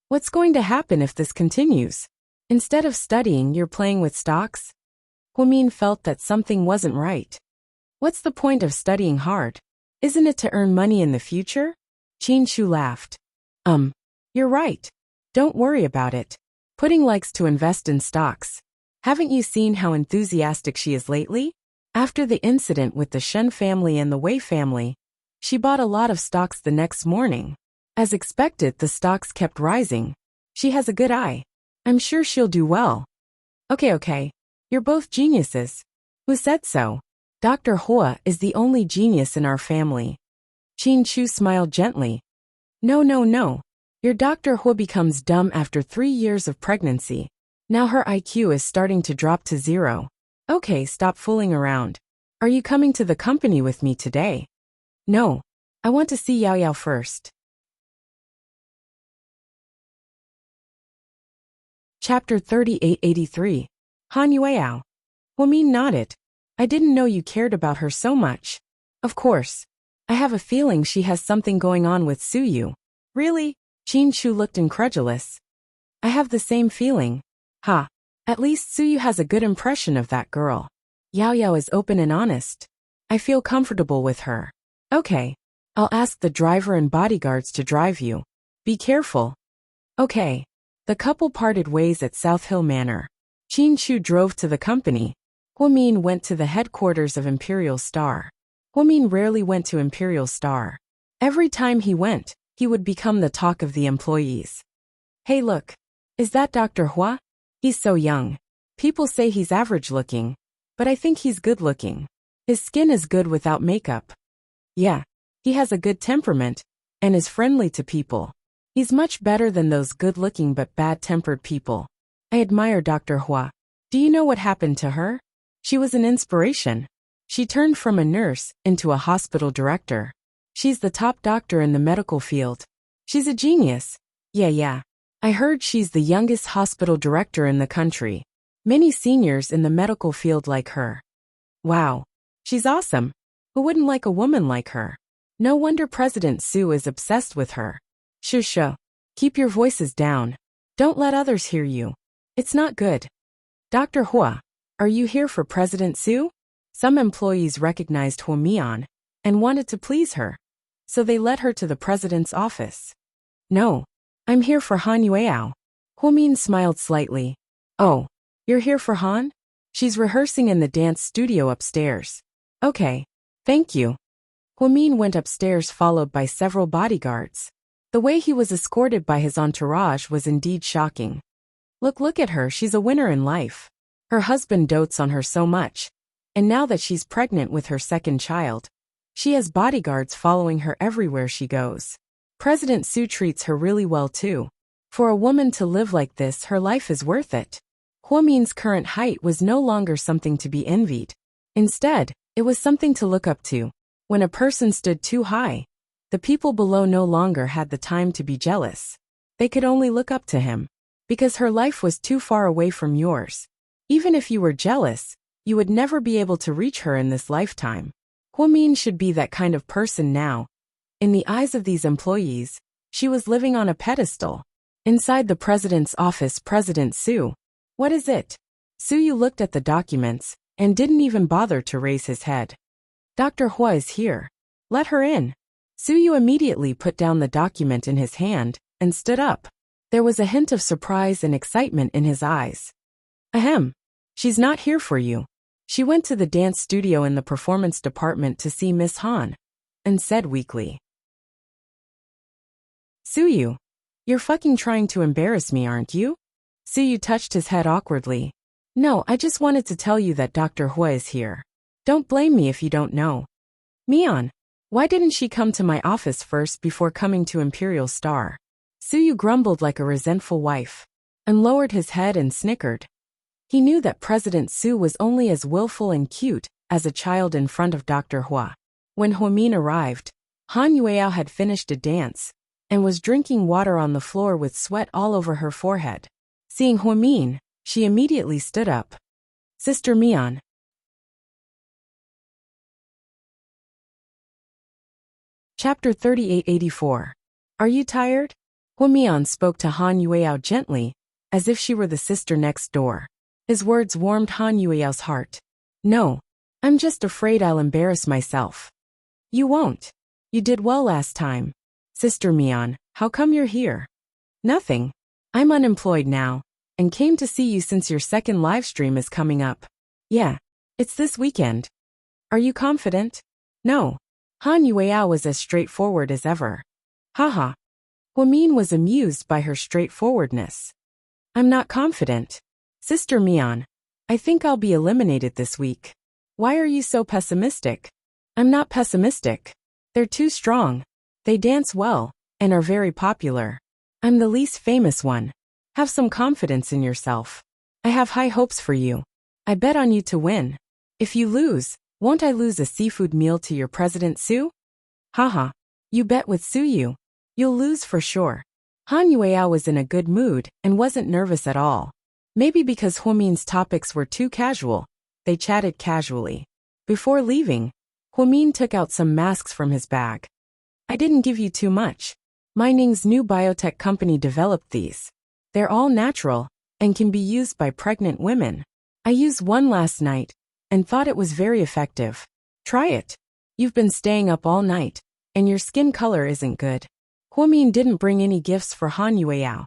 What's going to happen if this continues? Instead of studying, you're playing with stocks? Huamin felt that something wasn't right. What's the point of studying hard? Isn't it to earn money in the future? Chin Chu laughed. You're right. Don't worry about it. Pudding likes to invest in stocks. Haven't you seen how enthusiastic she is lately? After the incident with the Shen family and the Wei family, she bought a lot of stocks the next morning. As expected, the stocks kept rising. She has a good eye. I'm sure she'll do well. Okay. You're both geniuses. Who said so? Dr. Hua is the only genius in our family. Chin Chu smiled gently. No. Your Dr. Hua becomes dumb after 3 years of pregnancy. Now her IQ is starting to drop to 0. Okay, stop fooling around. Are you coming to the company with me today? No. I want to see Yao Yao first. Chapter 3883. Han Yueyao. Huamin nodded. I didn't know you cared about her so much. Of course. I have a feeling she has something going on with Suyu. Really? Chin Chu looked incredulous. I have the same feeling. Ha. At least Suyu has a good impression of that girl. Yao Yao is open and honest. I feel comfortable with her. Okay. I'll ask the driver and bodyguards to drive you. Be careful. Okay. The couple parted ways at South Hill Manor. Chin Chu drove to the company. Huamin went to the headquarters of Imperial Star. Huamin rarely went to Imperial Star. Every time he went, he would become the talk of the employees. Hey look. Is that Dr. Hua? He's so young. People say he's average looking, but I think he's good looking. His skin is good without makeup. Yeah. He has a good temperament, and is friendly to people. He's much better than those good-looking but bad-tempered people. I admire Dr. Hua. Do you know what happened to her? She was an inspiration. She turned from a nurse into a hospital director. She's the top doctor in the medical field. She's a genius. Yeah. I heard she's the youngest hospital director in the country. Many seniors in the medical field like her. Wow. She's awesome. Who wouldn't like a woman like her? No wonder President Su is obsessed with her. Shush. Keep your voices down. Don't let others hear you. It's not good. Dr. Hua, are you here for President Su? Some employees recognized Huamian and wanted to please her, so they led her to the president's office. No, I'm here for Han Yueao. Huamin smiled slightly. Oh, you're here for Han? She's rehearsing in the dance studio upstairs. Okay, thank you. Huamin went upstairs followed by several bodyguards. The way he was escorted by his entourage was indeed shocking. Look at her, she's a winner in life. Her husband dotes on her so much, and now that she's pregnant with her second child, she has bodyguards following her everywhere she goes. President Su treats her really well too. For a woman to live like this, her life is worth it. Huamin's current height was no longer something to be envied. Instead, it was something to look up to. When a person stood too high, the people below no longer had the time to be jealous. They could only look up to him. Because her life was too far away from yours. Even if you were jealous, you would never be able to reach her in this lifetime. Huamin should be that kind of person now. In the eyes of these employees, she was living on a pedestal. Inside the president's office, President Su. What is it? Suyu looked at the documents and didn't even bother to raise his head. Dr. Hua is here. Let her in. Suyu immediately put down the document in his hand and stood up. There was a hint of surprise and excitement in his eyes. Ahem. She's not here for you. She went to the dance studio in the performance department to see Miss Han, and said weakly. Suyu, you're fucking trying to embarrass me, aren't you? Suyu touched his head awkwardly. No, I just wanted to tell you that Dr. Hua is here. Don't blame me if you don't know. Mian, why didn't she come to my office first before coming to Imperial Star? Suyu grumbled like a resentful wife, and lowered his head and snickered. He knew that President Su was only as willful and cute as a child in front of Dr. Hua. When Huamin arrived, Han Yueao had finished a dance, and was drinking water on the floor with sweat all over her forehead. Seeing Huamin, she immediately stood up. Sister Mian. Chapter 3884. Are you tired? Huamian spoke to Han Yueao gently, as if she were the sister next door. His words warmed Han Yueao's heart. No, I'm just afraid I'll embarrass myself. You won't. You did well last time. Sister Mian, how come you're here? Nothing. I'm unemployed now, and came to see you since your second live stream is coming up. Yeah, it's this weekend. Are you confident? No. Han Yueao was as straightforward as ever. Haha. Huamin was amused by her straightforwardness. I'm not confident. Sister Mian, I think I'll be eliminated this week. Why are you so pessimistic? I'm not pessimistic. They're too strong. They dance well, and are very popular. I'm the least famous one. Have some confidence in yourself. I have high hopes for you. I bet on you to win. If you lose, won't I lose a seafood meal to your President Su? Haha. You bet with Suyu. You'll lose for sure. Han Yueao was in a good mood and wasn't nervous at all. Maybe because Huamin's topics were too casual, they chatted casually. Before leaving, Huamin took out some masks from his bag. I didn't give you too much. Mining's new biotech company developed these. They're all natural and can be used by pregnant women. I used one last night and thought it was very effective. Try it. You've been staying up all night, and your skin color isn't good. Huamin didn't bring any gifts for Han Yueao.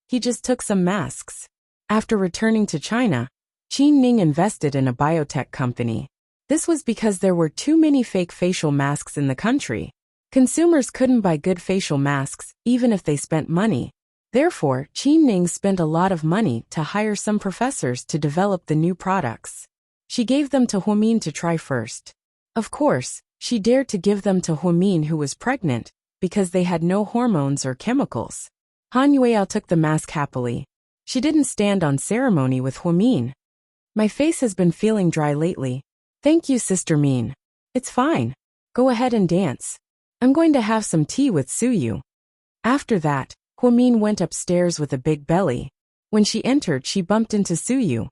He just took some masks. After returning to China, Qin Ning invested in a biotech company. This was because there were too many fake facial masks in the country. Consumers couldn't buy good facial masks, even if they spent money. Therefore, Qin Ning spent a lot of money to hire some professors to develop the new products. She gave them to Huomin to try first. Of course, she dared to give them to Huomin, who was pregnant, because they had no hormones or chemicals. Han Yueao took the mask happily. She didn't stand on ceremony with Huomin. My face has been feeling dry lately. Thank you, Sister Min. It's fine. Go ahead and dance. I'm going to have some tea with Suyu. After that, Huomin went upstairs with a big belly. When she entered, she bumped into Suyu.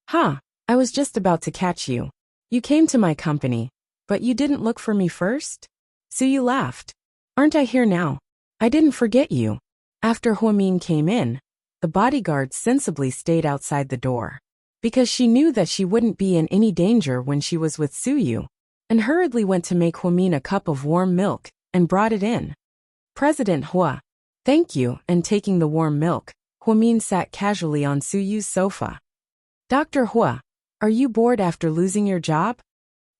Ha! I was just about to catch you. You came to my company, but you didn't look for me first? Suyu laughed. Aren't I here now? I didn't forget you. After Huomin came in, the bodyguard sensibly stayed outside the door, because she knew that she wouldn't be in any danger when she was with Suyu, and hurriedly went to make Huomin a cup of warm milk and brought it in. President Hua. Thank you, and taking the warm milk, Huomin sat casually on Suyu's sofa. Dr. Hua, are you bored after losing your job?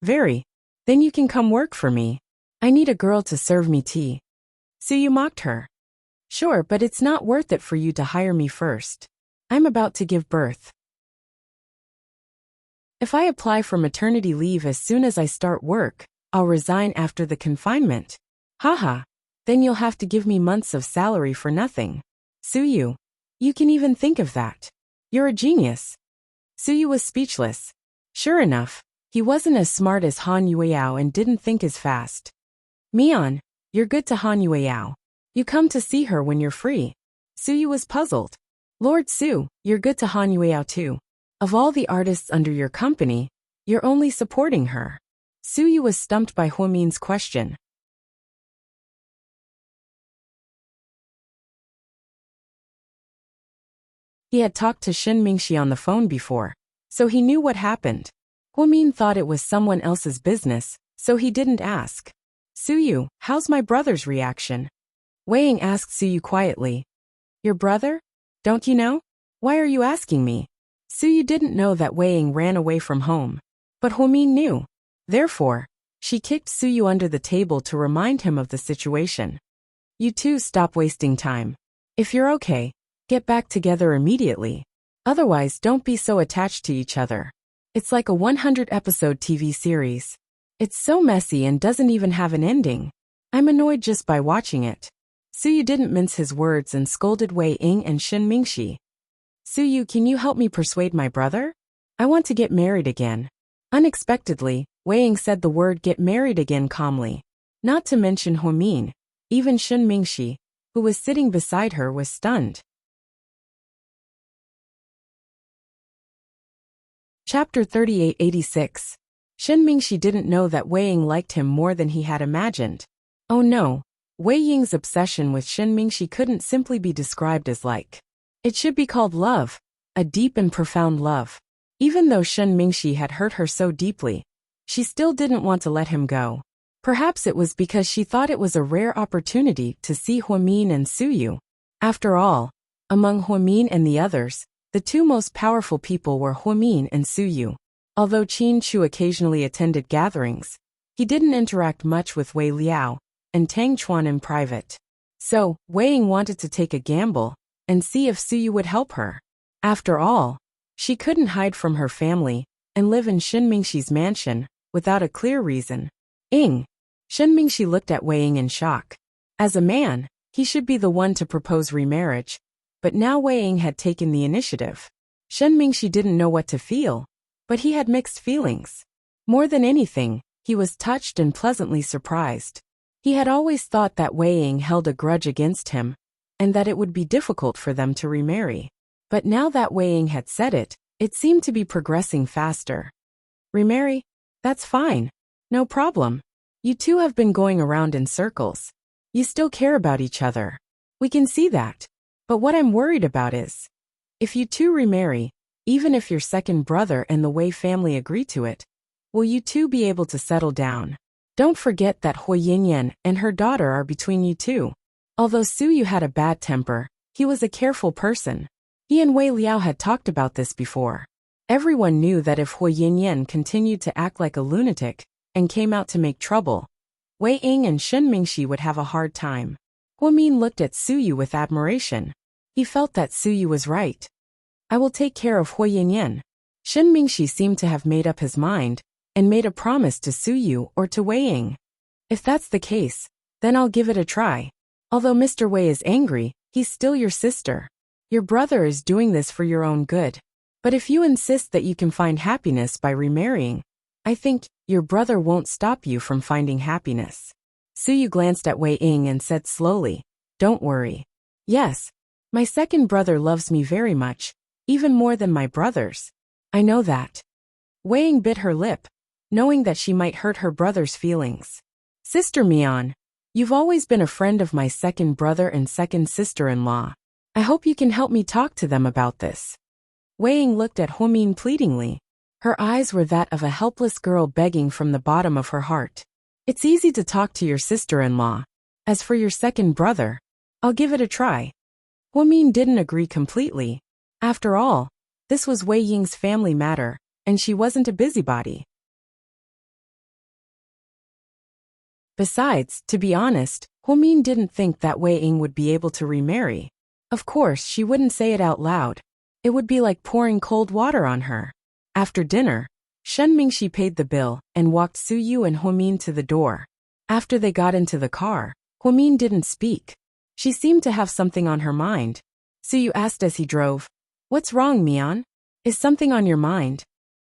Very. Then you can come work for me. I need a girl to serve me tea. Suyu mocked her. Sure, but it's not worth it for you to hire me first. I'm about to give birth. If I apply for maternity leave as soon as I start work, I'll resign after the confinement. Haha. Then you'll have to give me months of salary for nothing. Suyu, you can even think of that. You're a genius. Suyu was speechless. Sure enough, he wasn't as smart as Han Yueao and didn't think as fast. Mian, you're good to Han Yueao. You come to see her when you're free. Suyu was puzzled. Lord Su, you're good to Han Yueao too. Of all the artists under your company, you're only supporting her. Suyu was stumped by Huomin's question. He had talked to Shin Mingxi on the phone before, so he knew what happened. Huomin thought it was someone else's business, so he didn't ask. Suyu, how's my brother's reaction? Wei Ying asked Suyu quietly. Your brother? Don't you know? Why are you asking me? Suyu didn't know that Wei Ying ran away from home. But Huomin knew. Therefore, she kicked Suyu under the table to remind him of the situation. You two stop wasting time. If you're okay, get back together immediately. Otherwise, don't be so attached to each other. It's like a 100-episode TV series. It's so messy and doesn't even have an ending. I'm annoyed just by watching it. Suyu didn't mince his words and scolded Wei Ying and Shin Mingxi. Suyu, can you help me persuade my brother? I want to get married again. Unexpectedly, Wei Ying said the word get married again calmly. Not to mention Huomin, even Shin Mingxi, who was sitting beside her, was stunned. Chapter 3886. Shin Mingxi didn't know that Wei Ying liked him more than he had imagined. Oh no, Wei Ying's obsession with Shin Mingxi couldn't simply be described as like. It should be called love, a deep and profound love. Even though Shin Mingxi had hurt her so deeply, she still didn't want to let him go. Perhaps it was because she thought it was a rare opportunity to see Huomin and Suyu. After all, among Huomin and the others, the two most powerful people were Huomin and Suyu. Although Qin Chu occasionally attended gatherings, he didn't interact much with Wei Liao and Tang Chuan in private. So, Wei Ying wanted to take a gamble and see if Suyu would help her. After all, she couldn't hide from her family and live in Shin Mingxi's mansion without a clear reason. Shin Mingxi looked at Wei Ying in shock. As a man, he should be the one to propose remarriage, but now Wei Ying had taken the initiative. Shin Mingxi didn't know what to feel, but he had mixed feelings. More than anything, he was touched and pleasantly surprised. He had always thought that Wei Ying held a grudge against him, and that it would be difficult for them to remarry. But now that Wei Ying had said it, it seemed to be progressing faster. Remarry? That's fine. No problem. You two have been going around in circles. You still care about each other. We can see that. But what I'm worried about is, if you two remarry, even if your second brother and the Wei family agree to it, will you two be able to settle down? Don't forget that Hu Yinyan and her daughter are between you two. Although Suyu had a bad temper, he was a careful person. He and Wei Liao had talked about this before. Everyone knew that if Hu Yinyan continued to act like a lunatic and came out to make trouble, Wei Ying and Shen Mingxi would have a hard time. Hu Min looked at Suyu with admiration. He felt that Suyu was right. I will take care of Hu Yinyan. Shen Mingxi seemed to have made up his mind and made a promise to Suyu or to Wei Ying. If that's the case, then I'll give it a try. Although Mr. Wei is angry, he's still your sister. Your brother is doing this for your own good. But if you insist that you can find happiness by remarrying, I think your brother won't stop you from finding happiness. Suyu glanced at Wei Ying and said slowly, don't worry. Yes, my second brother loves me very much, even more than my brothers. I know that. Wei Ying bit her lip, knowing that she might hurt her brother's feelings. Sister Mian, you've always been a friend of my second brother and second sister-in-law. I hope you can help me talk to them about this. Wei Ying looked at Hu Min pleadingly. Her eyes were that of a helpless girl begging from the bottom of her heart. It's easy to talk to your sister-in-law. As for your second brother, I'll give it a try. Hu Min didn't agree completely. After all, this was Wei Ying's family matter, and she wasn't a busybody. Besides, to be honest, Hu Min didn't think that Wei Ying would be able to remarry. Of course, she wouldn't say it out loud. It would be like pouring cold water on her. After dinner, Shen Mingxi paid the bill and walked Suyu and Hu Min to the door. After they got into the car, Hu Min didn't speak. She seemed to have something on her mind. Suyu asked as he drove, What's wrong, Mian? Is something on your mind?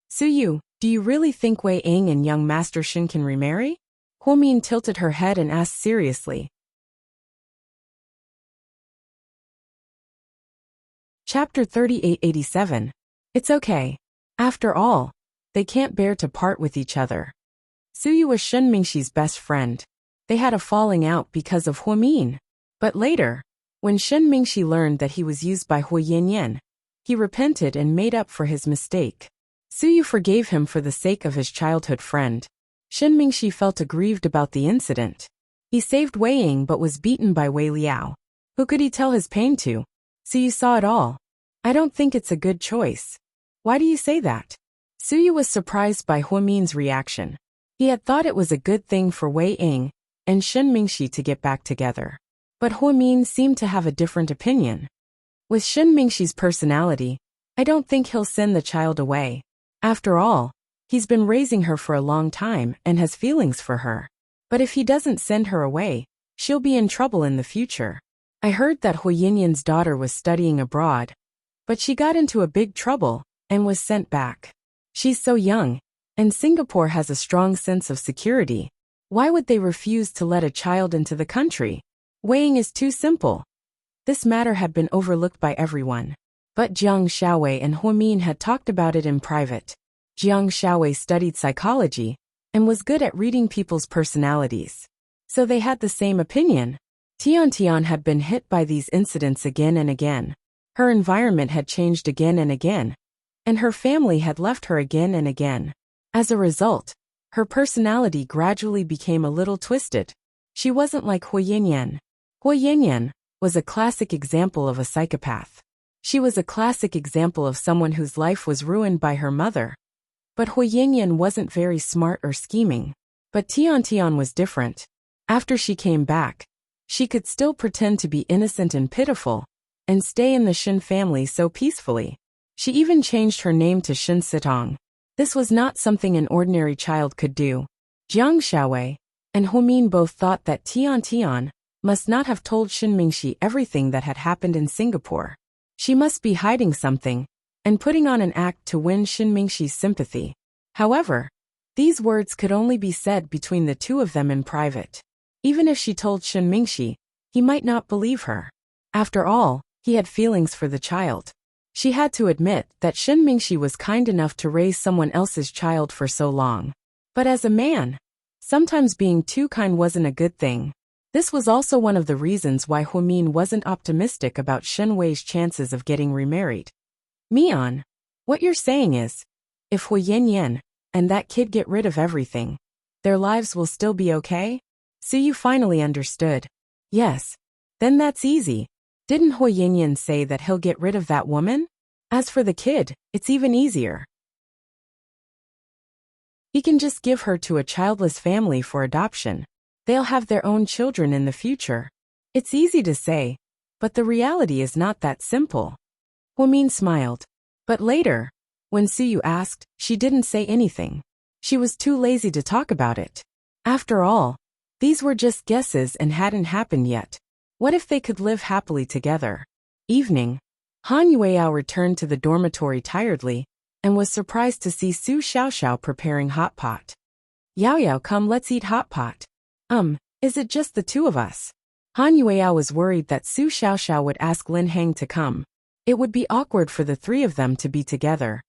Suyu, do you really think Wei Ying and young Master Shin can remarry? Hu Min tilted her head and asked seriously. Chapter 3887. It's okay. After all, they can't bear to part with each other. Suyu was Shen Mingxi's best friend. They had a falling out because of Hu Min. But later, when Shen Mingxi learned that he was used by Hu Yinyan, he repented and made up for his mistake. Suyu forgave him for the sake of his childhood friend. Shen Mingxi felt aggrieved about the incident. He saved Wei Ying but was beaten by Wei Liao. Who could he tell his pain to? Suyu saw it all. I don't think it's a good choice. Why do you say that? Suyu was surprised by Hu Min's reaction. He had thought it was a good thing for Wei Ying and Shen Mingxi to get back together. But Hu Min seemed to have a different opinion. With Shen Mingxi's personality, I don't think he'll send the child away. After all, he's been raising her for a long time and has feelings for her. But if he doesn't send her away, she'll be in trouble in the future. I heard that Hu Yinyan's daughter was studying abroad, but she got into a big trouble and was sent back. She's so young, and Singapore has a strong sense of security. Why would they refuse to let a child into the country? Wei Ying is too simple. This matter had been overlooked by everyone. But Jiang Xiaowei and Hu Min had talked about it in private. Jiang Xiaowei studied psychology and was good at reading people's personalities. So they had the same opinion. Tian had been hit by these incidents again and again. Her environment had changed again and again, and her family had left her again and again. As a result, her personality gradually became a little twisted. She wasn't like Hu Yinyan. Hu Yinyan was a classic example of a psychopath. She was a classic example of someone whose life was ruined by her mother. But Hu Yinyan wasn't very smart or scheming. But Tian was different. After she came back, she could still pretend to be innocent and pitiful, and stay in the Shin family so peacefully. She even changed her name to Shin Sitong. This was not something an ordinary child could do. Jiang Xiaowei and Hu Min both thought that Tian must not have told Shen Mingxi everything that had happened in Singapore. She must be hiding something and putting on an act to win Shen Mingxi's sympathy. However, these words could only be said between the two of them in private. Even if she told Shen Mingxi, he might not believe her. After all, he had feelings for the child. She had to admit that Shen Mingxi was kind enough to raise someone else's child for so long. But as a man, sometimes being too kind wasn't a good thing. This was also one of the reasons why Hu Min wasn't optimistic about Shen Wei's chances of getting remarried. Mian, what you're saying is, if Hu Yinyan and that kid get rid of everything, their lives will still be okay? Suyu finally understood. Yes. Then that's easy. Didn't Hu Yinyan say that he'll get rid of that woman? As for the kid, it's even easier. He can just give her to a childless family for adoption. They'll have their own children in the future. It's easy to say, but the reality is not that simple. Hwamin smiled. But later, when Suyu asked, she didn't say anything. She was too lazy to talk about it. After all, these were just guesses and hadn't happened yet. What if they could live happily together? Evening, Han Yueao returned to the dormitory tiredly and was surprised to see Su Xiaoxiao preparing hot pot. Yao Yao, come, let's eat hot pot. Is it just the two of us? Han Yueao was worried that Su Xiaoxiao would ask Lin Heng to come. It would be awkward for the three of them to be together.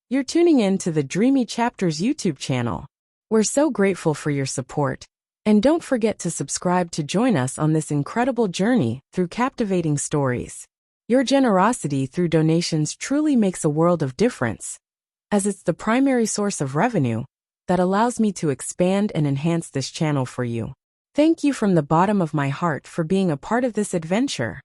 You're tuning in to the Dreamy Chapters YouTube channel. We're so grateful for your support. And don't forget to subscribe to join us on this incredible journey through captivating stories. Your generosity through donations truly makes a world of difference, as it's the primary source of revenue that allows me to expand and enhance this channel for you. Thank you from the bottom of my heart for being a part of this adventure.